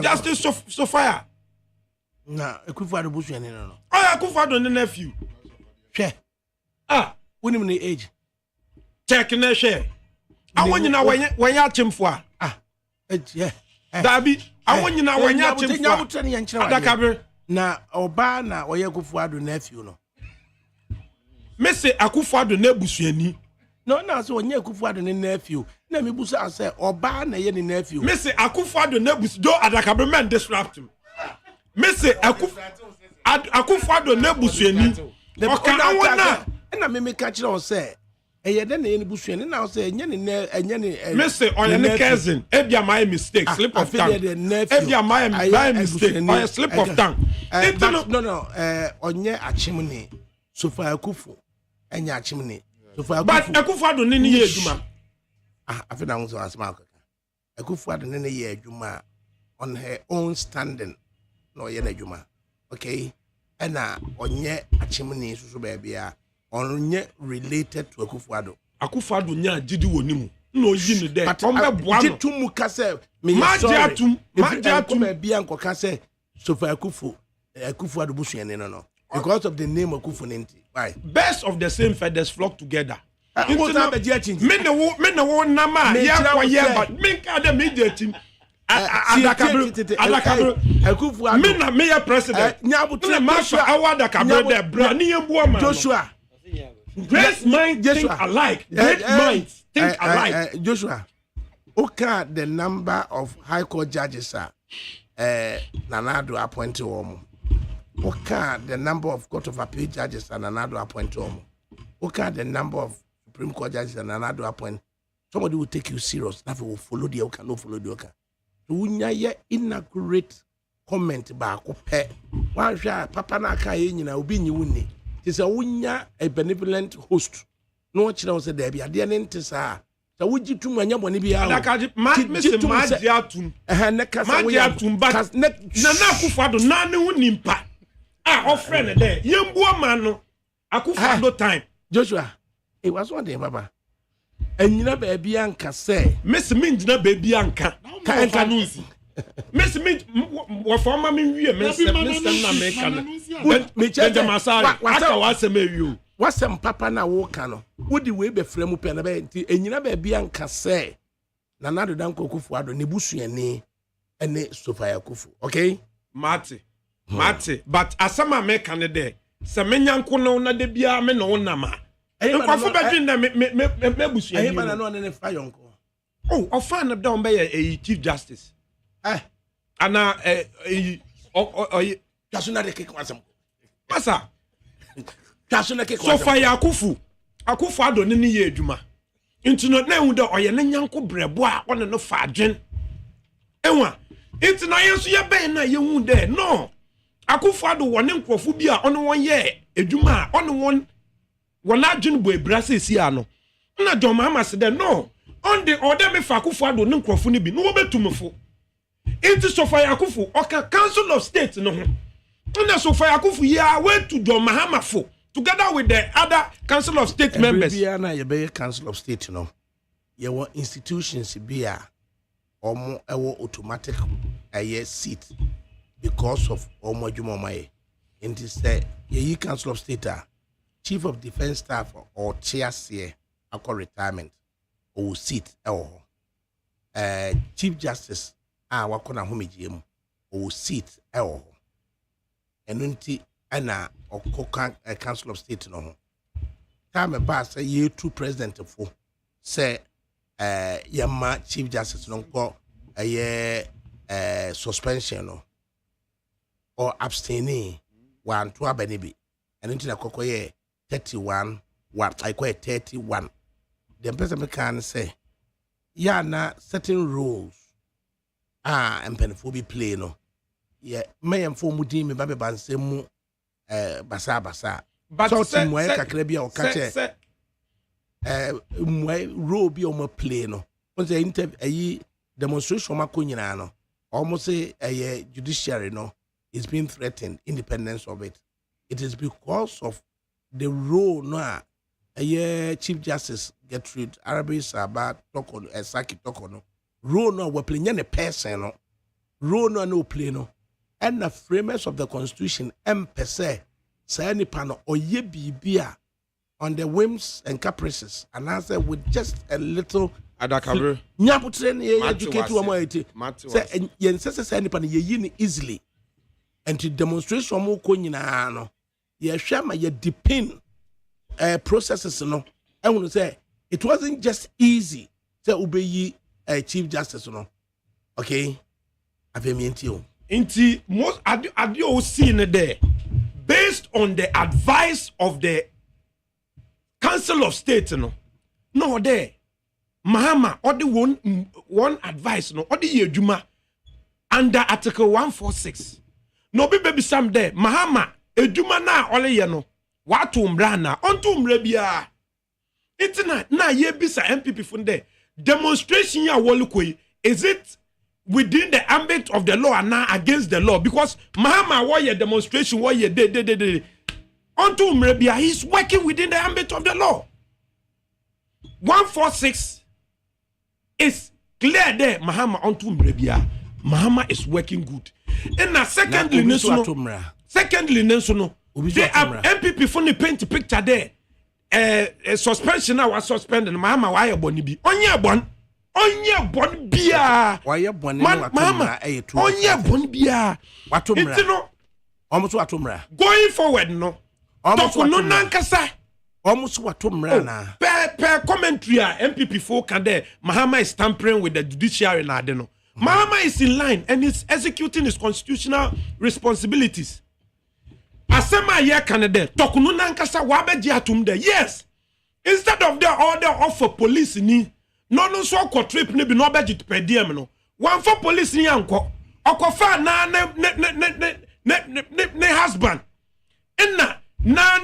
C: Justice Sophia na Akufo-Addo busuane no Akufo-Addo ne nephew hwe wonim ne age check na hwe awonyina wanya achemfo dabi awonyina wanya achemfo adakabe na oba na oye Akufo-Addo nephew no mese Akufo-Addo na busuani no na so onye Akufo-Addo ne nephew na me busu ase oba na ye ne nephew mese Akufo-Addo na busu do adakabe man disrupt him mese Akufo-Addo na busuani oka awona na me ka kire o se eye de na ye ne busuani na o se enye ne mese oye ne cousin ebia my mistake slip of tongue ebia my mistake oye slip of tongue no onye achimni Sofa Akufo enya achimni Sofa Akufo but Akufo-Addo ne ye adwuma afina ho so asma Akufo-Addo ne ye adwuma on her own standing no ye na adwuma okay ena onye achimni so bia onye related to Akufo-Addo Akufo-Addo nya gidi wonimu no yi ne de ombe boa no gitumu ka se me majiatum bia nkoka se Sofa Akufo-Addo busuane no because of the name Akufo nenti why best of the same feathers flock together me no wo nama ya kwa ye but me ka de media team adakabre Akufo-Addo me na me president nyabutre masha awada kabre de bra ni embuo ma Joshua great mind think alike great minds think alike Joshua okay the number of high court judges are Nana-Addo appointed woman okay the number of court of appeal judges and Nana-Addo appointed woman okay the number of Supreme Court judges and Nana-Addo appointed somebody will take you serious that will follow the okay no follow the okay so unya ye inaccurate comment ba ko pe wan hwa papa na aka ye nyina obi nyi wuni ti say unya a benevolent host no kire won say da bia de ne ntisa sa wuji tum anya bone bia majiatum ne kasa majiatum ba na Akufo-Addo na ne hu nimpa
K: offering a day. Young woman, no. I could find no time.
C: Joshua, it was one day, Baba. And you know, baby, Anka say,
K: Miss Mint, no baby, Anka. Can't Miss Mint, what for mammy, Mr. America.
C: What's some papa na wokano? Would the way be frame up and you know, baby, Anka say, Nanado Danko Kufuado, Nibusu and ne Sophia Kufu. Okay?
K: Marty, but as some American day, Samenian Kono, na de Bia, men on Nama. I don't know fire uncle. Oh, I'll find a down by a Chief Justice. And
C: Kasuna de Kick was
K: Massa
C: Kasuna Kick
K: so fire Akufu Akufado Nini Juma. Into not now the Oyananko Brebois on no fadgen. Ewa, it's na yesu ya ben na ye hu there. No. Akufado one nkofobia on 1 year. Ejuma on one adwin boy brase sia no. Na John Mama said no. On the order me fa Akufado no nkofo ni bi. No betumfo. Into Sophia Akufu oka Council of State no. Na Sophia Akufu ya went to John Mahama for together with the other Council of State members.
C: Bia na ye be Council of State no. Ye want institutions bia omo ewo automatic seat because of omo adwuma mai. And it say ye Council of State Chief of Defense Staff or chairman akọ retirement or seat Chief Justice wakona homegiem or seat enunti ana okokan Council of State no time ba say ye two president fo say yama Chief Justice no ko suspension no or abstaining one to abanibi enunti na kokoye 31 what I call 31 the person can say yeah na certain rules and penfobi play no yeah may am for mudi me babe bansemu basa
K: but
C: so team way kakra bia o kache role bi o ma play no on say interview demonstration ma ko nyina no almost say judiciary no is being threatened independence of it is because of the role no Chief Justice Gertrude Arabi Saba Toko Saki Toko no role no we play any person no role no play no and the framers of the constitution per se say any panel or ye bibia on the whims and caprices and answer with just a little
K: adakabre
C: nyaputre ye educate wo mo eti say yen say any panel ye yin easily and to demonstration mo ko nyina no ye hwa ma ye depend processes no I want to say it wasn't just easy say obey Chief Justice no okay afemientio
K: inti most adio seen there based on the advice of the Council of State no there Mahama or the one advice no or the yejuma under Article 146 no baby some there Mahama ejuma na ole ye no watu mbrana onto mrebia itina na ye bisa MPP funde demonstration ya wolukoi is it within the ambit of the law and now against the law because Mahama warrior demonstration warrior de onto mrebia he's working within the ambit of the law 146 is clear there Mahama onto mrebia Mahama is working good and now secondly no they have MPP for the paint picture there. Suspension now was suspended. Mahama why boni bi. Onye bon bia.
C: Why boni
K: Mahama. Onye bon bia.
C: Watumra. Almost watumra.
K: Going forward no.
C: Almost
K: no nankasa.
C: Almost watumra na.
K: Per commentary MPP for can there. Mahama is tampering with the judiciary na no. Mahama is in line and is executing his constitutional responsibilities. Asema ye Canada tokunu nankasa wabeji atum de yes instead of the order of for police ni no so ko trip ni bi no beji to per diem no one for police ni anko okofa na ne husband na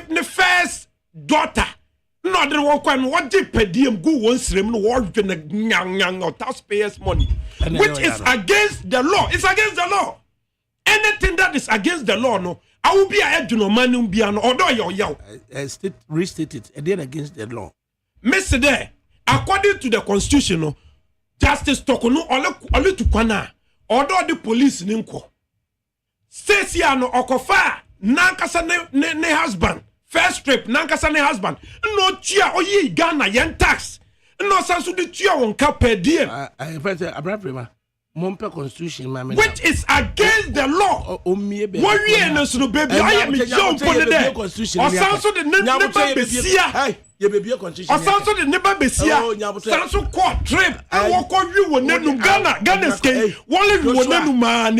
K: ne first daughter no de wo kwa no what dey per diem go one srem no wo dwe na nyang taxpayers money which is against the law. It's against the law. Anything that is against the law no
C: I will be a Junomanum Biano, although you're
J: state restate it again against the law.
C: Mr. There, according to the constitution, Justice Tokono Ole Tukwana, although the police Ninko. Says no Okofa, Nankasa ne husband, first trip, Nankasa ne husband, no chia or ye Ghana yen tax, no sansu de chia on cap per diem. Which is against the law. What we are not so baby. I am young for the day. Or sounds of the never besia. Or sounds of the never besia. Sounds of court trip. I walk on you when you Ghana skate. One of you will man.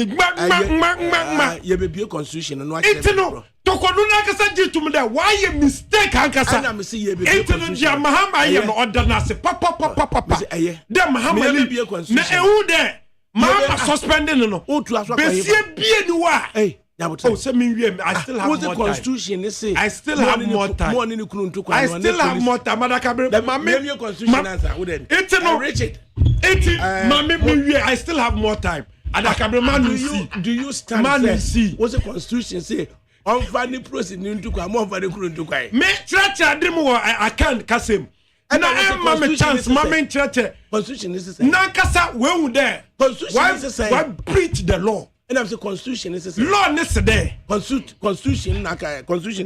J: You may be a constitution and what
C: it's no. Tokonuna kasa ji to me there. Why you mistake hankasa? It's no Mahama I am order nase. Papa. Dem Mahama be a constitution. Na ehu there. Mama suspending no. Besie bie ni wa. Oh, say me I still have more time.
J: Constitution say.
C: I still have more time. I still have more time. Madakabre.
J: Mama constitution answer.
C: It's no Richard. It's mama me I still have more time. Adakabre man
J: do you stand
C: man see.
J: What's the constitution say? On funny process ni ntukwa, mo funny kunu ntukwa.
C: Me church ademu I can't kasem. And I am my chance, my church.
J: Constitution is the same.
C: Nankasa, where would there?
J: Constitution is the same.
C: Why preach the law?
J: And I'm saying constitution is the same.
C: Law necessary.
J: Constitution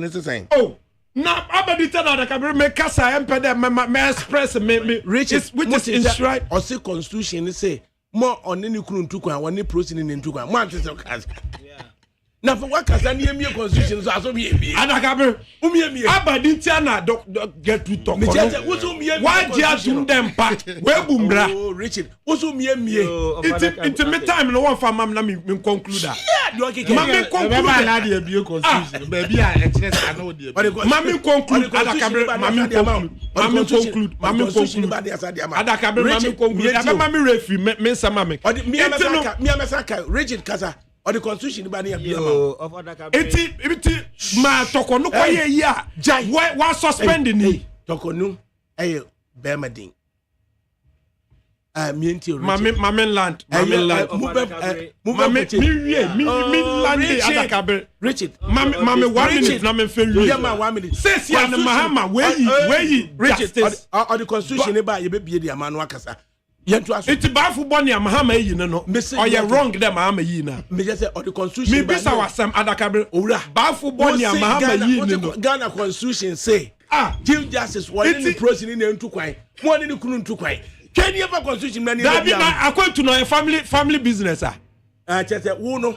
J: is the same.
C: Oh, now abadi tell that can make kasa empede me express me which is enshrined.
J: Or say constitution is say more on any kunu ntukwa, one process in ntukwa. Mo am say na for what can any me constitution so aso me
C: adakabe abadi tiana get to talk why dia do them part we bumbra
J: oh Richard woso me
C: it's me time no one for mam na me conclude mam me conclude
H: na dey be constitution baby a express I know dey
C: mam me conclude adakabe mam me conclude adakabe mam me conclude mam me refi me sama me
J: me amesaka Richard kasa or the constitution ba na bia ma
C: eti ma tokonu kwaye yi a why suspending ni
J: tokonu Bermadin mienti
C: mame land me land
J: Richard
C: mame 1 minute na me fe wi
J: yeah ma 1 minute
C: says ya na mahama we
J: Richard or the constitution ba ye be bie dia ma no akasa
C: it's bad for Bonnie and Mahama, you know. Or you're wrong, them Mahama, you know.
J: Me just say, or the constitution.
C: Maybe some other cabin. Bad for Bonnie and Mahama, you know.
J: Ghana constitution say, Chief Justice, one in the proceeding in Tukwai, one in the Kunun Tukwai. Can you have a constitution?
C: I want to know a family business.
J: Just say, Uno,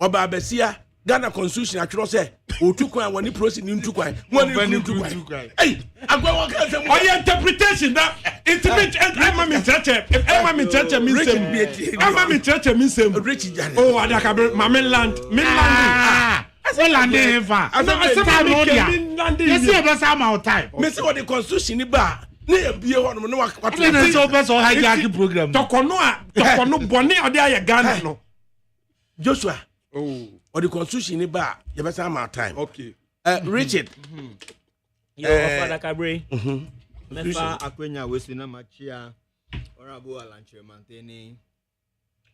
J: or Babesia. Ghana constitution actually say Otukwa when he proceed in Tukwa when he Tukwa. Hey, I'm going to say
C: my interpretation that intimate Emma me church means
J: Richie.
C: Oh, Adakabe Mamen land
H: yes yes our time
J: me say what the constitution ni ba na bie ho no what
H: so person hijack program
C: tokono bone ode aye Ghana no
J: Joshua or the constitution ni ba you better our time.
C: Okay.
J: Richard.
I: Father Cabre. Mefa akwenya wesu na machia honorable Alanche maintaining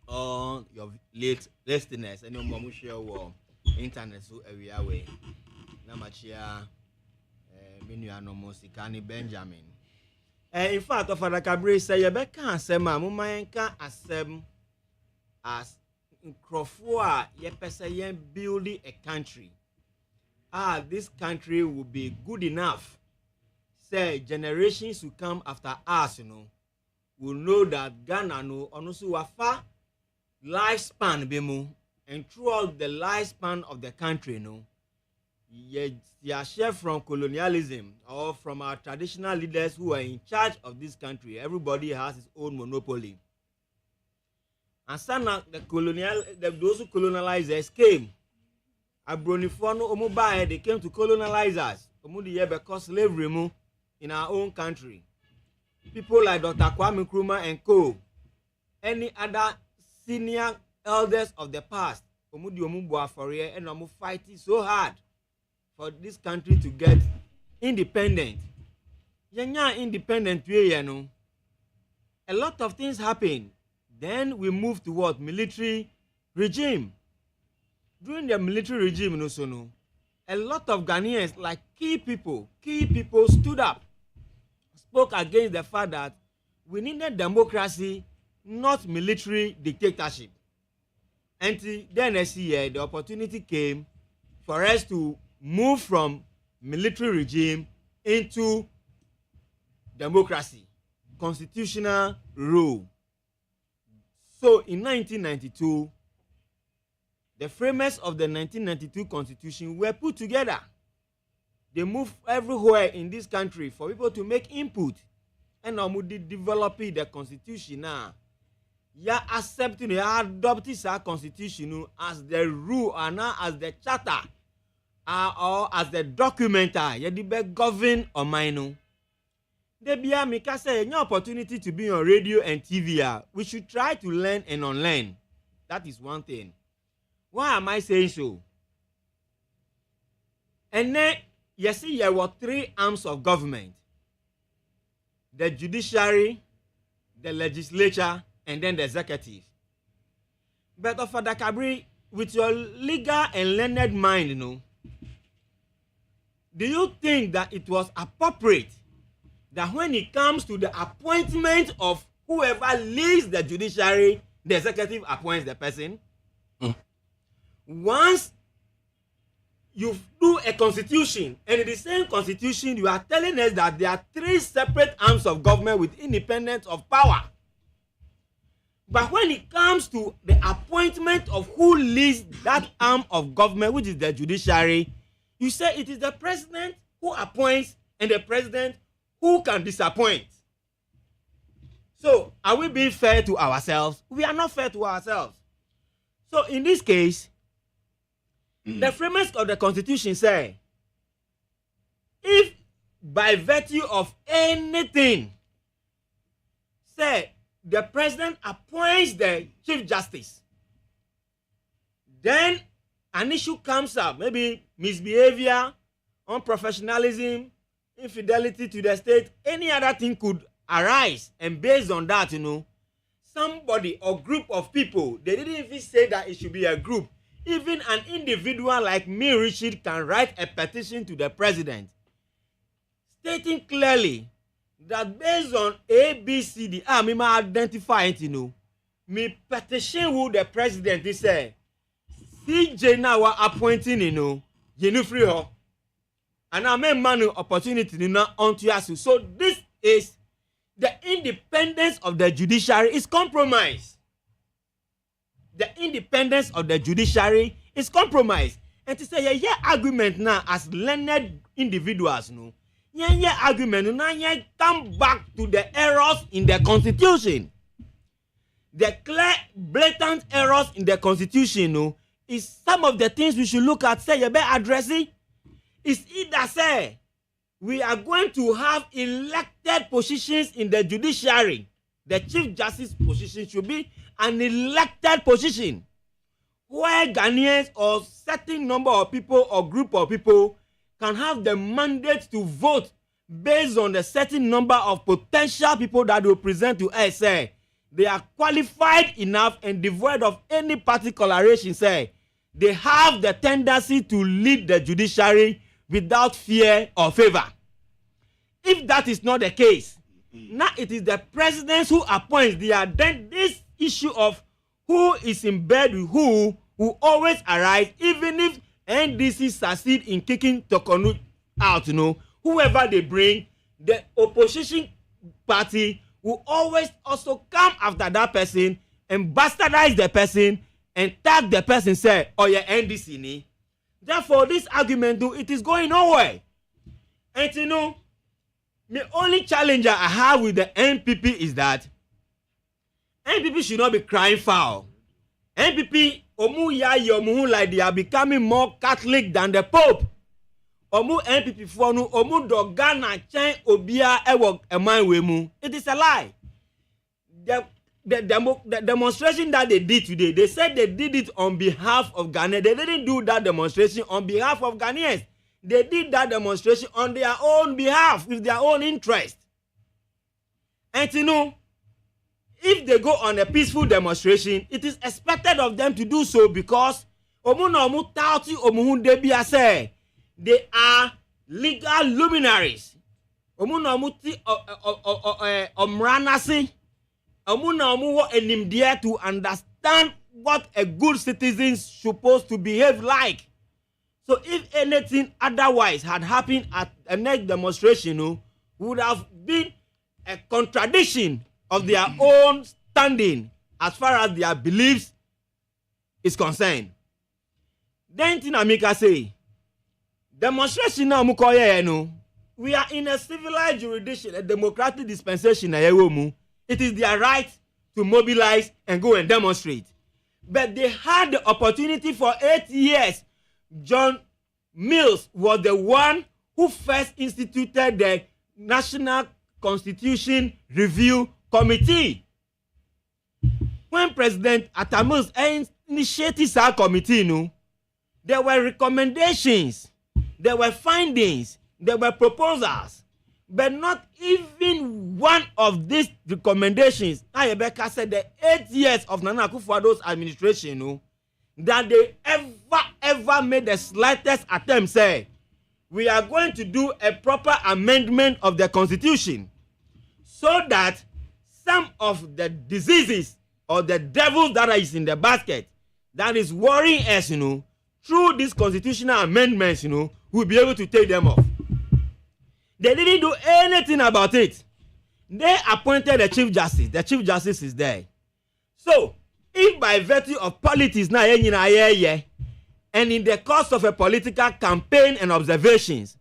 I: all your late listeners and your mom share war internet so area way. Na machia menu anomosikani Benjamin. In fact, Father Cabre say you be kan asem a mo man kan asem as Crawford, ye building a country. This country will be good enough. Say generations who come after us, will know that Ghana also wafa lifespan bemu, and throughout the lifespan of the country, ye share from colonialism or from our traditional leaders who are in charge of this country. Everybody has his own monopoly. And some those who colonizers came. Abronifono omubaye, they came to colonize us. Omudi because slavery in our own country. People like Dr. Kwame Nkrumah and co. Any other senior elders of the past. Omudi omubwa for here and omu fighting so hard for this country to get independent. Yenya independent we a lot of things happen. Then we move toward military regime. during the military regime, a lot of Ghanaians, like key people stood up, spoke against the fact that we needed democracy, not military dictatorship. And then next year, the opportunity came for us to move from military regime into democracy, constitutional rule. So in 1992, the framers of the 1992 constitution were put together. They moved everywhere in this country for people to make input. And now we developing the constitution now. Ya accepting, ya adopting our constitution as the rule and now as the charter or as the documenter. Ya di be govern or mine. There be a make say any opportunity to be on radio and TV. We should try to learn and unlearn. That is one thing. Why am I saying so? And then you see there were 3 arms of government: the judiciary, the legislature, and then the executive. But Father Kabri, with your legal and learned mind, do you think that it was appropriate that when it comes to the appointment of whoever leads the judiciary, the executive appoints the person? Once you do a constitution, and in the same constitution you are telling us that there are 3 separate arms of government with independence of power. But when it comes to the appointment of who leads that arm of government, which is the judiciary, you say it is the president who appoints and the president who can disappoint. So are we being fair to ourselves? We are not fair to ourselves. So in this case, the framers of the constitution say, if by virtue of anything, say the president appoints the chief justice, then an issue comes up, maybe misbehavior, unprofessionalism, infidelity to the state, any other thing could arise, and based on that, somebody or group of people, they didn't even say that it should be a group. Even an individual like me, Richard, can write a petition to the president stating clearly that based on ABCD, me identify it, me petition who the president is say, CJ now appointing, you free her. And I may man opportunity now onto us. So this is the independence of the judiciary is compromised. The independence of the judiciary is compromised. And to say, yeah, argument now as learned individuals, yeah, argument now, yeah, come back to the errors in the constitution. The clear, blatant errors in the constitution, is some of the things we should look at, say, you better address it. It's either say, we are going to have elected positions in the judiciary. The chief justice position should be an elected position where Ghanaians or certain number of people or group of people can have the mandate to vote based on the certain number of potential people that will present to us. Say they are qualified enough and devoid of any particularization. Say they have the tendency to lead the judiciary without fear or favor. If that is not the case, now it is the president who appoints. Then this issue of who is in bed with who will always arise, even if NDC succeed in kicking Tokonu out. Whoever they bring, the opposition party will always also come after that person and bastardize the person and tag the person, say, oh yeah, NDC ni. Therefore, this argument, it is going nowhere. And the only challenge I have with the NPP is that NPP should not be crying foul. NPP, like they are becoming more Catholic than the Pope. NPP for dogana chen obia ewo eman wemu. It is a lie. The demonstration that they did today, they said they did it on behalf of Ghana. They didn't do that demonstration on behalf of Ghanaians. They did that demonstration on their own behalf, with their own interest. And if they go on a peaceful demonstration, it is expected of them to do so because Omu na omu tauti omu hu debia say they are legal luminaries. Omu na omu ti omranasi. Omu na omu wo enimdia to understand what a good citizen is supposed to behave like. So if anything otherwise had happened at the next demonstration, would have been a contradiction of their own standing as far as their beliefs is concerned. Then Tinamika say, demonstration now we are in a civilized jurisdiction, a democratic dispensation. It is their right to mobilize and go and demonstrate. But they had the opportunity for 8 years. John Mills was the one who first instituted the National Constitution Review Committee. When President Atta Mills initiated that committee, there were recommendations, there were findings, there were proposals, but not even one of these recommendations. Ayebeka said the 8 years of Nana Akufo-Addo's administration, that they ever made the slightest attempt, say, we are going to do a proper amendment of the constitution so that some of the diseases or the devils that is in the basket that is worrying us, through these constitutional amendments, we'll be able to take them off. They didn't do anything about it. They appointed the Chief Justice. The Chief Justice is there. So, if by virtue of politics now, and in the course of a political campaign and observations,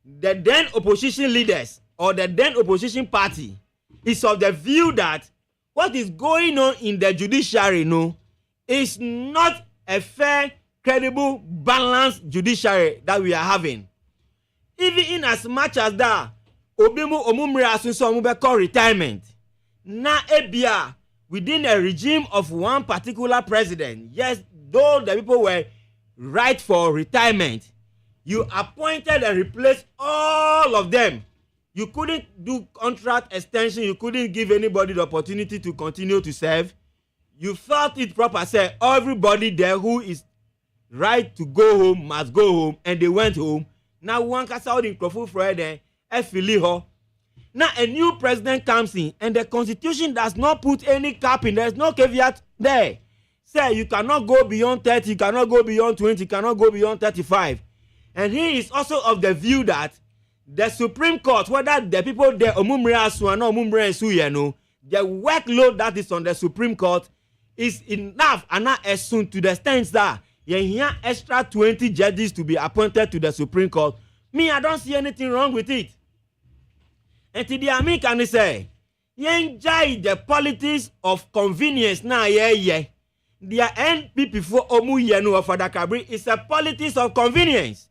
I: the then opposition leaders or the then opposition party is of the view that what is going on in the judiciary is not a fair, credible, balanced judiciary that we are having. Even in as much as that, Obimu Omumre Asunso Omubeko retirement, na ebia within a regime of one particular president, yes, though the people were right for retirement, you appointed and replaced all of them. You couldn't do contract extension. You couldn't give anybody the opportunity to continue to serve. You felt it proper, say everybody there who is right to go home must go home, and they went home. Now one can say in Crawford Friday, now a new president comes in, and the constitution does not put any cap in. There's no caveat there. Say you cannot go beyond 30, you cannot go beyond 20, you cannot go beyond 35. And he is also of the view that the Supreme Court, whether the people there Omumre Asu or no Omumre Asu, the workload that is on the Supreme Court is enough and not as soon to the extent that you extra 20 judges to be appointed to the Supreme Court. Me, I don't see anything wrong with it. And to the Ami can say, enjoy the politics of convenience now, The NPP for Omu Yenu of Adakabri is a politics of convenience.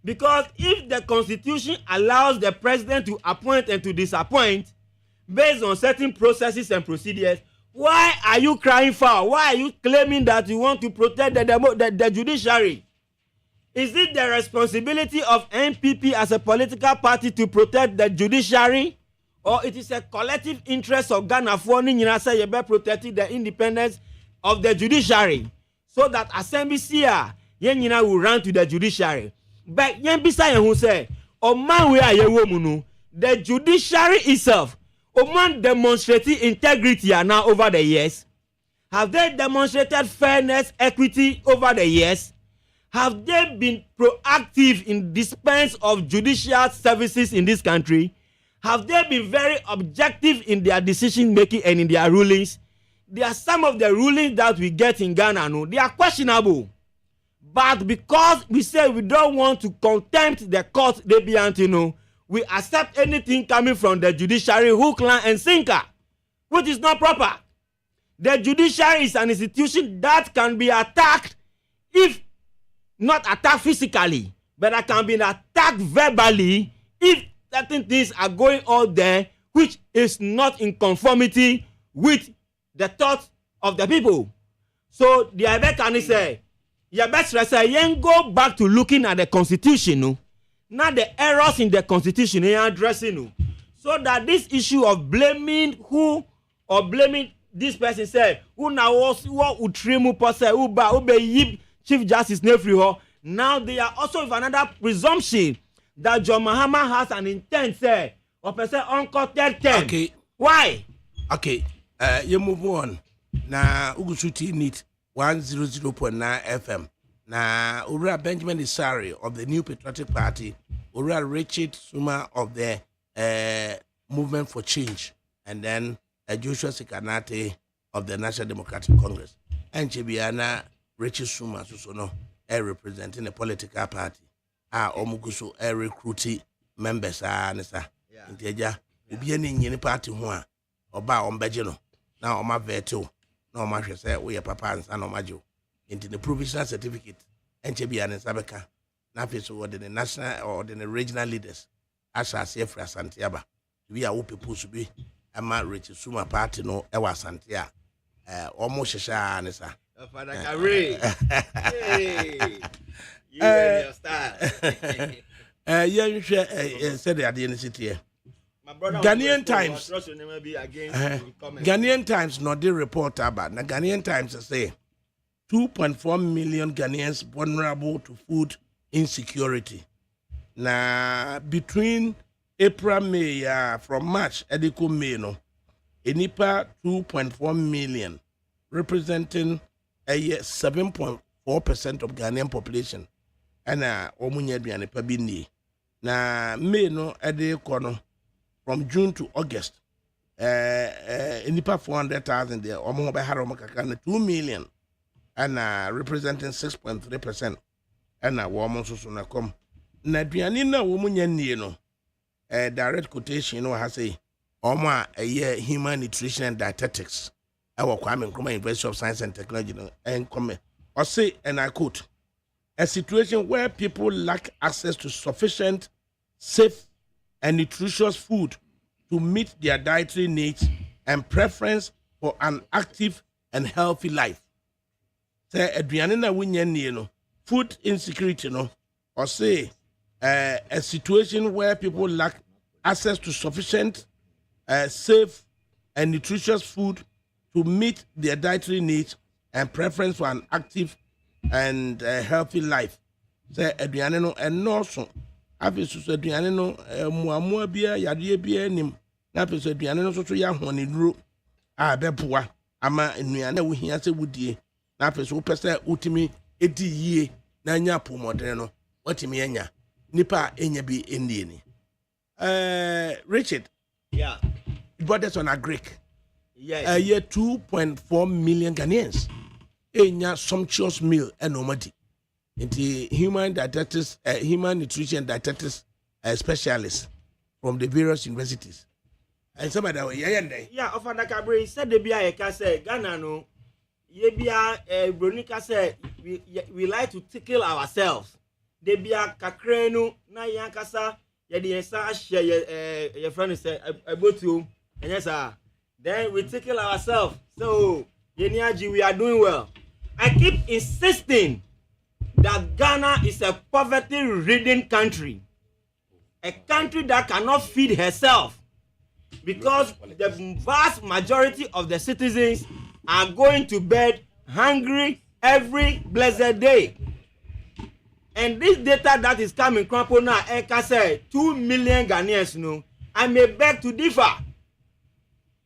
I: Because if the constitution allows the president to appoint and to disappoint based on certain processes and procedures, why are you crying foul? Why are you claiming that you want to protect the judiciary? Is it the responsibility of NPP as a political party to protect the judiciary? Or it is a collective interest of Ghana for protecting the independence of the judiciary? So that Assembly here, will run to the judiciary. But who say, the judiciary itself, Oman demonstrated integrity now over the years. Have they demonstrated fairness, equity over the years? Have they been proactive in dispense of judicial services in this country? Have they been very objective in their decision making and in their rulings? There are some of the rulings that we get in Ghana, they are questionable. But because we say we don't want to contempt the court, we accept anything coming from the judiciary, hook, line, and sinker, which is not proper. The judiciary is an institution that can be attacked, if not attacked physically, but that can be attacked verbally if certain things are going on there which is not in conformity with the thoughts of the people. So the Ibe can say, you better say, go back to looking at the constitution, not the errors in the constitution addressing, so that this issue of blaming who or blaming this person say, who now was what would trim up say, who be yip Chief Justice Nefriho. Now they are also with another presumption that John Mahama has an intent, say, of a say Uncle 10.
C: Okay.
I: Why?
C: Okay. You move on. Na Ugusuti need 100.9 FM. Na Ura Benjamin Isari of the New Patriotic Party, Ura Richard Suma of the Movement for Change, and then Joshua Sikanate of the National Democratic Congress. And Chibiana Richard Suma Susono, representing the political party. Omugusu recruiting members nisa. Inteja ubi any party one oba ombejeno. Now oma veto. No oma say we papa and son omajo. Into the provisional certificate. Enchebiana Sabeka. Nafiso or the national or the regional leaders. Asha Sefra Santiaba. We are people to be a marriage Suma party no ewa Santia. Almost sha nisa.
I: Father Carey. Hey. You and your style.
C: Yeah, you said the identity here. Ghanaian Times. Ghanaian Times not the report about. Na Ghanaian Times say 2.4 million Ghanaians vulnerable to food insecurity. Na between April, May, from March, Ediko May, no, enipa 2.4 million, representing a 7.4% of Ghanaian population. And omunye aduane pa bi ni na May no ede kono from June to August nipa 400,000 there omo be haro makaka na 2 million and representing 6.3% and wo mo so na kom na aduane na wo munya nie no direct quotation no ha say omo a human nutrition and dietetics e wo Kwame Nkrumah University of Science and Technology no en come or say and I quote, a situation where people lack access to sufficient, safe, and nutritious food to meet their dietary needs and preference for an active and healthy life. Say, aduane na wunye nie no, food insecurity no, or say, a situation where people lack access to sufficient, safe, and nutritious food to meet their dietary needs and preference for an active and healthy life. Say aduane no enoso afisu so aduane no muamua bia yade bia nim na afisu aduane no so ya hone duro a beboa ama nnuane wo hia se wudie na afisu wo pese utimi edi yie na anya pomodere no watimi anya nipa enya bi endie ni Richard,
I: yeah,
C: but that's on a Greek.
I: Yes.
C: Year 2.4 million Ghanaians enya sumptuous meal enomadi into human dietetics, human nutrition dietetics specialists from the various universities. And some of that
I: yeah, Ofada Kabri said the Bia say Ghana no ye bia Bronica say we like to tickle ourselves. The Bia Kakrenu na yankasa ye the sa share your friend say about you and yes sir. Then we tickle ourselves. So Yeniaji, we are doing well. I keep insisting that Ghana is a poverty-ridden country. A country that cannot feed herself because the vast majority of the citizens are going to bed hungry every blessed day. And this data that is coming from now, Eka said 2 million Ghanaians, no, I may beg to differ.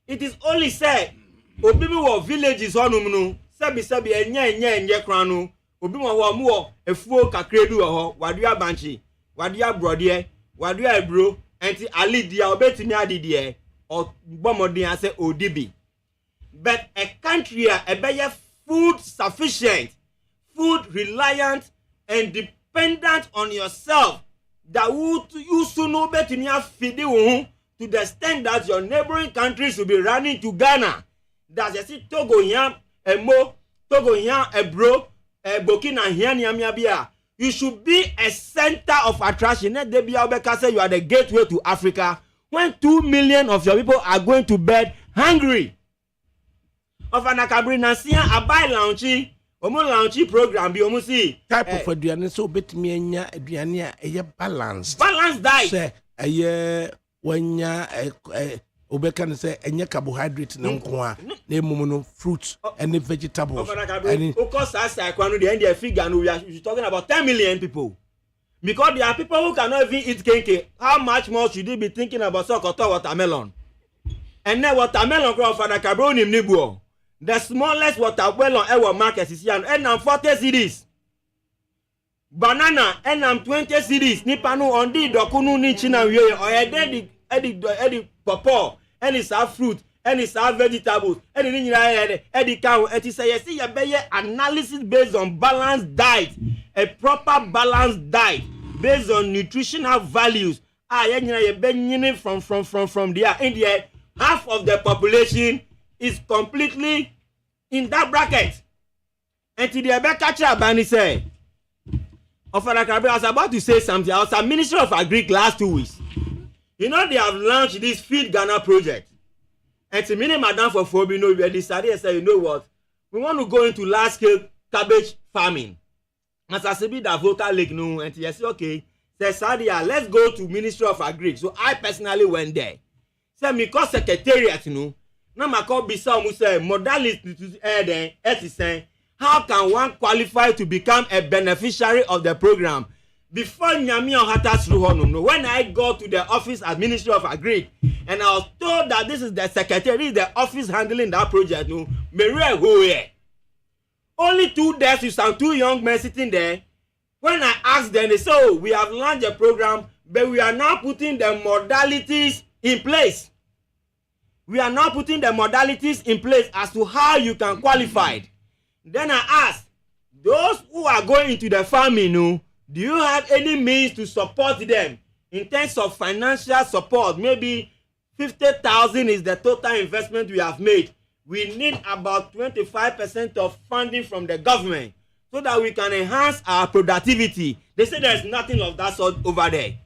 I: It is only said, Obibi wo villages no, sabi enye kranu, Obibi wo mu efuo kakredu ho, wadua banchi, wadua brode, wadua ebro, enti ali dia obetimi adidie, or bomodin ase odibi. But a country a be food sufficient, food reliant, and dependent on yourself, that you soon know betimi afidi wo to the extent that your neighboring countries will be running to Ghana. That's you see Togo here, Togo here, Bro, Burkina here, Niamia. You should be a center of attraction. Let the Biabeka say you are the gateway to Africa. When 2 million of your people are going to bed hungry. Of an Akabrinasia, a buy launchy, Omo launchy program, be almost see.
C: Type of Adriana so bit me a balanced.
I: Balanced diet.
C: Say a year when ya obeka ne say enye carbohydrate na nko a na emum no fruits and vegetables
I: and because as I kwanu the end figure no we are talking about 10 million people. Because there are people who cannot even eat kenke. How much more should they be thinking about sokoto watermelon? And then watermelon grow for the carbon in Nibuo. The smallest watermelon ever market is here. And I'm 40 cedis. Banana and I'm 20 cedis. Nipanu on the dokunu ni china wiye. Or edi pawpaw. And it's our fruit. And it's our vegetables. And the cow. And it's say see your analysis based on balanced diet. A proper balanced diet based on nutritional values. From there. India, half of the population is completely in that bracket. And to the Abeka Bani say, I was about to say something. I was a Minister of Agri last 2 weeks. You know, they have launched this Feed Ghana project. And to me, Madam for Fobino, we decided and say, you know what? We want to go into large scale cabbage farming. As I said, that vocal lake no, and yes, okay. Say, Sadia, let's go to Ministry of Agri. So I personally went there. Say, because secretariat, you know, now my call be some say modality to say, how can one qualify to become a beneficiary of the program? Before Nyami on Hatas Ruhono, when I go to the office at Ministry of Agri, and I was told that this is the secretary, the office handling that project, no, Maria Hoye. Only 2 desks and 2 young men sitting there. When I asked them, they said, oh, we have launched a program, but we are now putting the modalities in place. We are now putting the modalities in place as to how you can qualify. Then I asked, those who are going into the farming, no, do you have any means to support them in terms of financial support? Maybe 50,000 is the total investment we have made. We need about 25% of funding from the government so that we can enhance our productivity. They say there is nothing of that sort over there.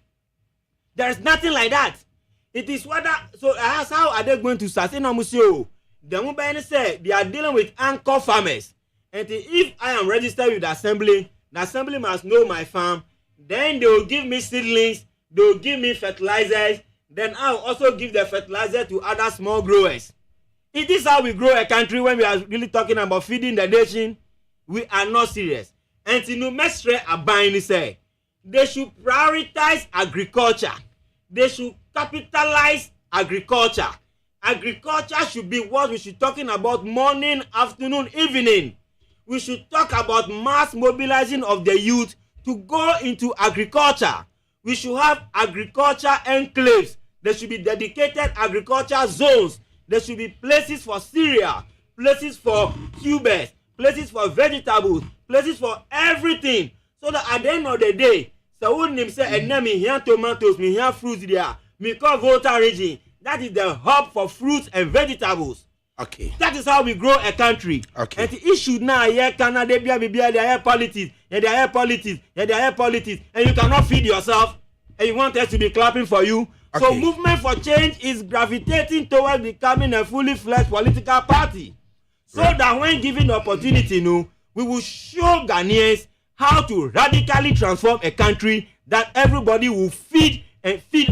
I: There is nothing like that. It is whether, so I asked, how are they going to sustain Amusio? The Mubani said they are dealing with anchor farmers. And if I am registered with the assembly must know my farm. Then they will give me seedlings, they will give me fertilizers. Then I will also give the fertilizer to other small growers. It is how we grow a country. When we are really talking about feeding the nation, we are not serious. And to Mestre Abani say, they should prioritize agriculture. They should capitalize agriculture. Agriculture should be what we should talking about morning, afternoon, evening. We should talk about mass mobilizing of the youth to go into agriculture. We should have agriculture enclaves. There should be dedicated agriculture zones. There should be places for cereal, places for tubers, places for vegetables, places for everything. So that at the end of the day, so wouldn't say, and me here tomatoes, me here fruits there, me call Volta region. That is the hub for fruits and vegetables.
C: Okay.
I: That is how we grow a country.
C: Okay.
I: And the issue now, Canada, they politics, politics, and you cannot feed yourself, and you want us to be clapping for you. Okay. So movement for change is gravitating towards becoming a fully fledged political party. So that when given the opportunity, we will show Ghanaians how to radically transform a country that everybody will feed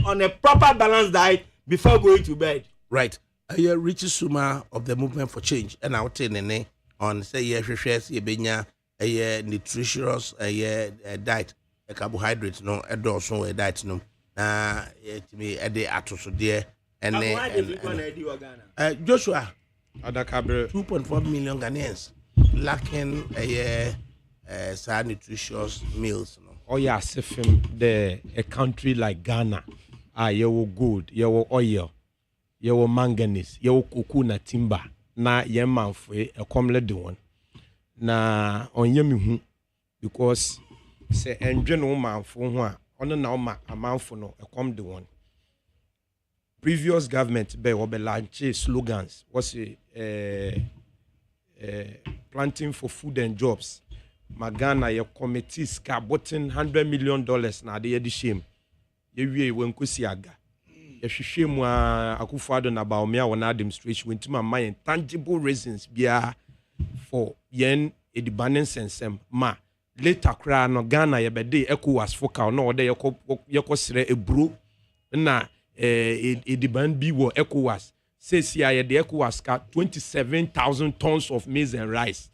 I: on a proper balanced diet before going to bed.
C: Right. Richie Suma of the Movement for Change, and I'll tell you on say nutritious diet, a carbohydrates, no, a dose, no, a diet, no. To me, a day at so dear, and Joshua, 2.4 million Ghanaians lacking nutritious meals. No?
K: Oh, yeah, a country like Ghana, you good, you oil. Your manganese, your cocoa na timber, na yeman for a comle one. Na on yemi because say engine man for one, on now ma a man for no a come the one. Previous government be launch slogans was planting for food and jobs. Magana your committees caboting $100 million na the shame. Ye when kusiaga. Yehwehwe mu akufado na baomia wona administration wentima my tangible reasons bia for yen edibanen sensem ma later kra no Ghana yebede ECOWAS focal no ode yekosere ebru na ediban bi wo ECOWAS says here the ECOWAS ka 27,000 tons of maize and rice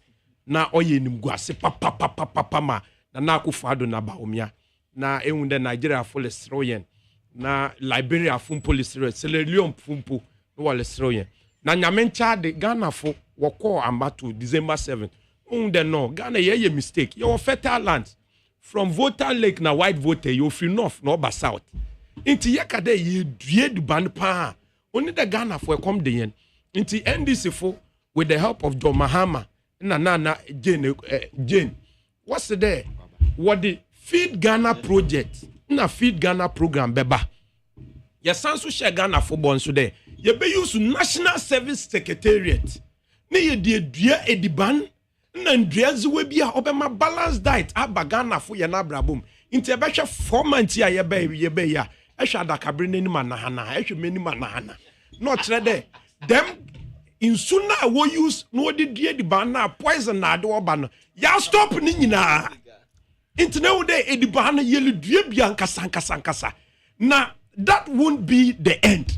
K: na oye nimguase papa ma na akufado na baomia na ehunde Nigeria full esroyen na Liberia fun police Sierra Leone fumpo no wale esroyen na nyamencha de Ghana fo woko ambato December 7 ehunde no Ghana ye mistake your fertile land from voter lake na white voter you feel north no ba south inti yakade ye due du ban pa only the Ghana for come the yen inti NDC for with the help of John Mahama na Jane what's there what the Feed Ghana project na Feed Ghana program beba ya sanso share Ghana for bon so there ye be use National Service Secretariat ne ye die dua ediban na ndua ziwe bia obema balanced diet aba Ghana for ye na brabom inti e be hwe 4 months ya ye be ya ehwa adakabre nani manahana ehwe mani manahana no kire there them in sooner wo use no de die ediban na poison na ade oba no ya stop ni nyina Intino de edibana yeli due bia nkasa na that won't be the end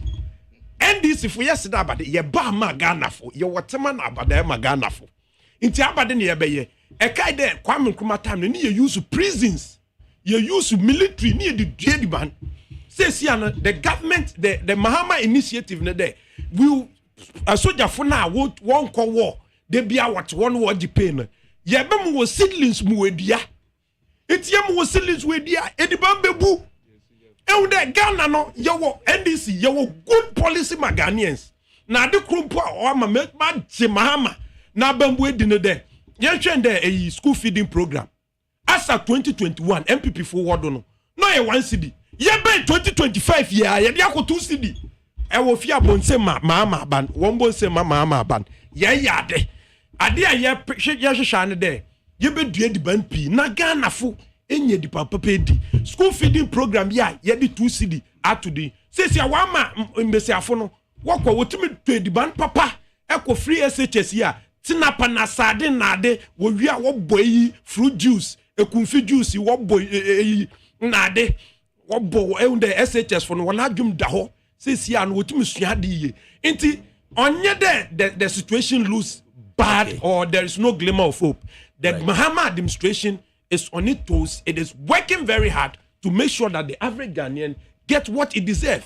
K: NDC for yesterday abade ye ba ma Ghana fo ye wotema na abade ma Ghana fo inti abade ne ye beye e kai de Kwame Nkrumah time ne ye use prisons ye use military ne ye de due ediban says here the government the Mahama initiative ne there will a soldier for now won call war they bia what one war Japan ye be mo seedlings mu wedia Etiam was sillis with dia ediban bebu. De Ghana no yawo NDC yawo good policy Ghanaians. Na de krumpo o ma Mahama na bambu edine de. Ye hwen de a school feeding program. Asa 2021 MPP forward no. No ye 1 cedi. Ye be 2025 year ye de akoto 2 cedi. E wo fi abonse Mahama ban. Won bonse Mahama ban. Ye yade. Ade a ye hwehwa ne de. You be due the band P. Na Ghana fo enye di papa di school feeding program ya ye di 2 cedi atoday. Says ya wa ma mbese afo no wokwa wotimi to di band papa eko free SHS ya tinapa na sade na ade wo wi a wo boyi fruit juice ekunfi juice wo boy na ade wo bo e the SHS fo no wona dwum da ho says ya no wotimi sua de ye enti onye the situation looks bad or there is no glimmer of hope. The Mahama administration is on its toes. It is working very hard to make sure that the average Ghanaian gets what it deserves.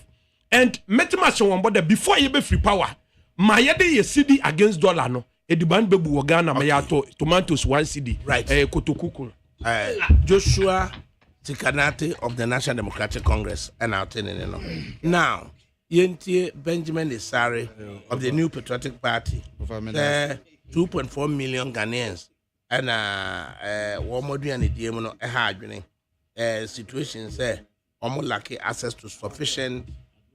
K: And before you be free power, my ye cedi against dollar no. Ediban bebu Ghana mayato tomatoes 1 cedi. Right. Kotokuku.
C: Joshua Tikanate of the National Democratic Congress and our now. Yentie Benjamin Isari of the New Patriotic Party. 2.4 million Ghanaians. And one more than a DM no a hard situation say almost like access to sufficient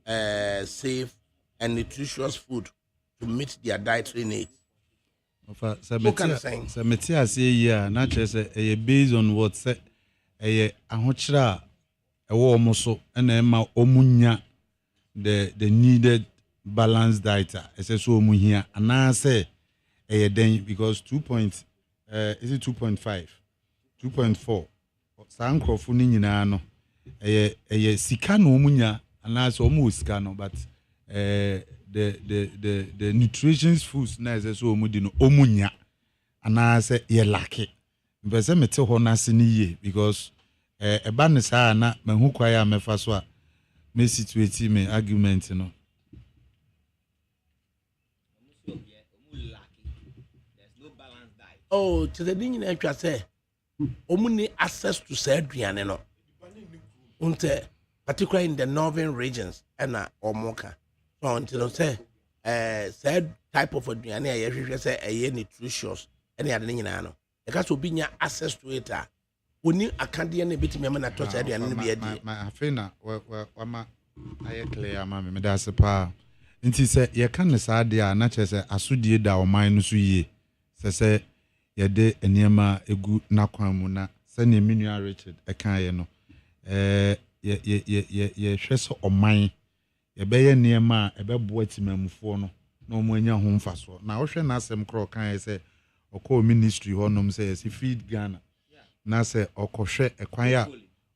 C: safe and nutritious food to meet their dietary needs.
H: What can I say? I say yeah, not just based on what say a hochra a warm so and omunya the needed balanced diet. I say so here and I say then because 2. Is it 2.5 2.4 sankrofo ni nyina no sika no munya anaso omu sika no but the nutritious foods na is so omu di no omunya anase ye lake mbese mete ho na se ni ye because eba ne saa na mahu kwa ya mefa so a me situate me argument no.
C: Oh, to the thing I say, omuni access to said no. Unte, particularly in the northern regions, and Omoka. So until say, said type of adriane, I say a nutritious, any other thing in ano. The cast will be access to it. When you a candian a bit member that touch and be a
H: my friend, I clear, mammy, that's a power. And he said, you can't say, dear, not as a sudi da or mine, so ye. Say, yede eniema egu nakwan na sene menua Richard ekan no ye hweso oman ye beye niema ebebo atimamufo no na omo anya ho mfaso na wo hwe na asem kro kan se okọ ministry honom se yes feed Ghana na se okohwe ekwan ya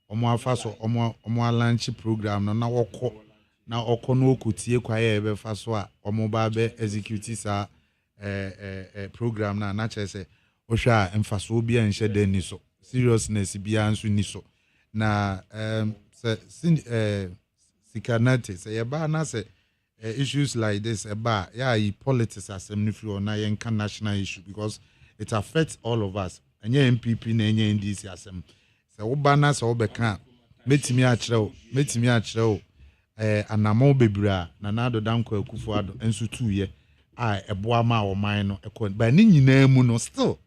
H: omo afaso omo launch program no na wokọ na okono okutie kwaye ebe fa so a omoba be execute sa program na chese ohwa emfaso obi anhye den ni so seriousness bia nso ni so na sikanate say eba na say issues like this eba politics asem ni free na yen can national issue because it affects all of us enye MPP na enye NDC asem say oba na say obeka metimi a kyerɛw anamo bebra na nado danko akufo ado enso tuye eboa ma oman no ekɔ ba ni nyinaa mu no still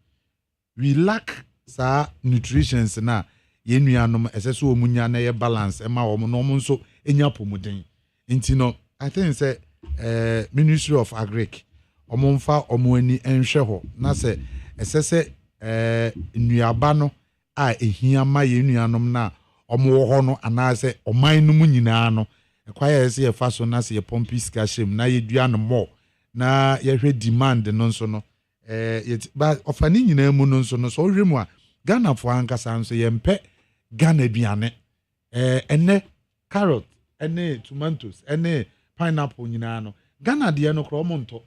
H: we lack sa nutritions na yenuanom eseso omunya na ye balance ema omo no omo nso enya pomuden nti no I think say Ministry of Agric omo mfa omo ani enhwe ho na se esese nnuaba no ehia ma yenuanom na omo ho no anase oman no mu nyinaa no kwaya se ye fa so na se ye pompi sika shem na ye dua no mo na ye hwe demand no nso no ba ofani nyinaa mu no nso no so hwemu a Ghana fo ankasa nso ye mpe Ghana aduane ene carrot ene tomatoes ene pineapple nyinaa no Ghana de no kro mo nto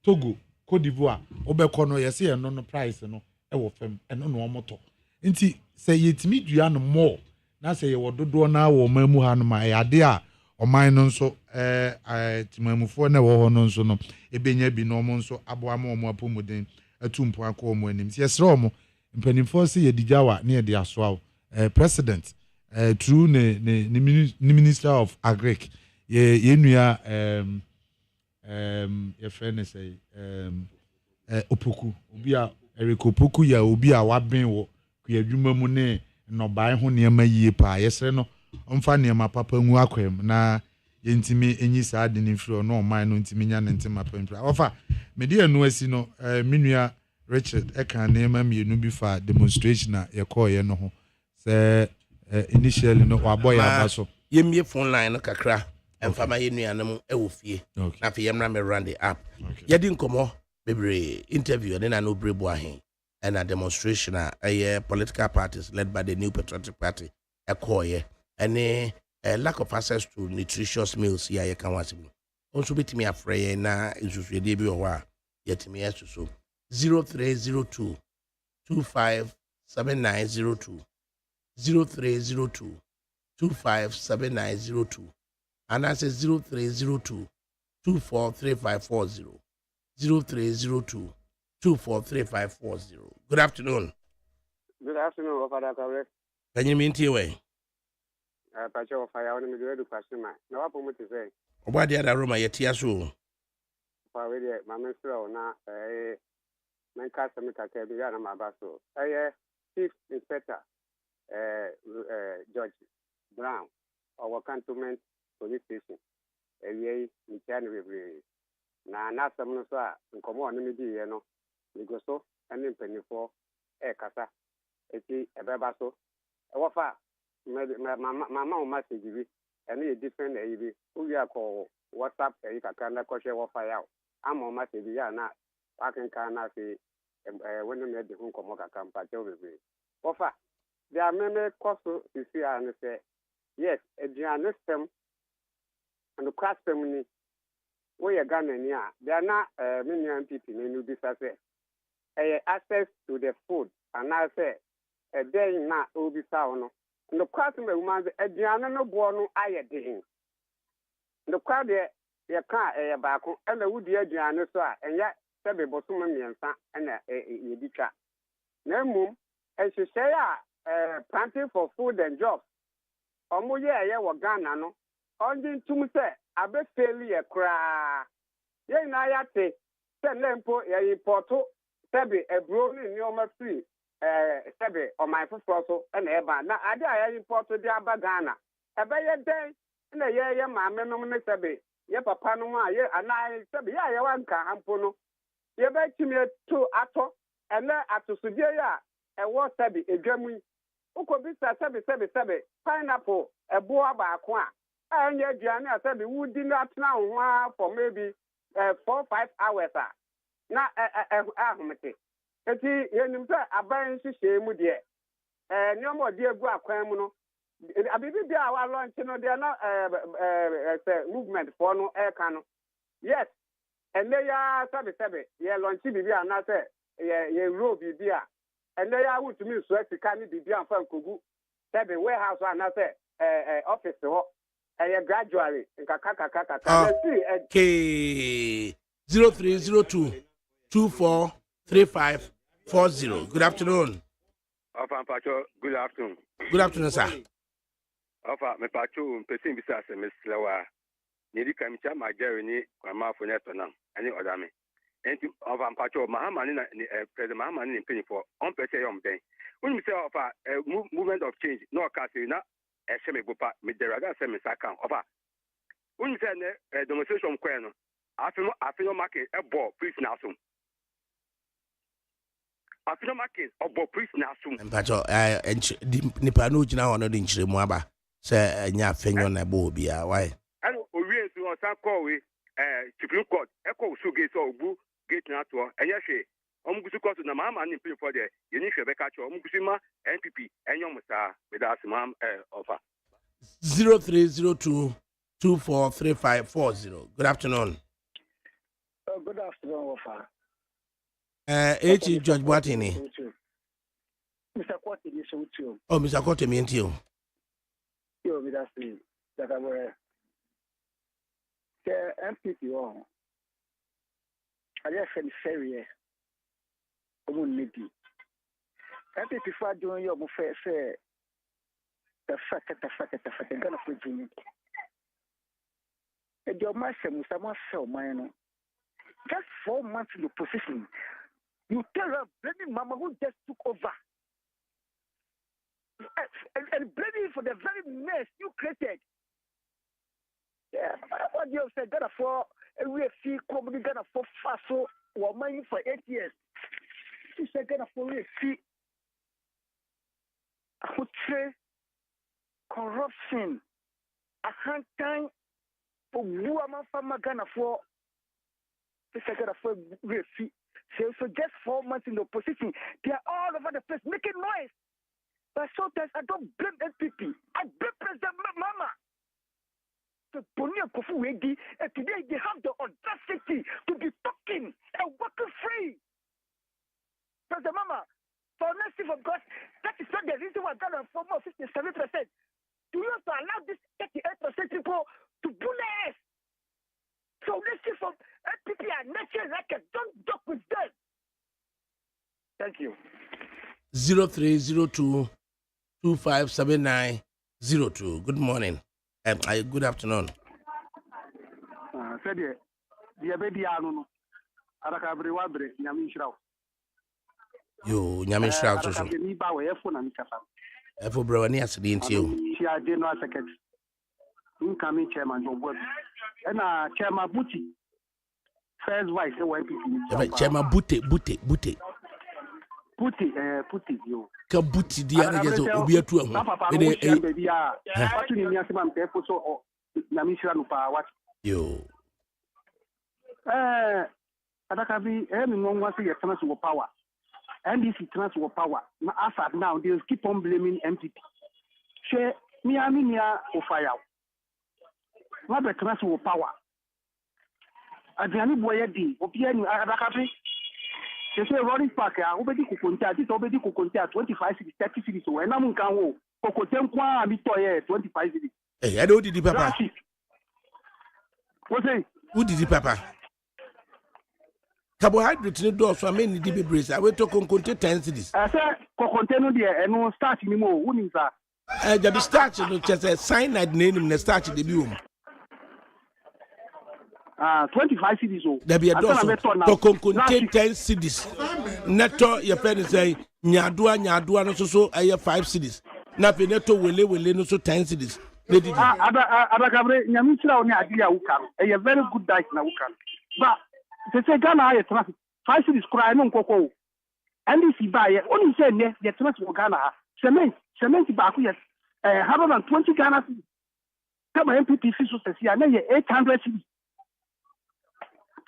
H: Togo Cote d'Ivoire obekọ no ye se ye no price no wo fam eno no omoto nti se yetimi dua no mo na se ye wododo na wo mamu ha no ma yade a oman no nso timamufo na wo ho no nso no ebenya bi no mo nso aboa ma omo apomuden atumpo akọ omo anim se yesre omo mpanimfo se ye dijawa na ye de asoa president through the Minister of Agric ye nua your friend say opoku obi a Eriko Opoku ya obi a waben wo kuyadwuma mu ne no bai ho ne ma yie pa yesre no omfa ne ma papa ngu akwem na yentimi enyi saa de ne firi no man no ntimi nya ne ntima pempra ofa me de anu asi no menua Richard eka ne ma mienu bi fa demonstration a ye call ye no ho say initially no waboy abaso
C: yemie phone line no kakra emfama yenuanom ewofie na fe yemra me run the app yedi nkomo bebre interview na no brebo ahen and a demonstration a political parties led by the New Patriotic Party a call and a lack of access to nutritious meals here you can watch me also bit me afraid na is your debut or yet me as so 0302 257902 0302 257902 and I say 0302 243540 0302 243540. Good afternoon.
L: Good afternoon, Father Kawe.
C: Can you mean to way?
L: Pacho of fire on the question. No, I promise to say.
C: What the other room I yet so?
L: For my minister, now, my customer can be on my basso. Chief Inspector George Brown, our cantonment police station. In January. Na some no sa nkomo no medi ye no ligoso ene mpanifo kasa eti ebeba so wo fa mama o message bi ene ye different e bi uwi akọ WhatsApp e kaka na ko hwe wo fa ya ama o message ya na akenka na se wonu me de hu nkomo kaka mpache obebe wo fa dia meme koso sisi an se yes eduane stem and class family we are Ghana near. They are not many people in this access to the food, and I say a day not will be sound. And the customer woman, a Diana no buono, I a day. The crowd there, your car a back, and the wood dear Diana, and yet, Sabi Bosumami and San and a Yedica. No moon, and she say, planting for food and jobs. Omo ye wa Ghana no. Only to say, I bet fairly a cry. Ye na yate, send lempo ye importo, Sabi a brownie in your free, Sabi on my first also, and Eba. Now I dare import to the Abagana. A bay day, and a year, my memory Sabi, ye papa no ma, ye and I Sabi, ya one can ampono. Ye bet to me two ato, and then at to Sudia, and what Sabi a gemu. Uko bisa Sabi, pineapple, a boa by a and yet, Gianni, I said, we did not now for maybe 4 or 5 hours. Now, Ahmati. Eti, you know, a buying shame with ye. No more dear Guacamuno. Abibi bia wa launch no they are not movement for no air can. Yes. And they are sabe yeah launch bibia na say yeah road bibia. And they are to me so to can bibia and fan kogu. Sabe warehouse na say office ho. Gradually
C: Okay. 0302 243540. Good afternoon.
M: Good afternoon.
C: Good afternoon, sir.
M: Me pacho person bisa se meslewa. Ni kam cha ma Jerry ni kwama fo neto nam. Ani odame. Enti pacho Mahamani na president Mahamani ni penny for on person yom den. When you say movement of change no ka say na me gopa me deraga se me saka ofa. When you say demonstration kwen no afino market e bo priest na so. Afino market obo priest na so.
C: Pacho nipa no gina ho no de nchiremu aba. Say nya afenyo na bo bia why?
M: And we so on call we Supreme Court echo so gate so obu gate na to enye hwe omugusu court na mama ni pay for there yeni hwe be ka cho omugusu ma NPP enyo musa with us mam offer
C: 0302 243540. Good afternoon.
N: Good afternoon, offer.
C: H Judge Boatini.
N: Mr. Kwati is with you.
C: Oh, Mr. Kwati me ntio.
N: Yo, me that's it. That I were. The MPP on. I just feel very. Maybe. MPP for doing your buffet say. The fact. Gonna put you. And your master must have so mine. Just 4 months in the position. You tell her, blaming Mama who just took over. And blaming for the very mess you created. Yeah, what you said, Ghana for a real fee, probably Ghana for Faso, or money for 8 years. You said Ghana for a fee. I would say corruption. A hand time for woman from Ghana for. You said Ghana for real fee. So just 4 months in the opposition, they are all over the place making noise. But sometimes I don't blame NPP. I blame President Mama. So and today they have the audacity to be talking and working free. President Mama, for mercy of God, that is not the reason why Ghana for more 57%. Do you have to allow this 38% people to bully us? So let's see from NPP and nature record. Don't joke with them. Thank you.
C: 0302 257902. Good morning. Good afternoon.
N: Said the baby no. Arakabre wabre nyami shiraw.
C: Yo nyami shiraw so.
N: Ni ba we efo na mikasa.
C: Efo bro ni asidi ntio.
N: Chia general secretary. Incoming chairman John Bob. And chairman Buti. First vice YPP.
C: Chairman Buti.
N: Puti yo.
C: Ka Buti dia na jeso obi atu ahu. Yo.
N: Adakabi mi ngwa say transfer power. NDC transfer power. Na asat now they keep on blaming MPP. She mi ofaya. What the transfer power? Adriani boye di obi ani adakabi. They say running park obedi kukonta this obedi kukonta 25 cities 30 cities so na mun kan wo kokoten kwa mi to 25 cities.
C: Eh I don't did papa.
N: What say?
C: Who did the papa? Carbohydrate ni do so am ni di bebrese I wait to konkonte 10 cities.
N: I say kokonte no de eno start ni mo who nim sa.
C: Just start no just cyanide na nim na start de bi wo.
N: 25 cities o.
C: There be a dozen to contain 10 cities. Neto your friend say nyadua no so 5 cities. Na pe neto wele no so 10 cities.
N: Adakabre nyamitsira oni adia wuka. A very good diet na wuka. But they say Ghana is traffic. 5 cities cry no nkoko. NDC buy only say ne the traffic for Ghana. Cement ba ku 120 Ghana cities. Come MPP so say na 800 cities.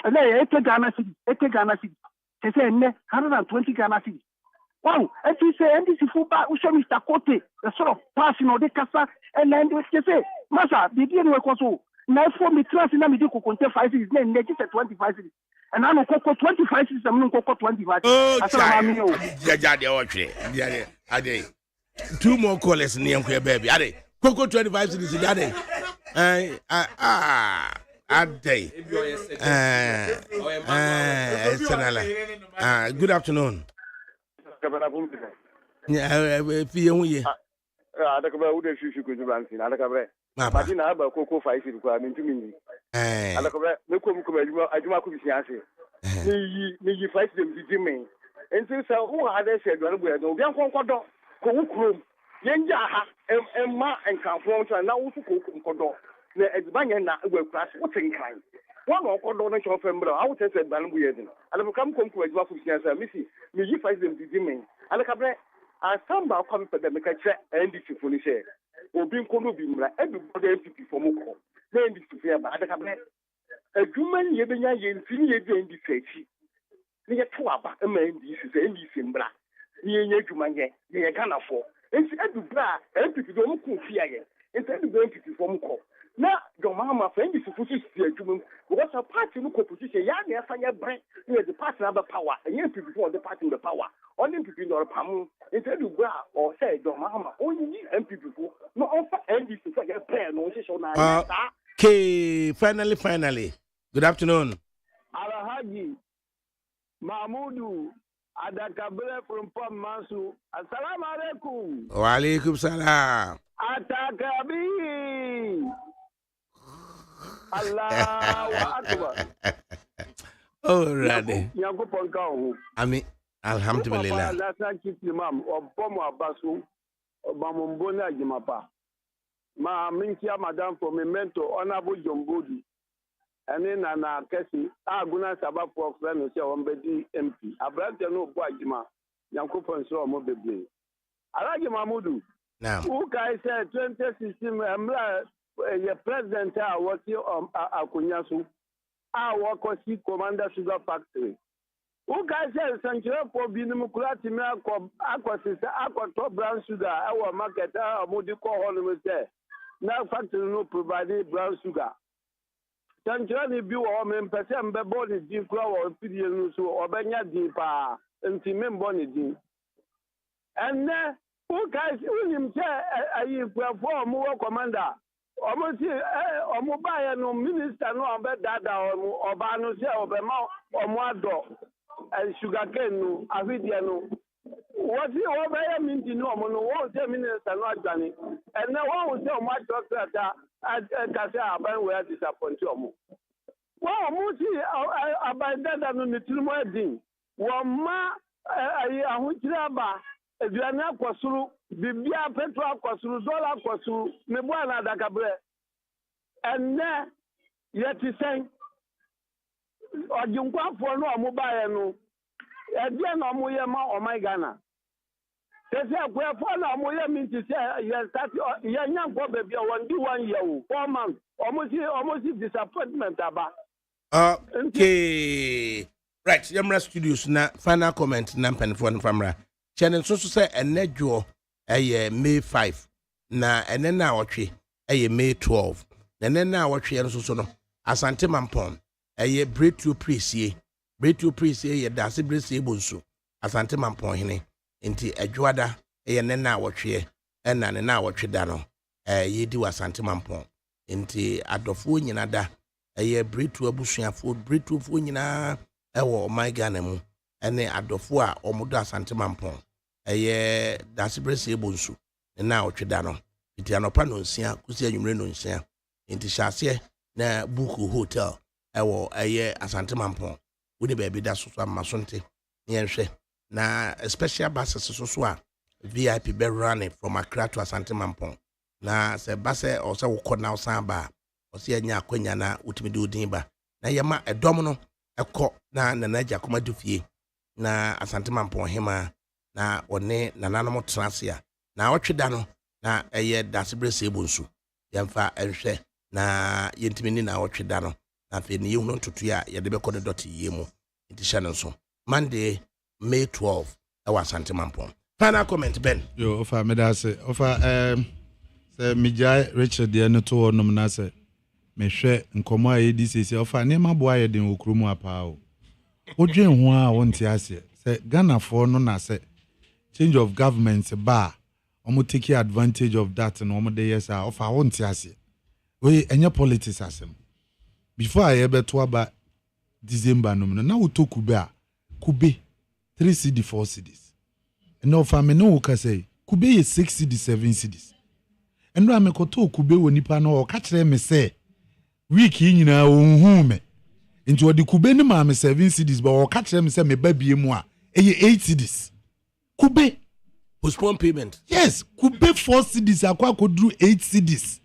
N: 80 Ghana city. They say 120 Ghana city. Wow, and he say, and this is for Mr. Cote, the sort of passion or the casa, and then they say, Massa, the deal was also. Now for me, trust in me, could contain 5 cities, then they just 25 cities. And I'm going to 25 cities, I'm going to 25.
C: Oh, yeah. 2 more callers near here, baby. Ade, Coco 25 cities, Ade. Ade. Good afternoon. Yeah, if you
O: adakaba wo de fifi ko jubansi na adakaba madi na aba koko fa isi ko ami ntumi adakaba me ko mu ko adwuma ko bisi ase ni yi fa isi dem di me enti sa wo ha de se do no bo e do bi an konkodo ko wu krom yenja ha emma enkanfo nto na wo su ko konkodo na edibanye na egwa kras wo tinkan one onkodo no cho fembra awu te se do no bo e din adakaba kam ko mu adwuma ko bisi ase misi ni yi fa isi dem di me adakaba asamba kwa mpede mekache NDC funi she obi nkono bi mra everybody NDC for moko na NDC fe ba adaka bre adwuma ye benya ye nfini ye de NDC achi ni ye to aba ma NDC se NDC mra ni ye adwuma ye Ghana for enti adubra NDC do moko fi aye enti adubra NDC for moko na Jomama fa NDC fu si adwuma because a party no competition ya na afanya bre ni the party na power and ye people for the party the power only people in Pamu, instead of bra or say, Mama, only people, no offer NDC for your prayer, no social.
C: Okay, finally. Good afternoon.
P: Alhaji Mahmudu Adakabre from Pom Mansu. Assalamu alaikum.
C: Wa alaikum salam.
P: Atakabi. Allahu Akbar.
C: Oh, Rade.
P: Yankupon
C: Ami. Alhamdulillah.
P: Last chief imam of Pomo Abasu, Bamumbona Jimapa. Ma Minkia Madam for Memento, Honorable Jombodi, and then Nana Kessi, Aguna Sabah for Friend, Ombedi MP. Abranta no Boajima, Yankupon so Mobeble. Alaji Mahmudu.
C: Now,
P: who can say 2016, your president, was here on Akunyasu, our Kosi Commander Sugar Factory. Who can say Sancho for Binumukulati Mako, Aqua Top Brown Sugar, our market, Mudiko Hollywood there. Now factory no provided brown sugar. Sancho Bill or Mempasam Beboni Deep Crow or Pidian or Benya Deepa and Timem Bonnie. And who can see him say a perform more commander? Almost or mobile no minister no bed dada or Bano or Bema or Mwado. And sugarcane no, Avidiano. What you over mean to know, one 10 minutes and not Johnny. And no one will tell my doctor at Casa Ban where disappoint you. Well, Muti about that on the Trimodin. One ma a Hutraba, a Diana Quasuru, Bibia Petra Quasuru, Zola Quasuru, Mebuana Dagabre. And there, yet he sang. Ojunkwa for no mobile no. Again, Omoyama or my Ghana. They say, where for no Moya means to say, yes, that's young baby, 1 year, 4 months, almost disappointment about.
C: Okay. Right, Yamra Studios, na final comment, Nampan from Famra. Channel so say a nedjo a May 5. Na and then now watch a May 12. And then now watch and so no. Asante Mampon. A breakthrough priest ye ye dasi breakthrough bunsu asante mampon hene nti adwada ye nena awotwe ena nena awotwe da no ye di wasante mampon nti adofo nyina da ye breakthrough abusuafo breakthrough fo nyina ewo my Ghana mu ene adofo a omodo asante mampon ye dasi breakthrough bunsu nena awotwe da no nti anopa no nsia kusi anwumre no nsia nti hyase na buku hotel ewo eye asante mampon woni baby da so amasonte yenhwe na special buses so a VIP be running from Accra to Asante Mampon na se base o se wo kona osan ba o se anya akwanya na utimi de odin ba na yema edom no ekọ na nanaja koma dufie na Asante Mampon hema na one nananom transia na otweda no na eye dasebrese ebonsu yemfa enhwe na yentimi ni na otweda no na fe ni yehunu ntutu ya yede be kode dot yemu nti hye no so Monday May 12 ɛwɔ Asante Mampong. Final comment, Ben.
H: Yo, ofa medase. Ofa se mijai Richard de no to nom na se mehwe nkomo a yedi sesi ofa ne maboa ye den okromu apa o. Odwen ho a wonte ase. Se Ghana for no na se change of government ba omo take advantage of that no omo de yes a ofa wonte ase. We enye politics asem. Before I ever to about December no na uto kube a kube 3 cedi 4 cedis. And no family no ka say kube is 6 cedis 7 cedis. And no amekoto kube wo nipa no o ka kire me say week nyina ohun me. Into the kube no ma me 7 cedis but o ka kire me say me ba bie mu a eye 8 cedis. Kube
C: postpone payment.
H: Yes, kube 4 cedis akwa kodru 8 cedis.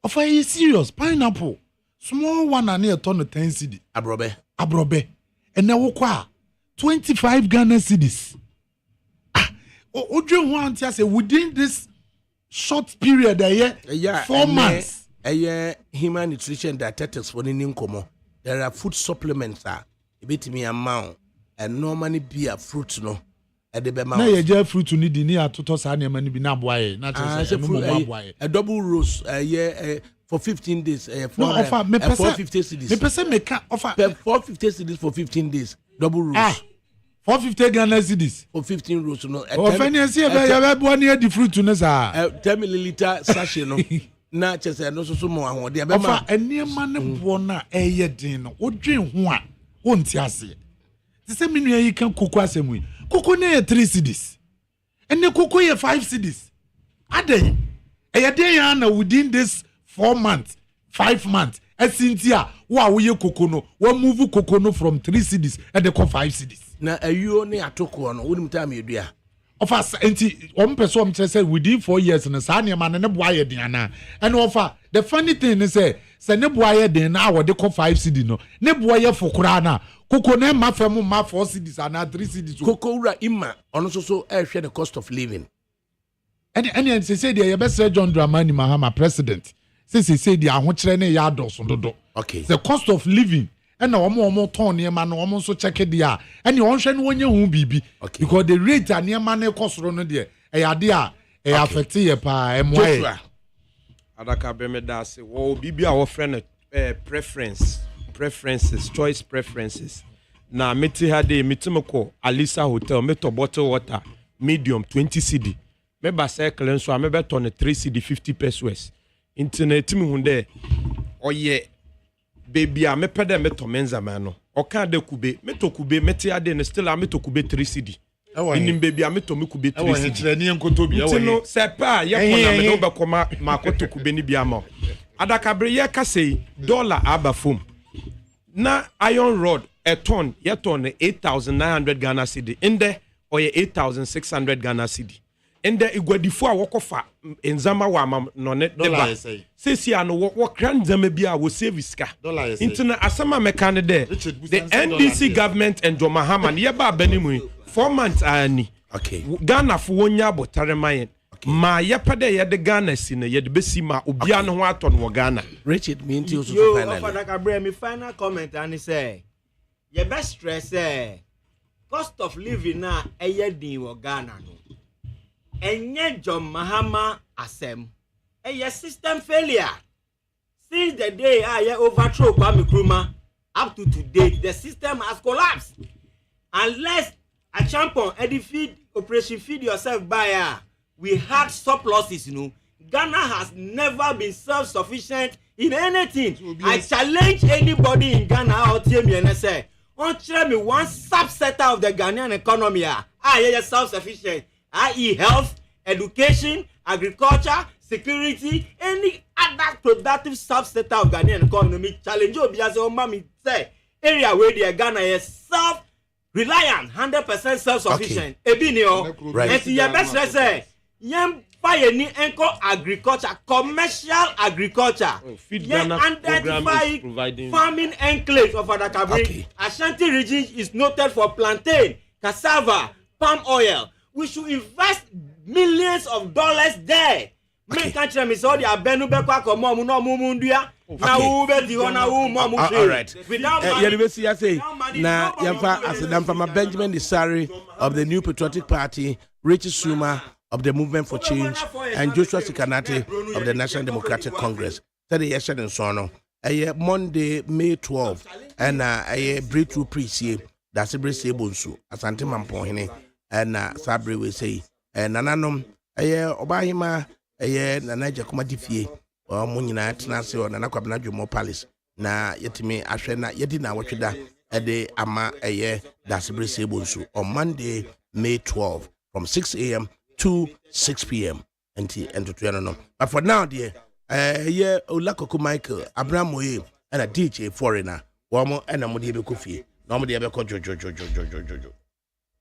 H: Of are you serious? Pineapple. Small one and near ton of 10 cedis. Abrobe. And now what? 25 Ghana cedis. Odre want to say within this short period, 4 months.
C: Human nutrition dietetics for the Ninkomo. There are food supplements. A bit me amount and normally be a fruit no.
H: Na ye fruit ni di ni atoto sa na mani bi na boaye na say
C: a double roast for 15 days
H: no offer me
C: 450 cedis.
H: Me pese me ka offer
C: 450 cedis for 15 days double roast.
H: 450 Ghana cedis
C: for 15 roast no.
H: Offend say be boa ni di fruit no sa
C: 10 milliliter sachet no. Na chese no so mo ahode e be ma.
H: Offer eniema ne bo na eye din no odwen ho a wonti ase. Ti se menu yi kan koko asemu. Koko ne 3 cedis. And the koko ye 5 cedis. Aden. E na within this 4 months, 5 months. Esintia, wa we koko no, wa move koko no from 3 cedis and the 5 cedis.
C: Na ayu ne atoko no, wonim time yedua.
H: Offer enti person say within 4 years na sa ne man ne boa ye den ana. And offer the funny thing is say ne boa ye den na wo de 5 cedis no. Ne boa ye fokura na. Koko na ma fam ma 4 cedis and 3 cedis.
C: Koko ura ima ono so share the cost of living.
H: And say the best John Dramani Mahama president. Say the ahokyere ne ya doso dodo.
C: Okay.
H: The cost of living and na omo ton ne ma no omo so check dia. And you hwe no wonye hu bibi. Because the rate and ne ma ne kosoro no de e ya de a e affect ye pa emoye.
K: Adaka bremeda say wo bibi a wo friend preferences, choice preferences. Na meti hade mitimoko Alisa Hotel meto bottle water medium 20 cedi. Meba cycle nso a mebe ton 3 cedi 50 pesos. Internet mi hunde oye baby a mepede meto menza mano. Oka de kube meto kube meti hade ne still a meto kube 3 cedi. Inim baby a meto me kube 3 cedi. Ntino sepa ye kona me no be koma makoto kube ni bia ma. Adaka bre ye ka sei dollar aba fom. Na iron rod a ton 8,900 Ghana cedi. Inde oye 8,600 Ghana cedi. Inde igwadifo a wokofa enzama wa mam no ne deba. Sesi ano wo kran nzama bia wo service ka. Intina asama mekane de. The NDC government and John Mahama ye ba banimu 4 months ani.
C: Okay.
K: Ghana fo wonya botare mayen. Ma yepede ye de Ghana si ne ye de besi ma obia no ho aton wo Ghana.
C: Richard me nti oso
I: finally. Yo, like I me final comment and say ye best stress cost of living na eye din wo Ghana no. Enye John Mahama asem. Eye system failure. Since the day I overthrow Kwame Nkrumah up to today the system has collapsed. Unless a champion feed operation feed yourself buyer we had surpluses, Ghana has never been self-sufficient in anything. I challenge anybody in Ghana out here and say, tell me one subsector of the Ghanaian economy self-sufficient, i.e. health, education, agriculture, security, any other productive subsector of Ghanaian economy. Challenge you because mommy say area where the Ghana is self-reliant, 100% self-sufficient. Ebinio, and your best say. Yam fire ni enco agriculture, commercial agriculture. Identify farming enclave of Adakabri. Okay. Ashanti region is noted for plantain, cassava, palm oil. We should invest millions of dollars there. Men country me so dia benu be kwa komo mu no mumundia na wo be di na wo mo mo
C: all right
I: without
C: University say na yamfa asedam from Benjamin Desari of the New Patriotic Party, Richard Suma of the Movement for Change, and Joshua Sikanate of the National Democratic Congress. Said the yesterday and so on. Monday, May 12, and a breakthrough pre-see that's a break sebonsu asante mampohene and sabre we say and nananom obahima nana jakoma difie mo nyina tena se o nana kwabena dwomo palace na yetime ahwe na yedi na wotweda ede ama that's a break sebonsu on Monday, May 12 from 6 a.m. to 6 p.m. and to no. But for now, dear, Olakoko Michael, Abraham Moye, and a DJ foreigner, Wamo and a Modiebe Kofi. Normally, I have a jojo.